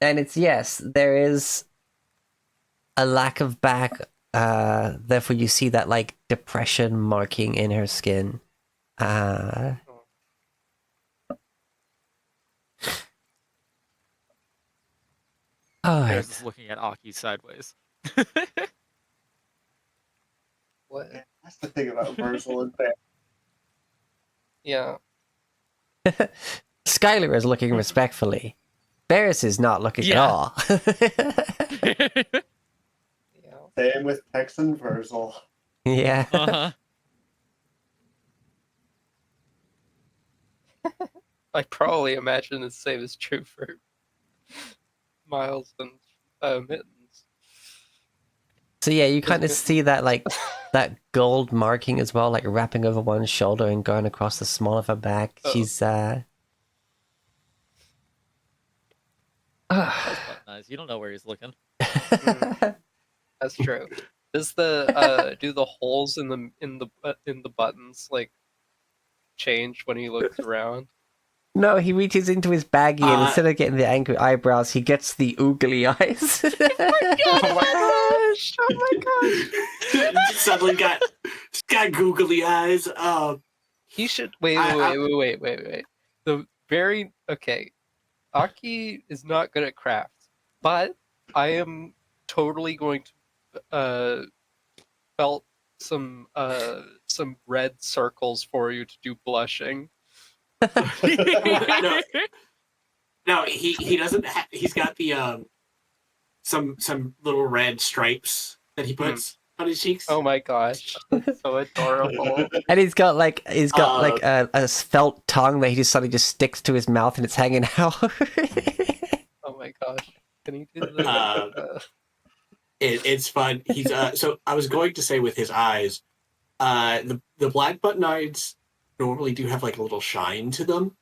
And it's yes, there is a lack of back, therefore you see that like depression marking in her skin. Alright. Bears is looking at Aki sideways. What? That's the thing about Virgil and Bear. Yeah. Skylar is looking respectfully. Barris is not looking at Yeah. all. Yeah. Same with Tex and Virgil. Yeah. Uh-huh. I probably imagine the same is true for Miles and Mittens. So yeah, you kind of see that like that gold marking as well, like wrapping over one shoulder and going across the small of her back. Oh. She's That's nice. You don't know where he's looking. That's true. Does the do the holes in the buttons like change when he looks around? No, he reaches into his baggie and instead of getting the angry eyebrows, he gets the oogly eyes. Oh my gosh! Oh my gosh! Suddenly got googly eyes. He should wait. The very okay. Aki is not good at crafts, but I am totally going to felt some red circles for you to do blushing. No, he doesn't. He's got the some little red stripes that he puts, on his cheeks. Oh my gosh, that's so adorable. And he's got like a felt tongue that he just suddenly just sticks to his mouth and it's hanging out. Oh my gosh, can you do the? It's fun. He's so I was going to say with his eyes, the black button eyes normally do have like a little shine to them,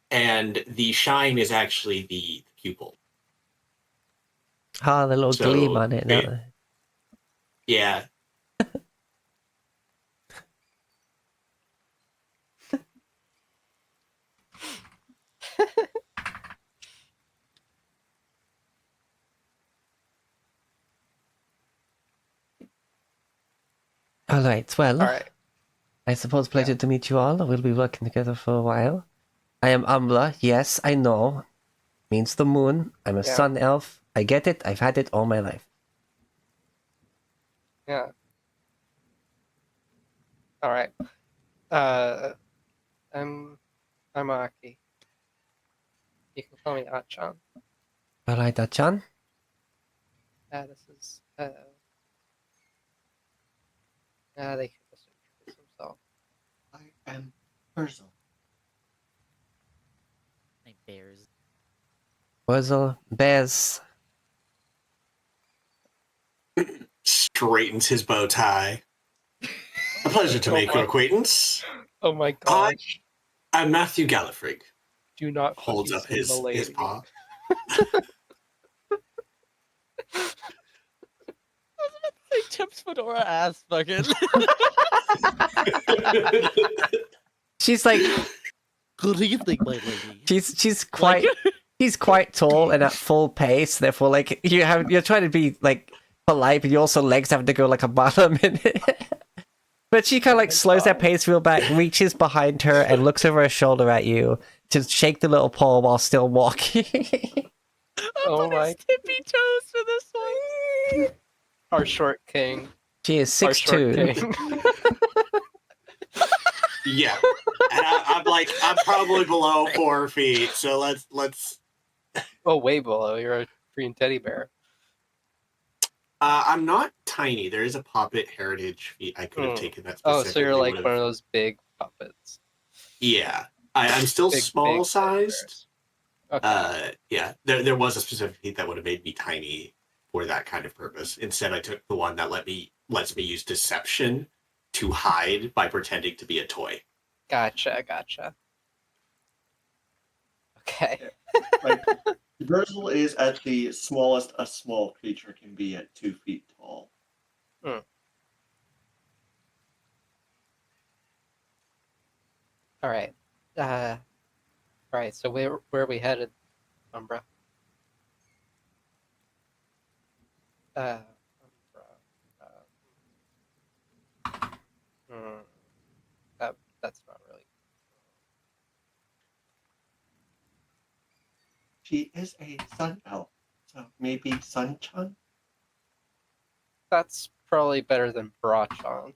and the shine is actually the pupil. Ah, the little So gleam on it. it- Yeah. All right. Well, All right. I suppose pleasure to meet you all. We'll be working together for a while. I am Umbla. Yes, I know. Means the moon. I'm a Yeah. sun elf. I get it. I've had it all my life. Yeah. All right. I'm Aki. You can call me Achan. All right, Achan. This is they can just introduce themselves. I am Urzel. My bears. Wurzel. Bez. Straightens his bow tie. A pleasure to Oh make your my- acquaintance. Oh my gosh! I'm Matthew Gallifrey. Do not Holds up his his paw. Like Tip's fedora ass fucking. She's like Good evening, my lady. she's quite he's quite tall and at full pace. Therefore, like you're trying to be like polite, but you also legs having to go like a mile a minute. But she kind of like slows that pace real back, reaches behind her, and looks over her shoulder at you to shake the little paw while still walking. Oh my! Tippy toes for this one. Our short king. She is Our short 6'2". king. Yeah. And I'm probably below 4 feet, so let's Oh, way below. You're a green teddy bear. I'm not tiny. There is a Poppet heritage feat I could have taken that Oh, specifically. so you're like would've- one of those big puppets. Yeah. I'm still Big small teddy sized. bears. Okay. Yeah. There was a specific feat that would have made me tiny for that kind of purpose. Instead I took the one that lets me use deception to hide by pretending to be a toy. Gotcha. Okay. Like, Urzel is at the smallest a small creature can be at 2 feet tall. All right. Right. So where are we headed, Umbra? Umbra. That's not really. She is a sun elf, so maybe Sun-chan? That's probably better than Brachan.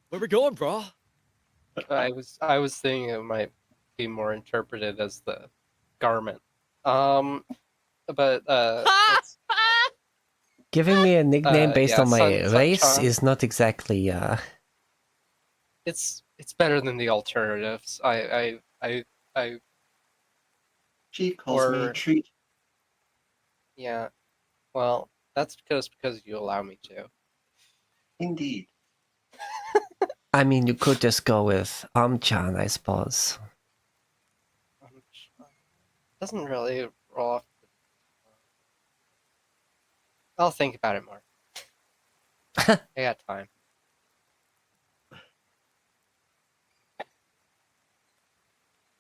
Where we going, bro? I was thinking it might be more interpreted as the garment. But it's- Giving me a nickname based yeah, on my race Sun-chan. is not exactly it's better than the alternatives. I She calls me Or- Treat. yeah. Well, that's because you allow me to. Indeed. I mean, you could just go with Chan, I suppose. Doesn't really roll off. I'll think about it more. I got time.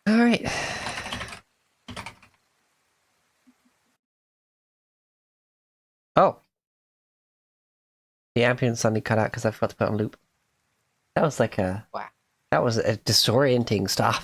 All right. Oh. The ambulance suddenly cut out because I forgot to put on loop. That was like a... Wow. That was a disorienting stop.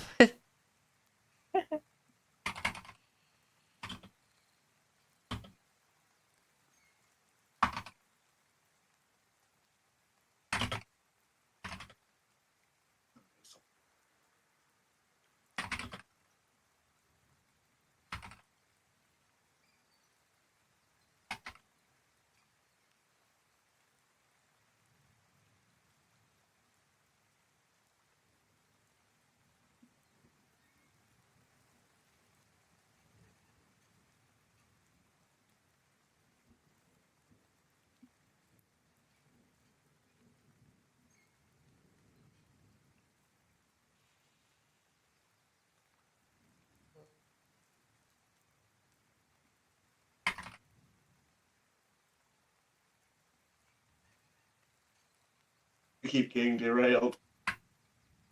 We keep getting derailed.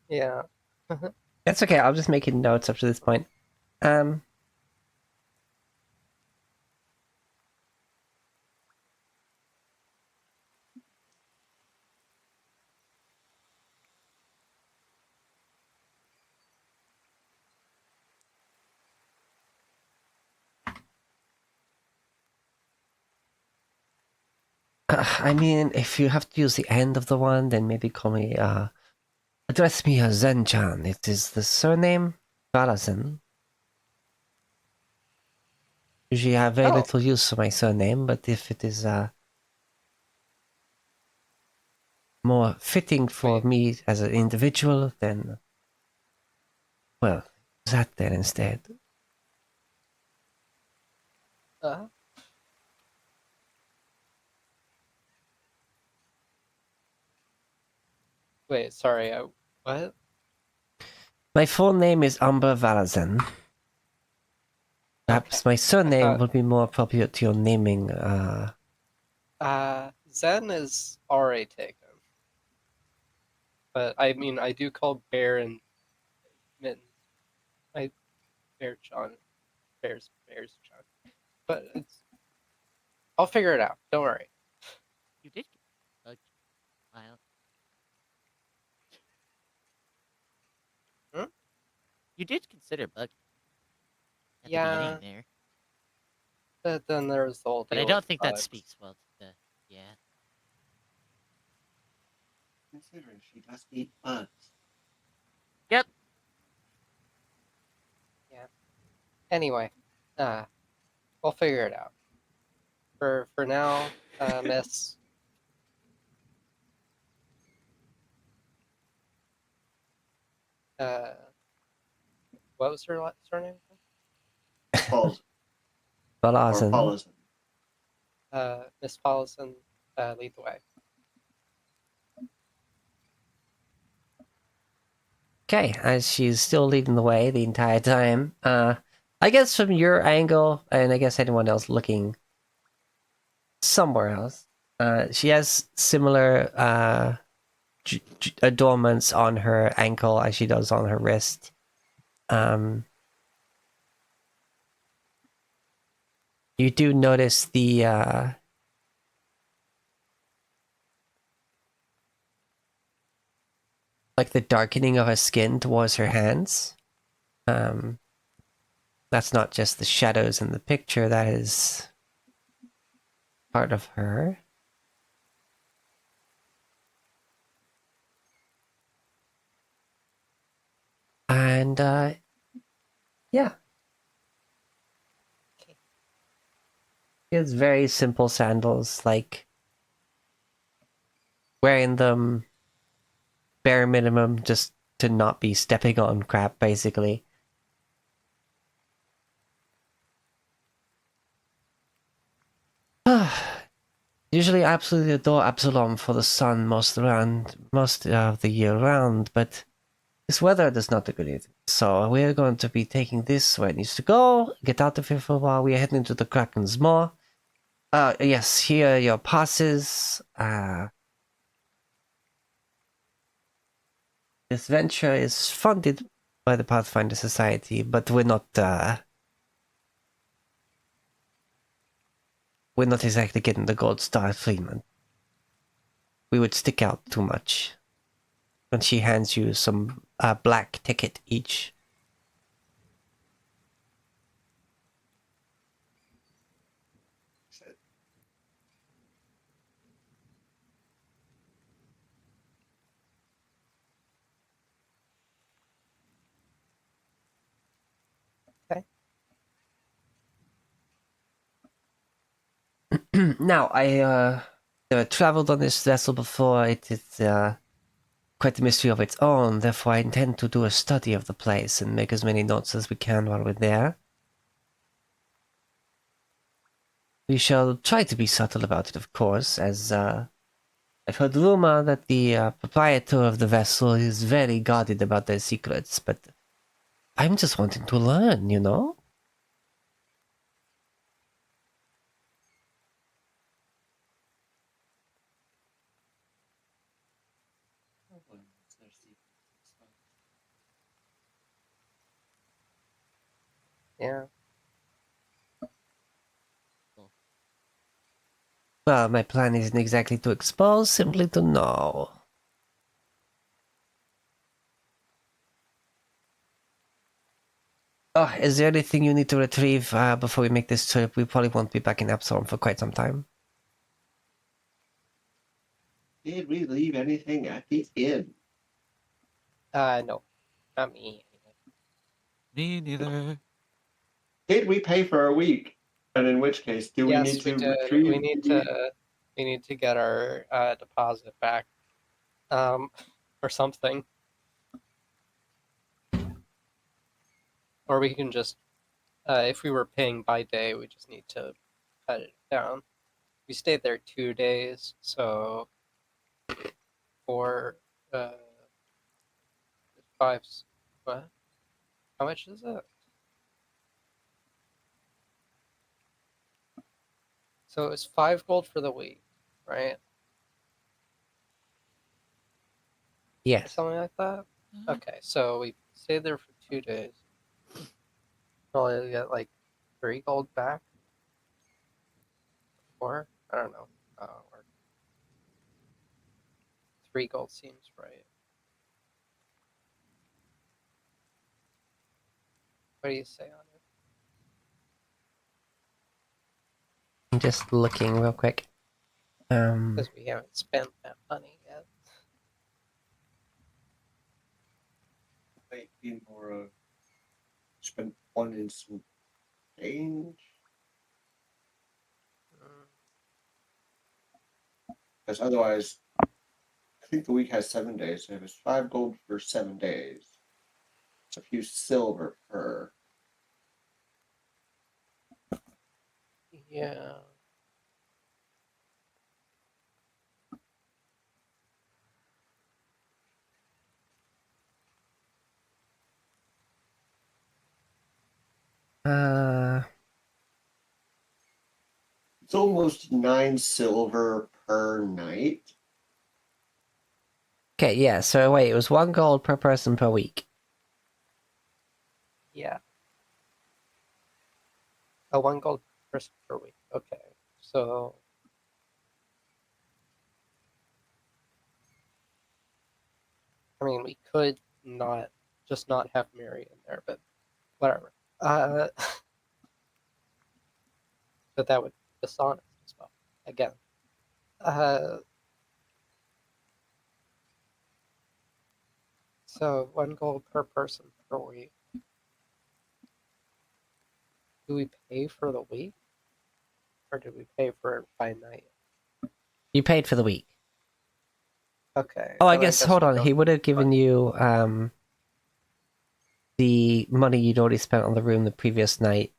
Yeah. That's okay. I'm just making notes up to this point. I mean, if you have to use the end of the one, then maybe call me, address me as Zen-chan. It is the surname, Balazen. Usually I have very Oh. little use for my surname, but if it is, more fitting for Wait. me as an individual, then, well, that then instead. Wait, sorry. What? My full name is Amber Valazen. Perhaps Okay. my surname thought- would be more appropriate to your naming, Zen is already taken. But I mean, I do call Bear and Mittens. Bear John. Bear's John. But I'll figure it out. Don't worry. You did get bugged. Wow. Hmm? You did consider bugging at the Yeah. beginning there, But then there's the whole but I deal don't with think that bugs. speaks well to the. Yeah. Considering she does eat bugs. Yep. Anyway, we'll figure it out. For now, Miss. What was her surname? Falls or Balazen. follows him. Miss Paulison, lead the way. Okay, as she's still leading the way the entire time, I guess from your angle, and I guess anyone else looking somewhere else, she has similar adornments on her ankle as she does on her wrist. You do notice the like the darkening of her skin towards her hands. That's not just the shadows in the picture, that is part of her. And yeah. She has very simple sandals, like wearing them bare minimum just to not be stepping on crap, basically. Usually absolutely adore Absalom for the sun most of the year round, but this weather does not agree. So we're going to be taking this where it needs to go, get out of here for a while. We are heading to the Kraken's Maw. Yes, here are your passes. This venture is funded by the Pathfinder Society, but we're not exactly getting the gold star treatment. We would stick out too much. And she hands you some black ticket each. Now, I traveled on this vessel before. It is quite a mystery of its own. Therefore, I intend to do a study of the place and make as many notes as we can while we're there. We shall try to be subtle about it, of course, as I've heard rumor that the proprietor of the vessel is very guarded about their secrets, but I'm just wanting to learn, you know? one once their secret's exposed. Yeah. Well, my plan isn't exactly to expose, simply to know. Oh, is there anything you need to retrieve before we make this trip? We probably won't be back in Epsilon for quite some time. Did we leave anything at the inn? No, not me. Me neither. Did we pay for a week? And in which case, do we need Yes, we to did. retrieve? We need to get our deposit back, or something, or we can just, if we were paying by day, we just need to cut it down. We stayed there 2 days, so for uh, five. What? How much is it? So it's 5 gold for the week, right? Or Yes. something like that. Okay, so we stayed there for 2 days. Probably get like 3 gold back. Or I don't know. Or 3 gold seems right. What do you say on it? I'm just looking real quick. Because we haven't spent that money yet. Might be more of spend one in some change. Mm, Because otherwise, I think the week has 7 days. So if it's 5 gold for 7 days, it's a few silver per. yeah. It's almost 9 silver per night. Okay, yeah, so wait, it was 1 gold per person per week. Yeah. Oh, 1 gold per person per week. Okay. So I mean, we could not have Mary in there, but whatever. But that would be dishonest as well. Again. So 1 gold per person per week. Do we pay for the week, or do we pay for it by night? You paid for the week. Okay. Oh, I then guess, hold we on, don't he would have need given money. you, the money you'd already spent on the room the previous night.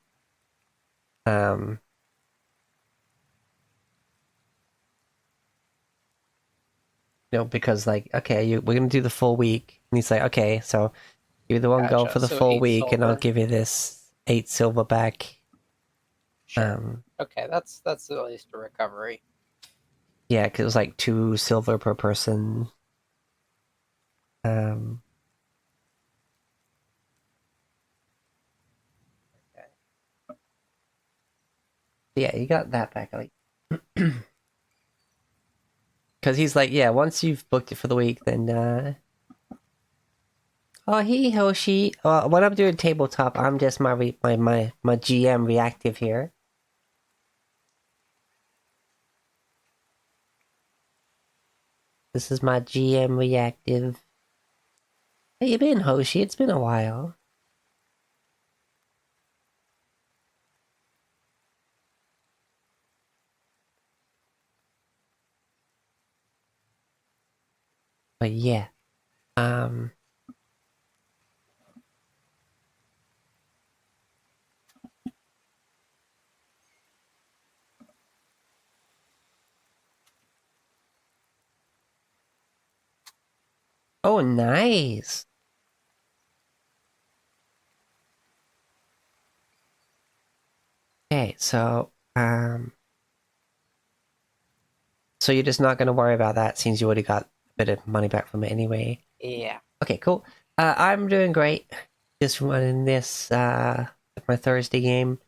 Because like, okay, we're gonna do the full week. And he's like, okay, so give you the 1 gold Gotcha. for the So full 8 week, and I'll silver. give you this 8 silver back. Sure. Okay, that's at least a recovery. Yeah, because it was like 2 silver per person. Okay. Yeah, you got that back, like. Because he's like, yeah, once you've booked it for the week, then, oh, hey, Hoshi. When I'm doing tabletop, I'm just my GM reactive here. This is my GM reactive. How you been, Hoshi? It's been a while. But yeah. Oh, nice. Okay, so you're just not gonna worry about that since you already got bit of money back from it anyway. Yeah. Okay, cool. I'm doing great. Just running this my Thursday game.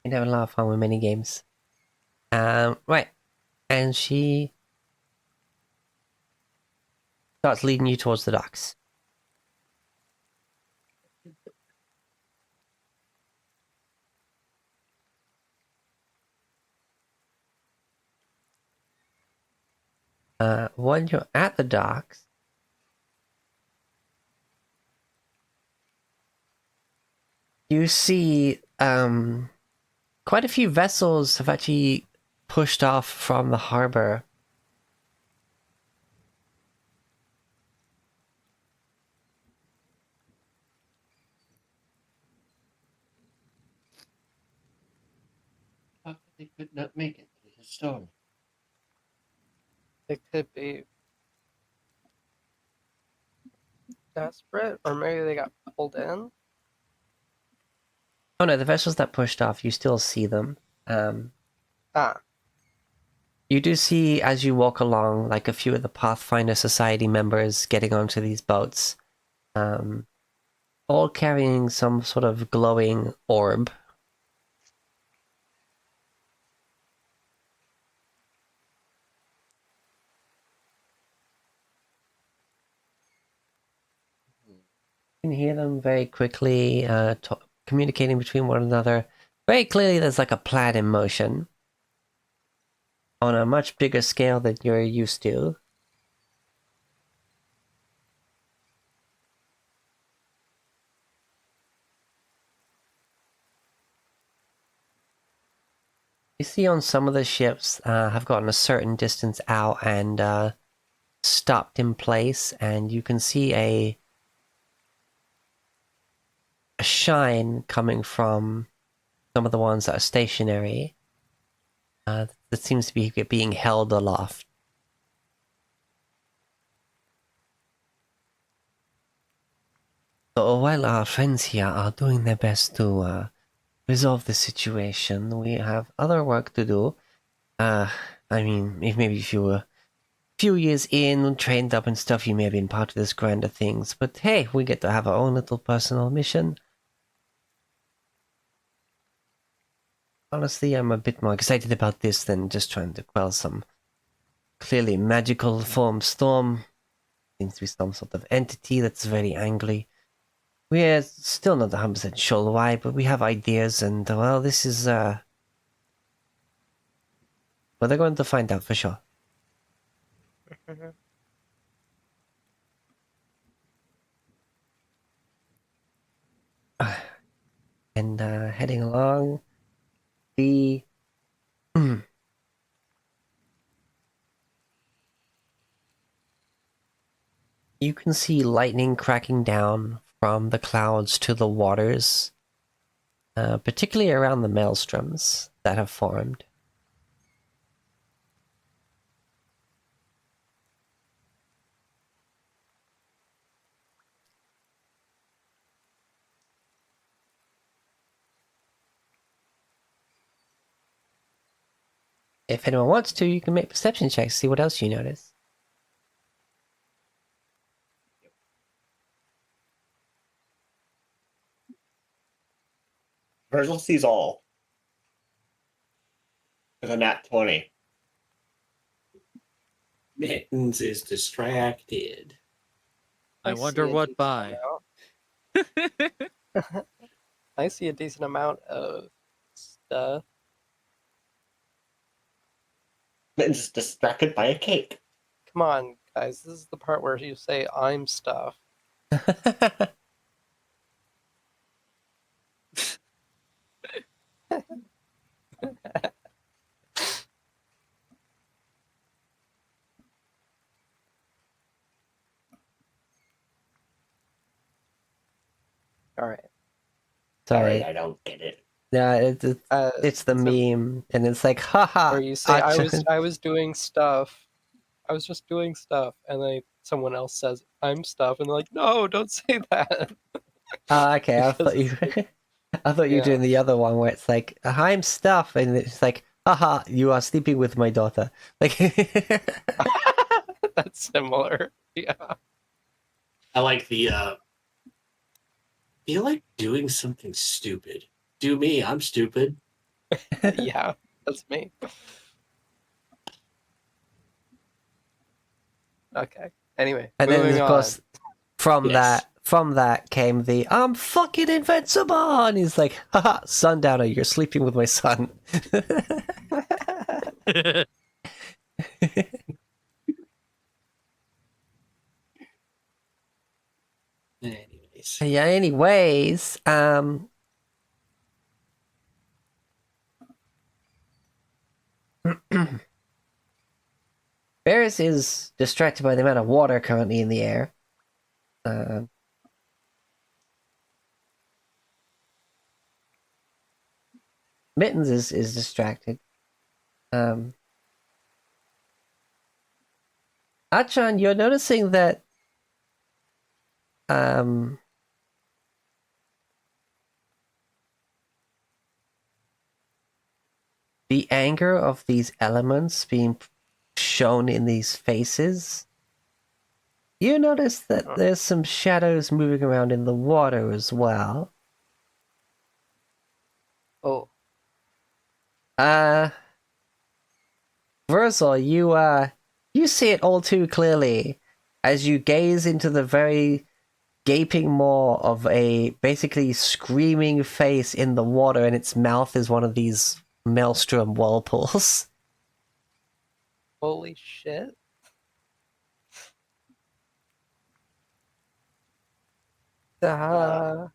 Been having a lot of fun with mini games. Right, and she starts leading you towards the docks. When you're at the docks, you see quite a few vessels have actually pushed off from the harbor. How could they could not make it through the storm? It could be desperate, or maybe they got pulled in. Oh no, the vessels that pushed off, you still see them. Ah, You do see as you walk along, like a few of the Pathfinder Society members getting onto these boats, all carrying some sort of glowing orb. You can hear them very quickly communicating between one another. Very clearly, there's like a plan in motion on a much bigger scale than you're used to. You see on some of the ships have gotten a certain distance out and stopped in place, and you can see a shine coming from some of the ones that are stationary that seems to be being held aloft. So while our friends here are doing their best to resolve the situation, we have other work to do. I mean, if you were a few years in, trained up and stuff, you may have been part of this grander things, but hey, we get to have our own little personal mission. Honestly, I'm a bit more excited about this than just trying to quell some clearly magical form storm. Seems to be some sort of entity that's very angry. We're still not 100% sure why, but we have ideas, and well, this is well, they're going to find out for sure. And heading along, the you can see lightning cracking down from the clouds to the waters, particularly around the maelstroms that have formed. If anyone wants to, you can make perception checks, see what else you notice. Virgil sees all. With a nat 20. Mittens is distracted. I see wonder a what decent by. amount. I see a decent amount of stuff. Mittens is distracted by a cake. Come on, guys. This is the part where you say I'm stuff. All right. Sorry, Sorry. I don't get it. Yeah, it's the so- meme, and it's like, haha. Where you say I Acha. was doing stuff. I was just doing stuff, and then someone else says I'm stuff, and they're like, no, don't say that. Okay, I Because thought you it's like, I thought you were yeah. doing the other one where it's like, I'm stuff, and it's like, Haha, you are sleeping with my daughter. Like, That's similar. Yeah. I like the feel like doing something stupid. Do me, I'm stupid. Yeah, that's me. Okay. Anyway, and then moving of on. course, from Yes. that came the I'm fucking invincible, and he's like, haha, sundowner, you're sleeping with my son. Anyways. Yeah. Anyways, Barris is distracted by the amount of water currently in the air. Mittens is distracted. Achan, you're noticing that the anger of these elements being shown in these faces. You notice that there's some shadows moving around in the water as well. Oh, Versal, you see it all too clearly as you gaze into the very gaping maw of a basically screaming face in the water, and its mouth is one of these maelstrom whirlpools. holy shit. Oh.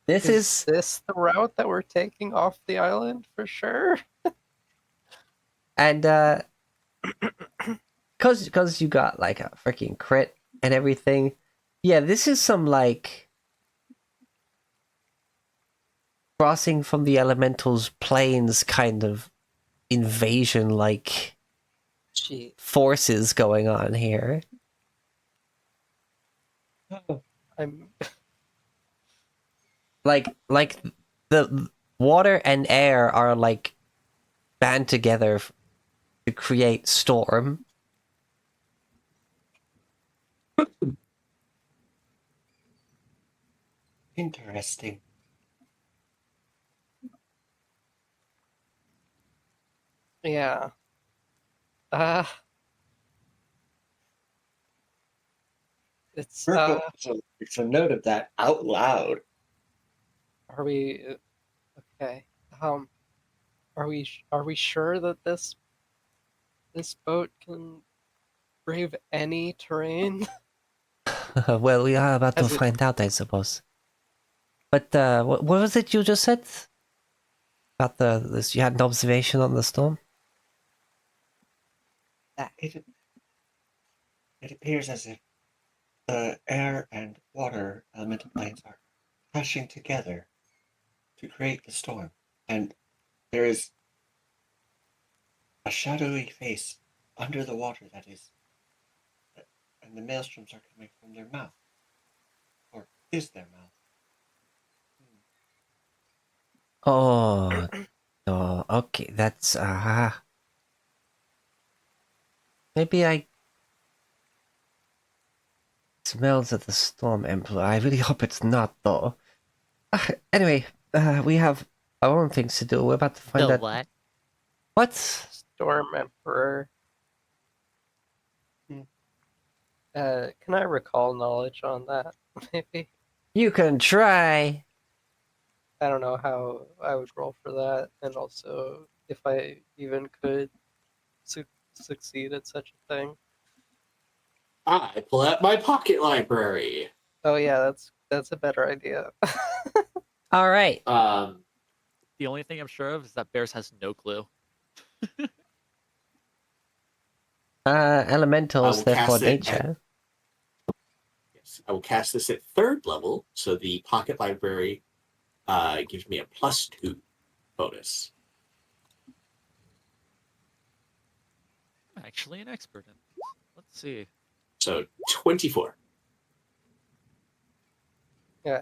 This is this the route that we're taking off the island for sure? and cause you got like a freaking crit and everything. Yeah, this is some like crossing from the elementals planes kind of invasion like Gee. forces going on here. I'm Like the water and air are like band together to create storm. Interesting. yeah. It's Virgo, so it's a note of that out loud. are we okay. Are we sure that this boat can brave any terrain? Well, we are about to Has it find out, I suppose. But what was it you just said about this? You had an observation on the storm. It appears as if the air and water elemental planes are crashing together to create the storm. And there is a shadowy face under the water that is, and the maelstroms are coming from their mouth. Or is their mouth? Oh, oh, okay. That's maybe I smells of the storm emperor. I really hope it's not though. Anyway, we have our own things to do. We're about to find The out what? what. Storm Emperor? Can I recall knowledge on that? Maybe. You can try. I don't know how I would roll for that, and also if I even could succeed at such a thing. I pull out my pocket library. Oh yeah, that's a better idea. All right. The only thing I'm sure of is that Bears has no clue. I Elementals, will therefore cast it at, nature. yes, I will cast this at 3rd level, so the pocket library gives me a +2 bonus. I'm actually an expert in this. Let's see. So 24. Yeah.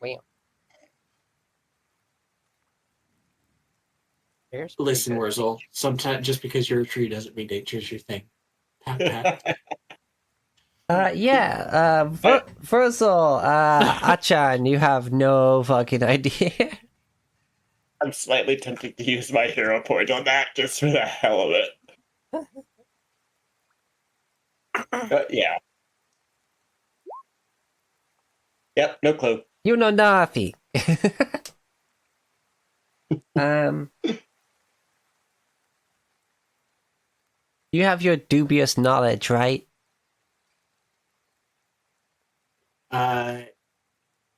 Wow. Bear's pretty Listen, good at Wurzel. nature. Sometimes just because you're a tree doesn't mean nature's your thing. Pat, pat. Yeah, Versal, Achan, you have no fucking idea. I'm slightly tempted to use my hero point on that just for the hell of it. Yeah. Yep, no clue. You know nothing. You have your dubious knowledge, right?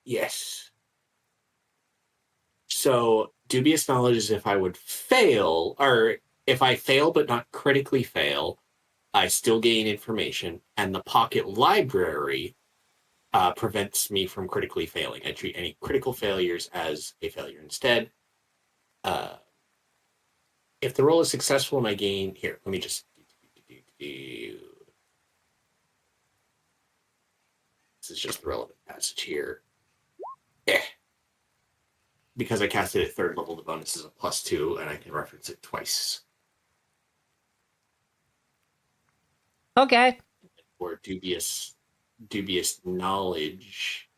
Yes. So, dubious knowledge is if I would fail, or if I fail but not critically fail, I still gain information, and the pocket library prevents me from critically failing. I treat any critical failures as a failure instead. If the roll is successful and I gain here, let me just. This is just the relevant passage here. Yeah. Because I cast it at 3rd level, the bonus is a +2, and I can reference it twice. Okay. Or dubious knowledge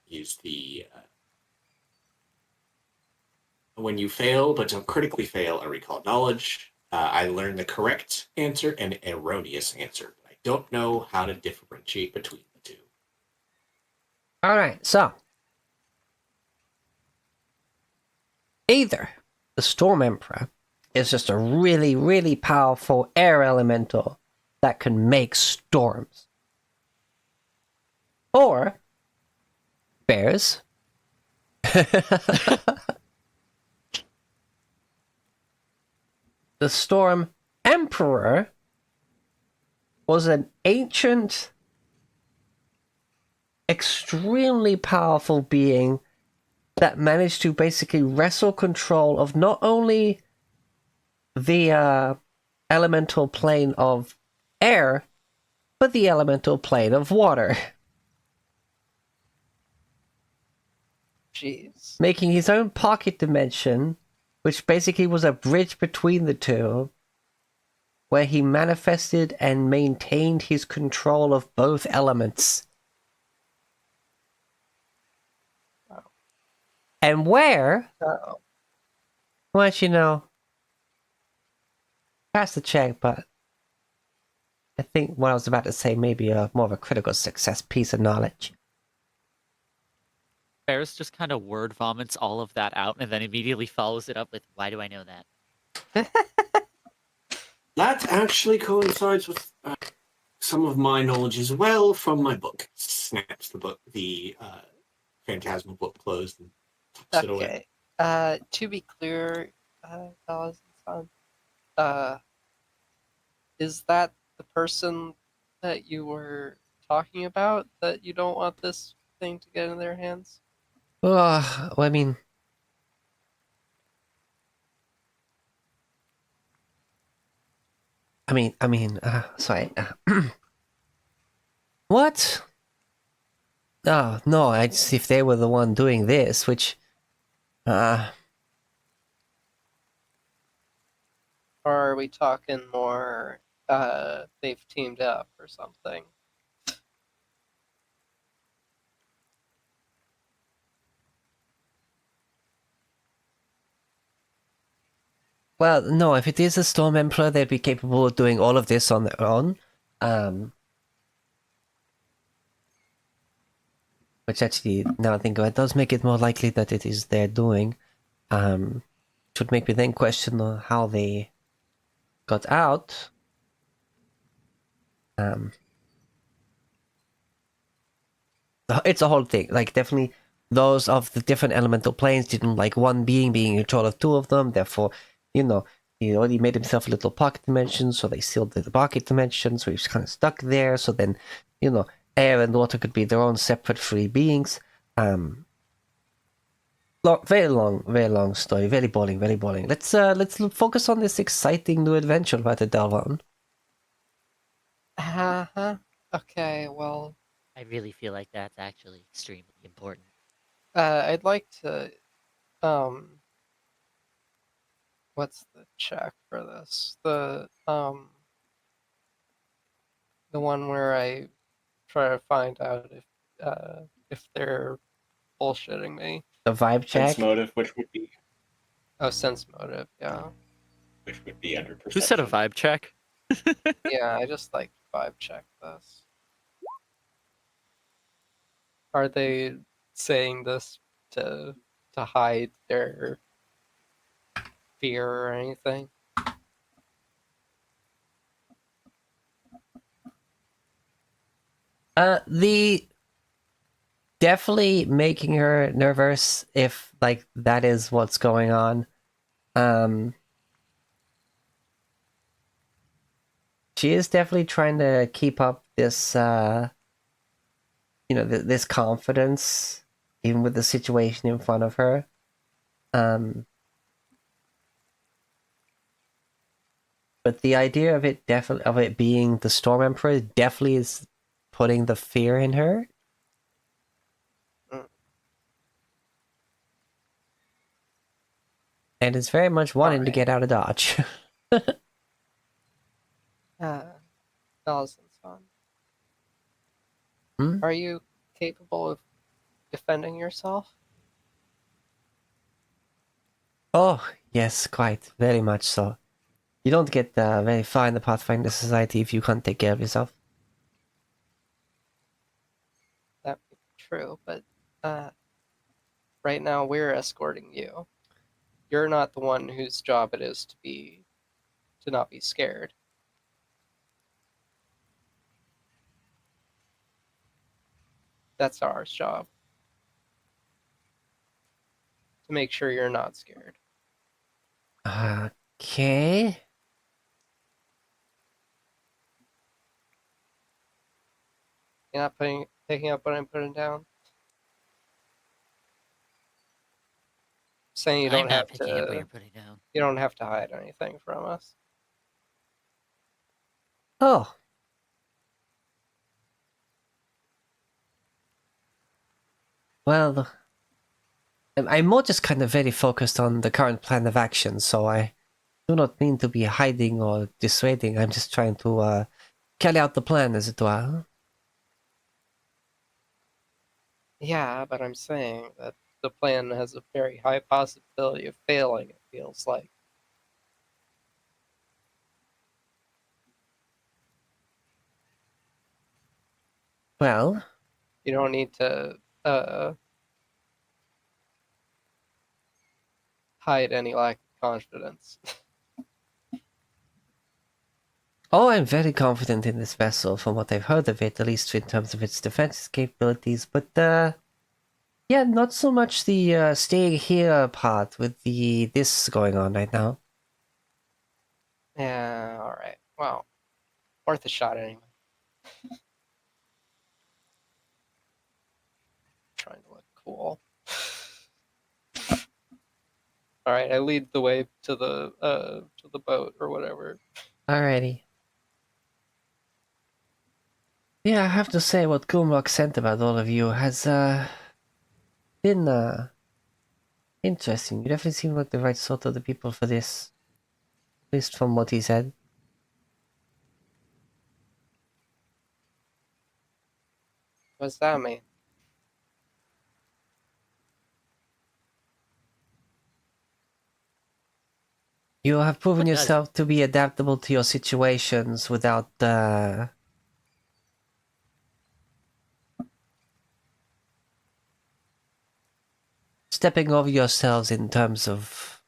is the when you fail but don't critically fail and recall knowledge. I learn the correct answer and erroneous answer, but I don't know how to differentiate between the two. All right. So either the Storm Emperor is just a really, really powerful air elemental that can make storms, or bears. The Storm Emperor was an ancient, extremely powerful being that managed to basically wrestle control of not only the elemental plane of air, but the elemental plane of water, Jeez. making his own pocket dimension, which basically was a bridge between the two, where he manifested and maintained his control of both elements. Wow. And where, Oh. well, you know, pass the check, but I think what I was about to say may be more of a critical success piece of knowledge. Ferris just kind of word vomits all of that out and then immediately follows it up with, "Why do I know that?" That actually coincides with some of my knowledge as well from my book. Snaps the Phantasmal book closed and tucks it away. Okay. To be clear, Dallas-san, is that the person that you were talking about that you don't want this thing to get in their hands? Well, I mean, sorry. What? Oh, no, I just, if they were the one doing this, which, Or are we talking more they've teamed up or something? well, no, if it is a Storm Emperor, they'd be capable of doing all of this on their own. Which actually, now I think about it, does make it more likely that it is their doing. Should make me then question how they got out. It's a whole thing. Like, definitely, those of the different elemental planes didn't like one being in control of two of them. Therefore, you know, he already made himself a little pocket dimension, so they sealed the pocket dimension, so he's kind of stuck there. So then, you know, air and water could be their own separate free beings. Very long story. Very boring, very boring. Let's focus on this exciting new adventure about to delve on. Uh-huh. Okay, well, I really feel like that's actually extremely important. I'd like to What's the check for this? The one where I try to find out if they're bullshitting me. The vibe Sense check. motive, which would be Sense motive, yeah. under perception. Who said a vibe check? Yeah, I just like to vibe check this. Are they saying this to hide their fear or anything? The definitely making her nervous if like that is what's going on. She is definitely trying to keep up this this confidence even with the situation in front of her. But the idea of it being the Storm Emperor definitely is putting the fear in her. Mm. And is very much wanting to Alright. get out of Dodge. Thousand son. Hmm? Are you capable of defending yourself? Oh, yes, quite. Very much so. You don't get very far in the Pathfinder Society if you can't take care of yourself. That would be true, but right now we're escorting you. You're not the one whose job it is to not be scared. That's our job. To make sure you're not scared. Okay. You're not picking up what I'm putting down? Saying I'm not picking up what you're putting down. you don't have to hide anything from us. Oh. Well, I'm more just kind of very focused on the current plan of action, so I do not mean to be hiding or dissuading. I'm just trying to carry out the plan, as it were. Yeah, but I'm saying that the plan has a very high possibility of failing, it feels like. Well, You don't need to hide any lack of confidence. oh, I'm very confident in this vessel from what I've heard of it, at least in terms of its defense capabilities, but, yeah, not so much the staying here part with this going on right now. Yeah, alright. Well, worth a shot anyway. Trying to look cool. Alright, I lead the way to the boat or whatever. Alrighty. Yeah, I have to say what Gumrock sent about all of you has been interesting. You definitely seem like the right sort of the people for this. At least from what he said. What's that mean? You have proven What does yourself to be adaptable to your situations without stepping over yourselves in terms of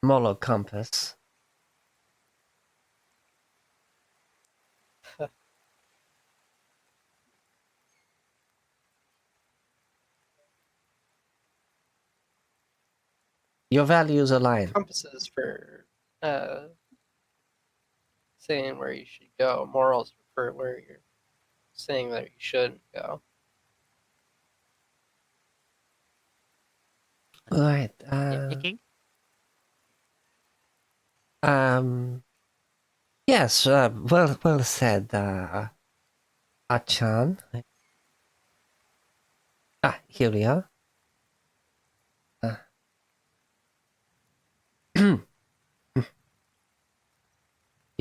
moral compass. Your values align. Compasses for saying where you should go. Morals for where you're saying that you shouldn't go. Right. Nitpicking? Yes. Well said, Achan. Here we are.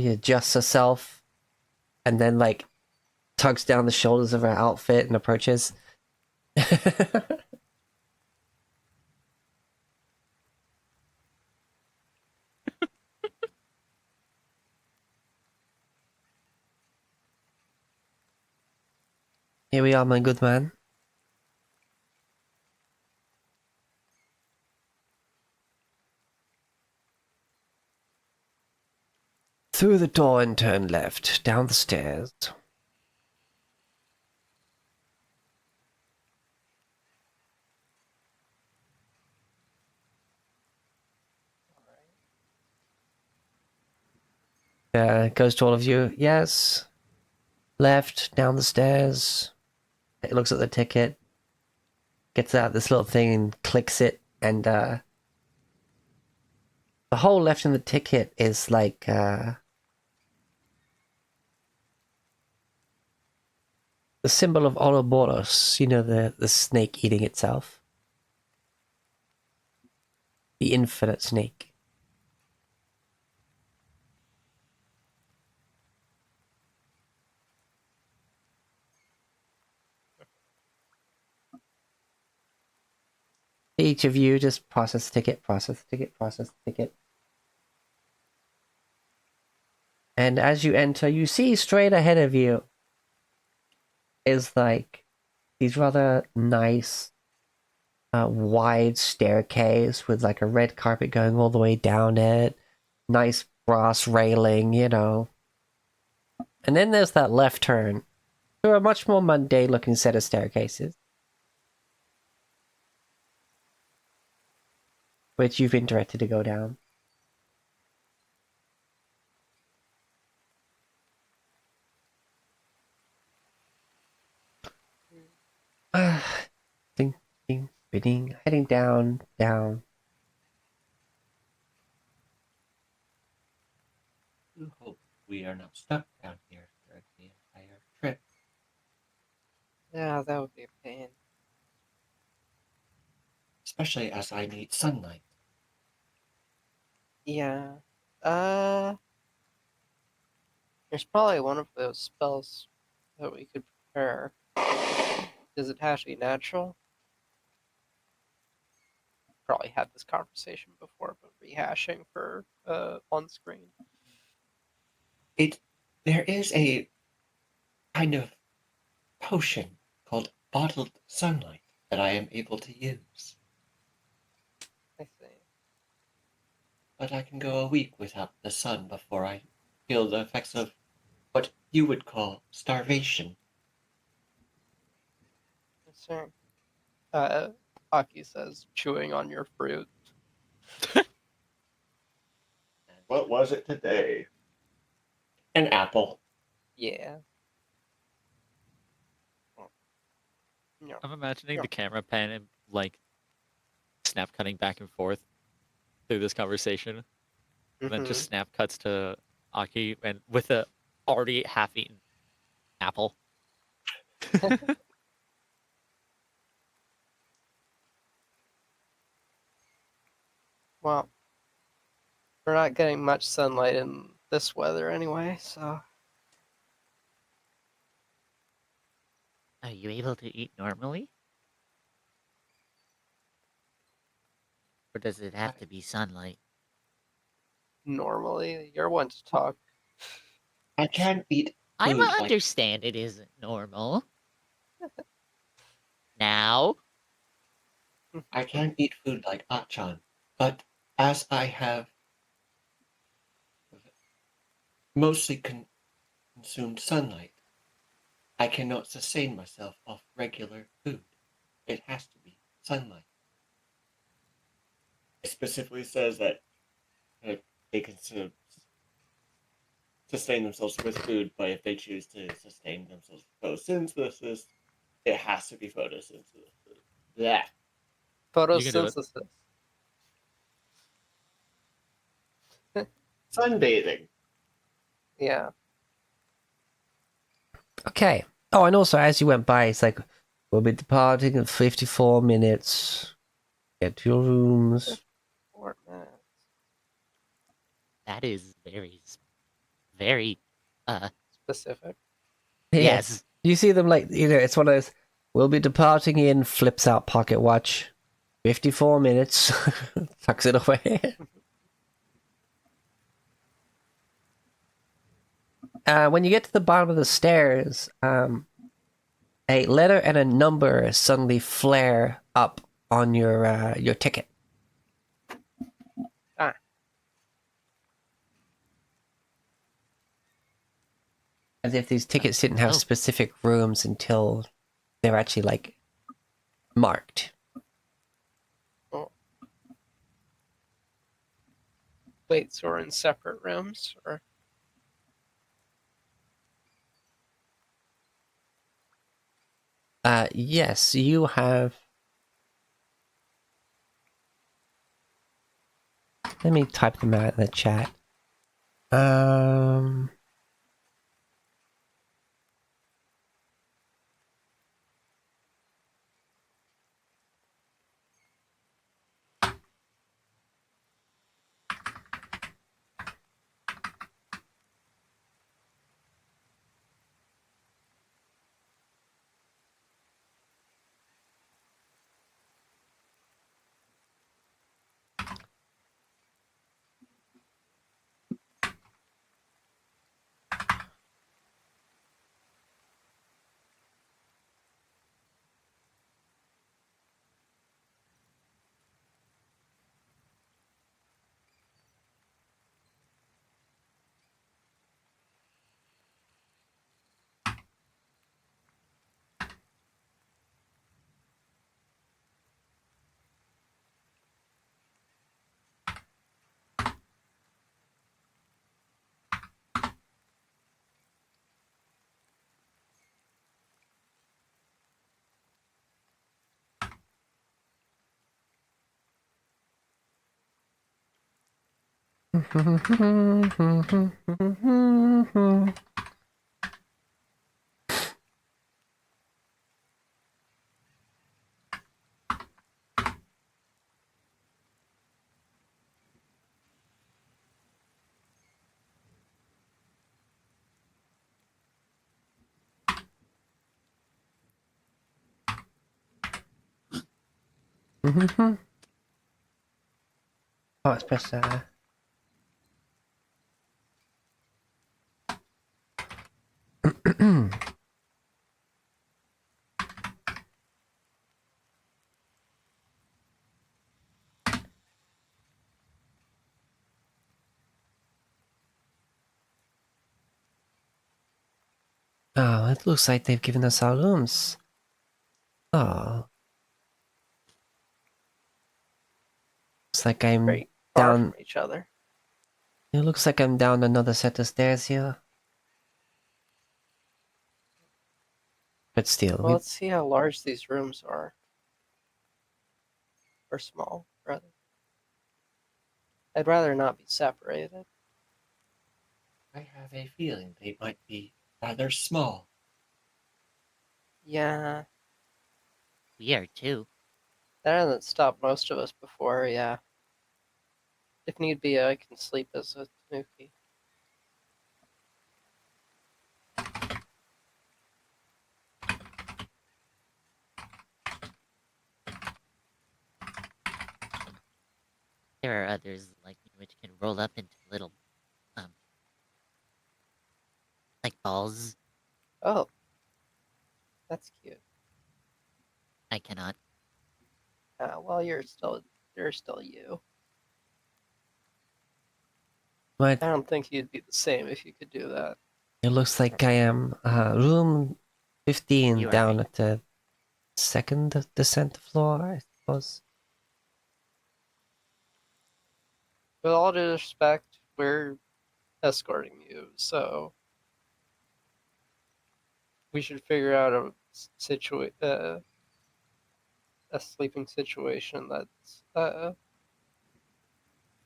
She adjusts herself and then, like, tugs down the shoulders of her outfit and approaches. Here we are, my good man. Through the door and turn left, down the stairs. Goes to all of you. Yes. Left, down the stairs. It looks at the ticket. Gets out this little thing and clicks it. And the hole left in the ticket is like the symbol of Ouroboros. You know, the snake eating itself. The infinite snake. Each of you just process ticket, process ticket, process ticket. And as you enter, you see straight ahead of you is like these rather nice wide staircase with like a red carpet going all the way down it. Nice brass railing, you know. And then there's that left turn to a much more mundane looking set of staircases, which you've been directed to go down. Ding, ding, ding, heading down, down. I hope we are not stuck down here for the entire trip. Yeah, that would be a pain. Especially as I need sunlight. Yeah. There's probably one of those spells that we could prepare. Does it have to be natural? Probably had this conversation before, but rehashing for on screen. There is a kind of potion called bottled sunlight that I am able to use. I see. But I can go a week without the sun before I feel the effects of what you would call starvation. I see. Aki says, chewing on your fruit. What was it today? An apple. Yeah. No. I'm imagining Yeah. the camera pan and like snap cutting back and forth through this conversation, and then just snap cuts to Aki and with a already half-eaten apple. Well, we're not getting much sunlight in this weather anyway, so Are you able to eat normally? Or does it have to be sunlight? normally you're one to talk. I can eat I food like understand it isn't normal. Now, I can eat food like Achan, but as I have mostly consumed sunlight, I cannot sustain myself off regular food. It has to be sunlight. It specifically says that they can sustain themselves with food, but if they choose to sustain themselves with photosynthesis, it has to be photosynthesis. Yeah. You can do it. Photosynthesis. Sunbathing. Yeah. Okay. Oh, and also as you went by, it's like, we'll be departing in 54 minutes. Get to your rooms. 4 minutes. that is very, very Specific. yes. You see them like, it's one of those, we'll be departing in, flips out pocket watch, 54 minutes, tucks it away. When you get to the bottom of the stairs, a letter and a number suddenly flare up on your ticket. Ah. As if these tickets didn't have Oh. specific rooms until they're actually like marked. Wait, so we're in separate rooms, or Yes, you have. Let me type them out in the chat. Oh, it's press. Oh, it looks like they've given us our rooms. Oh. Looks like I'm very far down. from each other? It looks like I'm down another set of stairs here. But still, Well, let's see how large these rooms are. Or small, rather. I'd rather not be separated. I have a feeling they might be rather small. Yeah, We are too. that hasn't stopped most of us before, yeah. If need be, I can sleep as a Tanuki. There are others like me which can roll up into little like balls. Oh. That's cute. I cannot. Well, you're still you. but I don't think you'd be the same if you could do that. it looks like I am room 15 You are down right. at the second descent floor, I suppose. With all due respect, we're escorting you, so we should figure out a sleeping situation that's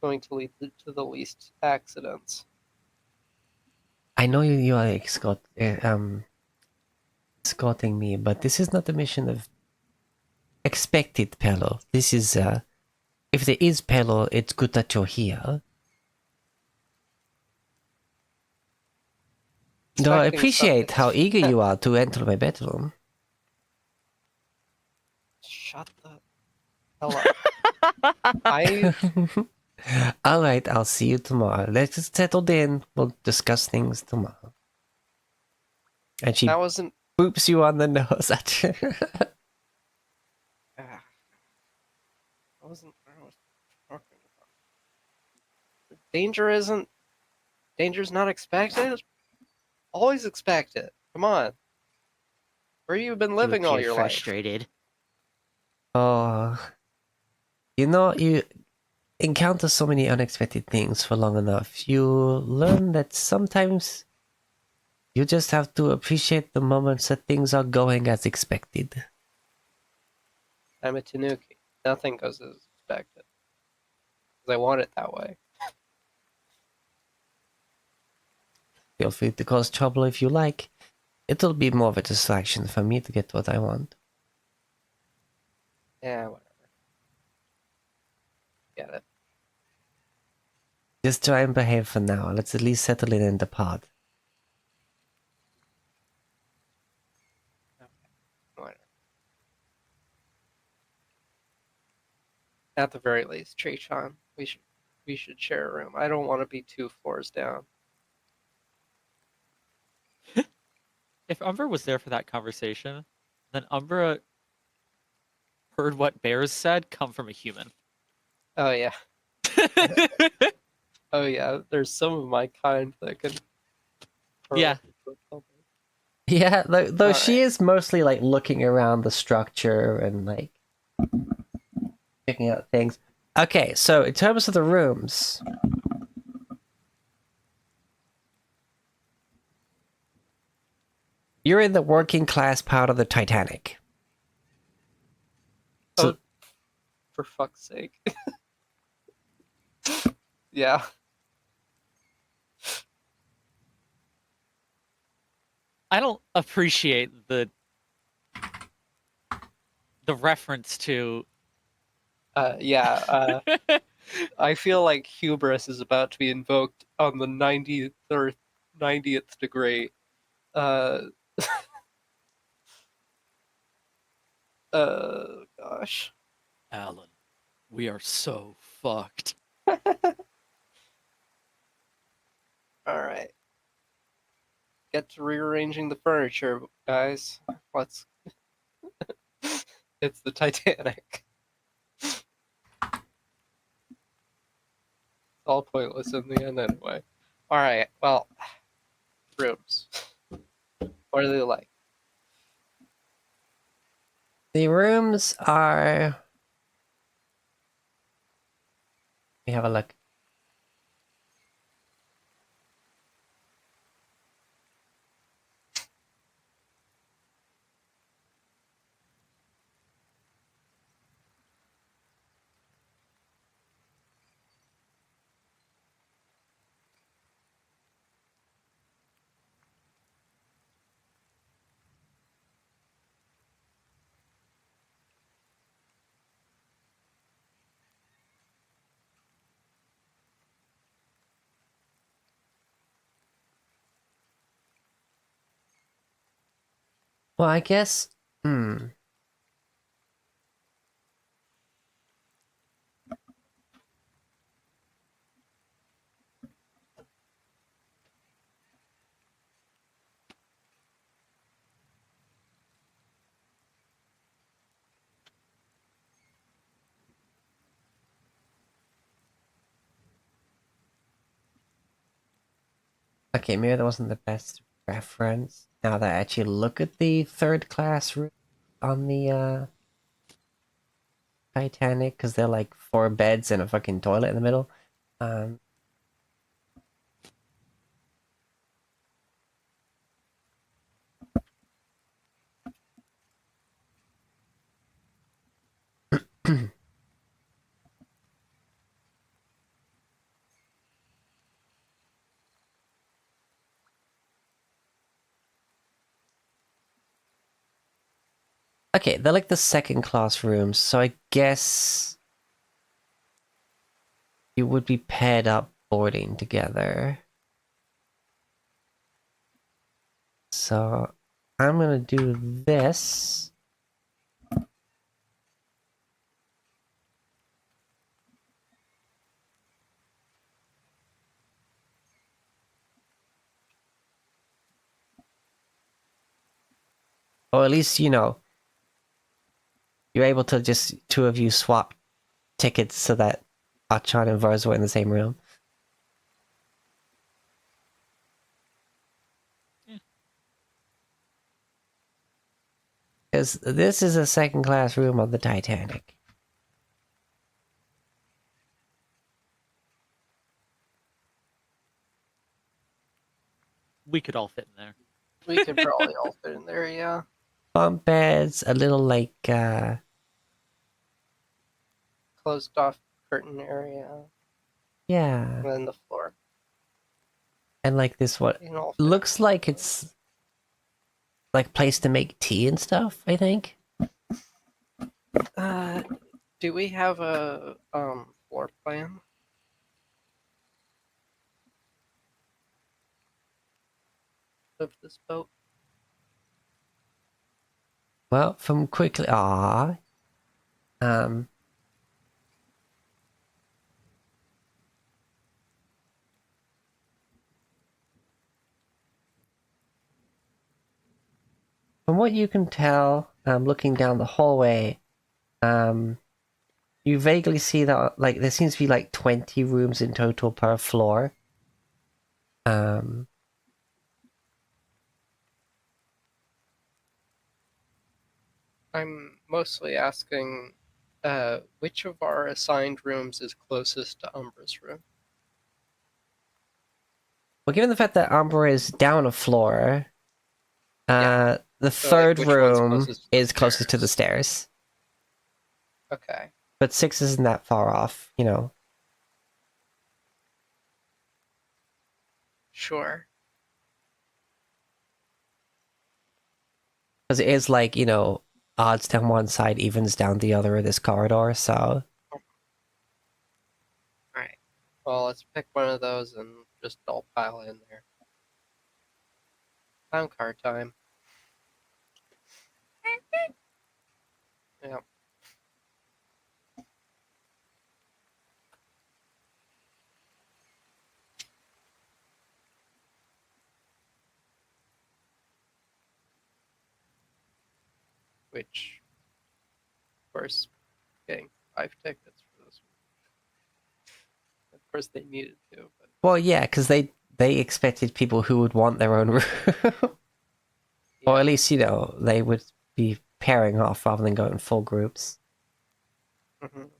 going to lead to the least accidents. I know you are escorting me, but this is not a mission of expected peril. This is if there is peril, it's good that you're here. No, I expecting appreciate something. how eager you are to enter my bedroom. Shut the hell up. I Alright, I'll see you tomorrow. Let's just settle in. We'll discuss things tomorrow. And she that wasn't. boops you on the nose at you. Ah, that wasn't what I was talking about. Danger's not expected. Always expect it. Come on. Where you been You living all appear your life? frustrated. Oh, you know, you encounter so many unexpected things for long enough. You learn that sometimes you just have to appreciate the moments that things are going as expected. I'm a Tanuki. Nothing goes as expected. Because I want it that way. Feel free to cause trouble if you like. It'll be more of a distraction for me to get what I want. Yeah, whatever. Get it. Just try and behave for now. Let's at least settle in the pod. Whatever. At the very least, Trichan, we should share a room. I don't want to be 2 floors down. If Umbra was there for that conversation, then Umbra heard what Bears said come from a human. Oh yeah. Oh yeah. There's some of my kind that can. Yeah. Yeah, though she Alright. is mostly like looking around the structure and like picking out things. Okay, so in terms of the rooms, you're in the working class part of the Titanic. So Oh, for fuck's sake. Yeah. I don't appreciate the reference to Yeah. I feel like hubris is about to be invoked on the 90th degree. Uh, gosh. Alan. We are so fucked. Alright. Get to rearranging the furniture, guys. Let's. It's the Titanic. It's all pointless in the end, anyway. Alright, well, rooms. What are they like? the rooms are. Let me have a look. Well, I guess. Okay, maybe that wasn't the best reference. Now that I actually look at the third class room on the Titanic, because they're like 4 beds and a fucking toilet in the middle. Um, okay, they're like the second class rooms, so I guess you would be paired up boarding together. So I'm gonna do this. Or at least, you know, you're able to just two of you swap tickets so that Achan and Vars were in the same room. Because this is a second class room on the Titanic. We could all fit in there. We could probably all fit in there, yeah. Bunk beds, a little like Closed off curtain area, yeah. and then the floor. And like this what You can all fit. looks like it's like place to make tea and stuff, I think. Do we have a floor plan? Of this boat? Well, from quickly from what you can tell, looking down the hallway, you vaguely see that like there seems to be like 20 rooms in total per floor. I'm mostly asking, which of our assigned rooms is closest to Umbra's room? Well, given the fact that Umbra is down a floor, Yeah. the So, like, third which one's room closest to the is closest to the stairs? stairs. Okay. But 6 isn't that far off, you know. Sure. Because it is like, you know, odds down one side, evens down the other of this corridor, so. Alright. Well, let's pick one of those and just all pile in there. Clown car time. Yeah. Which, of course, getting 5 tickets for this one. Of course, they needed to, but Well, yeah, because they expected people who would want their own room. Or yeah. at least, you know, they would be pairing off rather than going full groups. Mhm.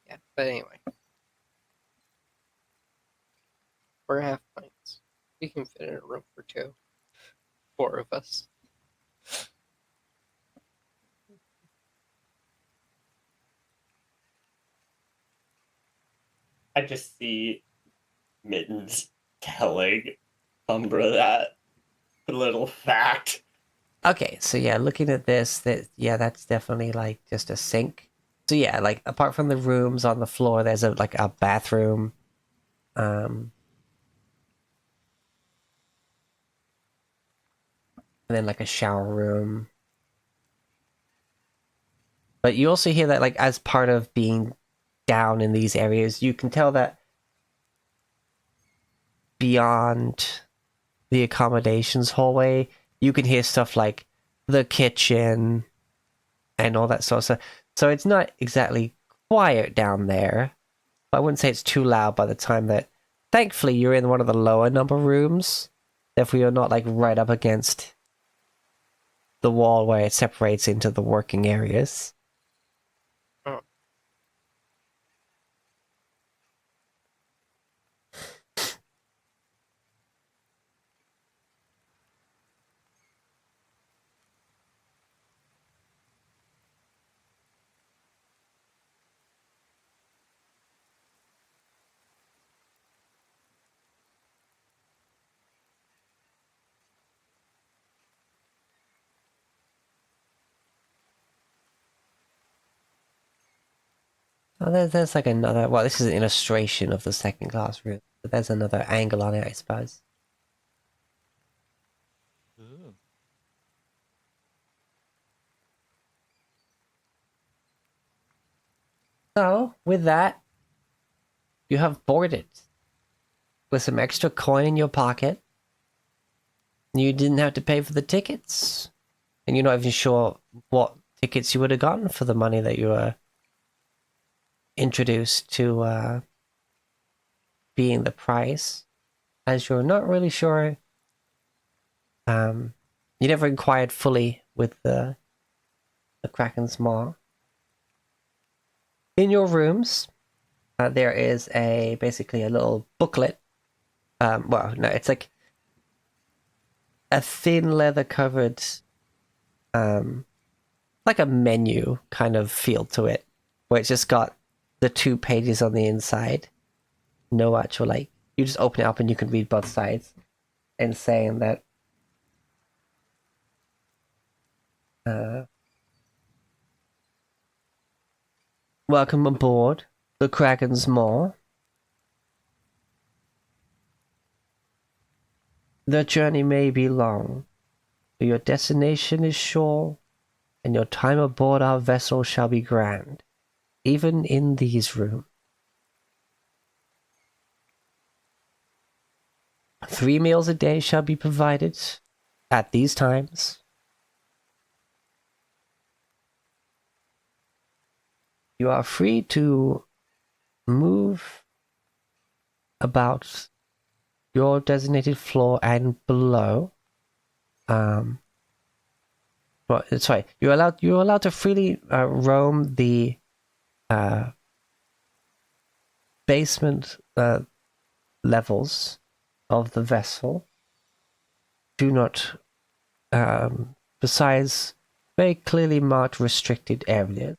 Yeah, but anyway. We're half pints. We can fit in a room for 2. 4 of us. I just see Mittens telling Umbra that little fact. Okay, so yeah, looking at this, that's definitely like just a sink. So yeah, like apart from the rooms on the floor, there's a like a bathroom. And then like a shower room. But you also hear that like as part of being down in these areas, you can tell that beyond the accommodations hallway, you can hear stuff like the kitchen and all that sort of stuff. So it's not exactly quiet down there. I wouldn't say it's too loud by the time that thankfully you're in one of the lower number rooms. Therefore you're not like right up against the wall where it separates into the working areas. Oh. Oh, there's like another. Well, this is an illustration of the second class room, but there's another angle on it, I suppose. Ooh. So, with that, you have boarded with some extra coin in your pocket. You didn't have to pay for the tickets, and you're not even sure what tickets you would have gotten for the money that you were introduced to being the price, as you're not really sure. You never inquired fully with the Kraken's Maw. In your rooms, there is basically a little booklet. Well, no, it's like a thin leather covered, like a menu kind of feel to it, where it's just got the 2 pages on the inside. No actual, like, you just open it up and you can read both sides, and saying that welcome aboard the Kraken's Maw. The journey may be long, but your destination is sure, and your time aboard our vessel shall be grand, even in these rooms. 3 meals a day shall be provided at these times. You are free to move about your designated floor and below. Well, sorry, you're allowed to freely roam the basement levels of the vessel. Do not, besides very clearly marked restricted areas.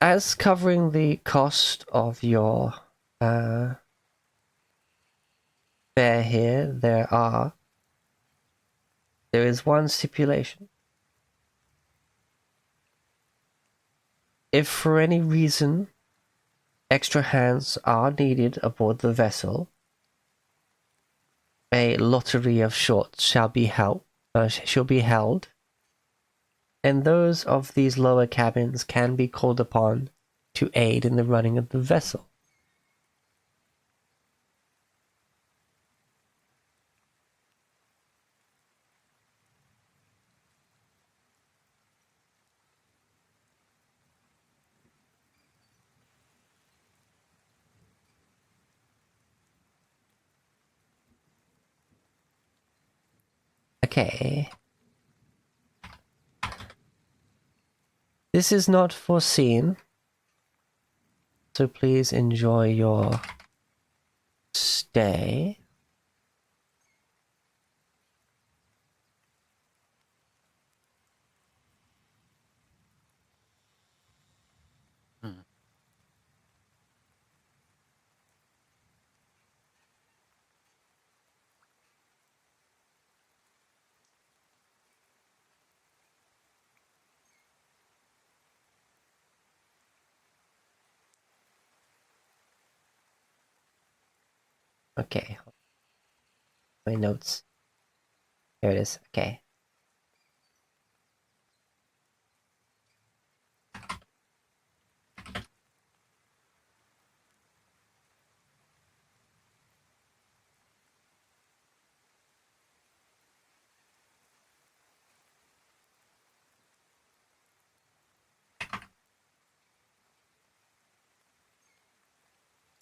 As covering the cost of your fare here, there is one stipulation. If for any reason extra hands are needed aboard the vessel, a lottery of sorts shall be held, and those of these lower cabins can be called upon to aid in the running of the vessel. Okay. This is not foreseen, so please enjoy your stay. Hmm. Okay. My notes. There it is. Okay.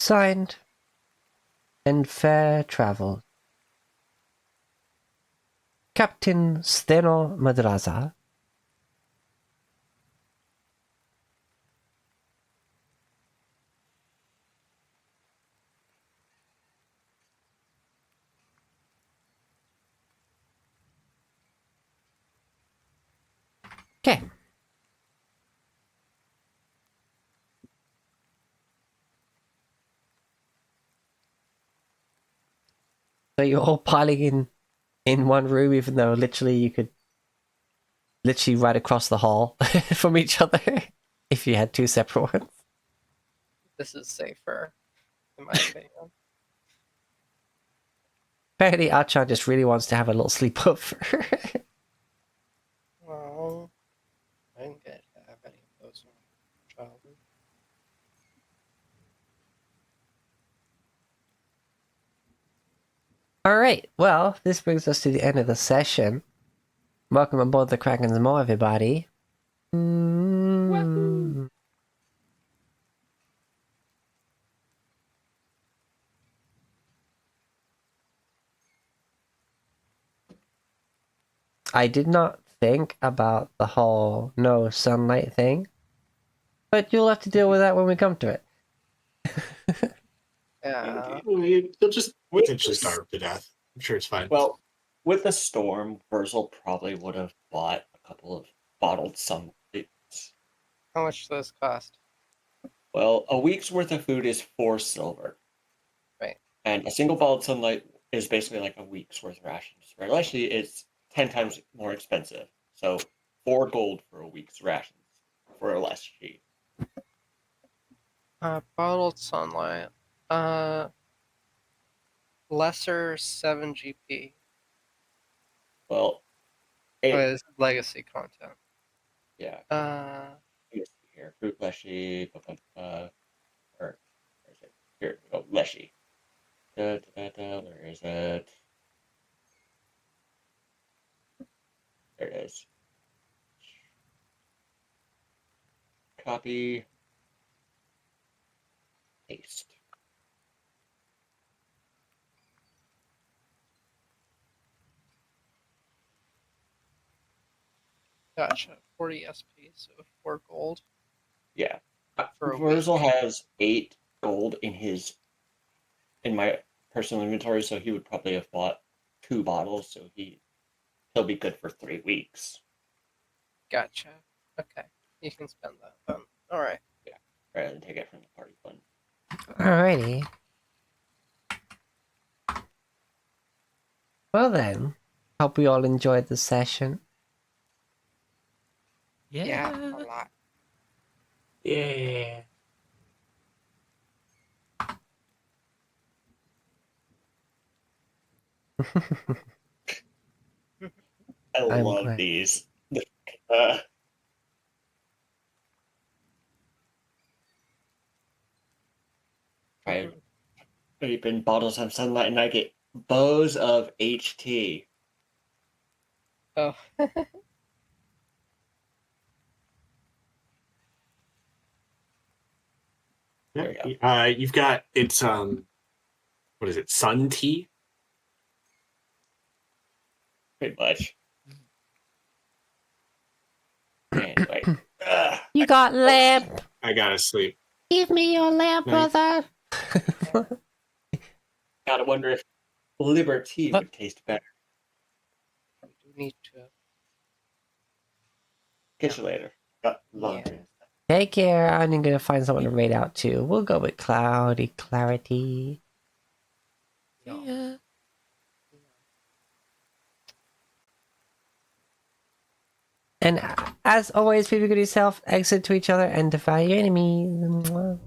Signed. And fair travel. Captain Steno Madraza. Okay. So you're all piling in one room, even though literally you could literally right across the hall from each other if you had two separate ones. This is safer, in my opinion. Apparently, Achan just really wants to have a little sleepover. Well, I didn't get to have any of those in my childhood. Alright, well, this brings us to the end of the session. Welcome aboard the Kraken's Maw, everybody. I did not think about the whole no sunlight thing, but you'll have to deal with that when we come to it. Yeah. You'll just With potentially this- starve to death. I'm sure it's fine. Well, with the storm, Virgil probably would have bought a couple of bottled sunlights. How much do those cost? Well, a week's worth of food is 4 silver. Right. And a single bottled sunlight is basically like a week's worth of rations. Right? Actually, it's 10 times more expensive. So 4 gold for a week's rations for a less cheap. Bottled sunlight. Lesser 7 GP. Well, Oh, it, it's legacy content. yeah. Uh, Let me see here. Fruit leshy. Or where is it? Here we go. Leshy. Where is it? There it is. Copy. Paste. gotcha. 40 SP, so 4 gold. Yeah. For a Virgil week. has 8 gold in my personal inventory, so he would probably have bought 2 bottles, so he'll be good for 3 weeks. Gotcha. Okay. You can spend that then. Alright. Rather than take it from the party fund. Alrighty. Well then, hope we all enjoyed the session. Yeah. A lot. Yeah. I I'm love glad. these. I open bottles of sunlight and I get bows of HT. Oh. There we go. You've got it's what is it? Sun tea. Pretty much. Anyway. You got lamp! I gotta sleep. Give me your lamp, Night. brother! Gotta wonder if Liberty What? would taste better. We do need to. Catch you later. Got laundry. Yeah. and stuff. Take care, I'm gonna find someone to raid out too. We'll go with Clarity. Yeah. And as always, be good to yourself, exit to each other, and defy your enemies. Mwah.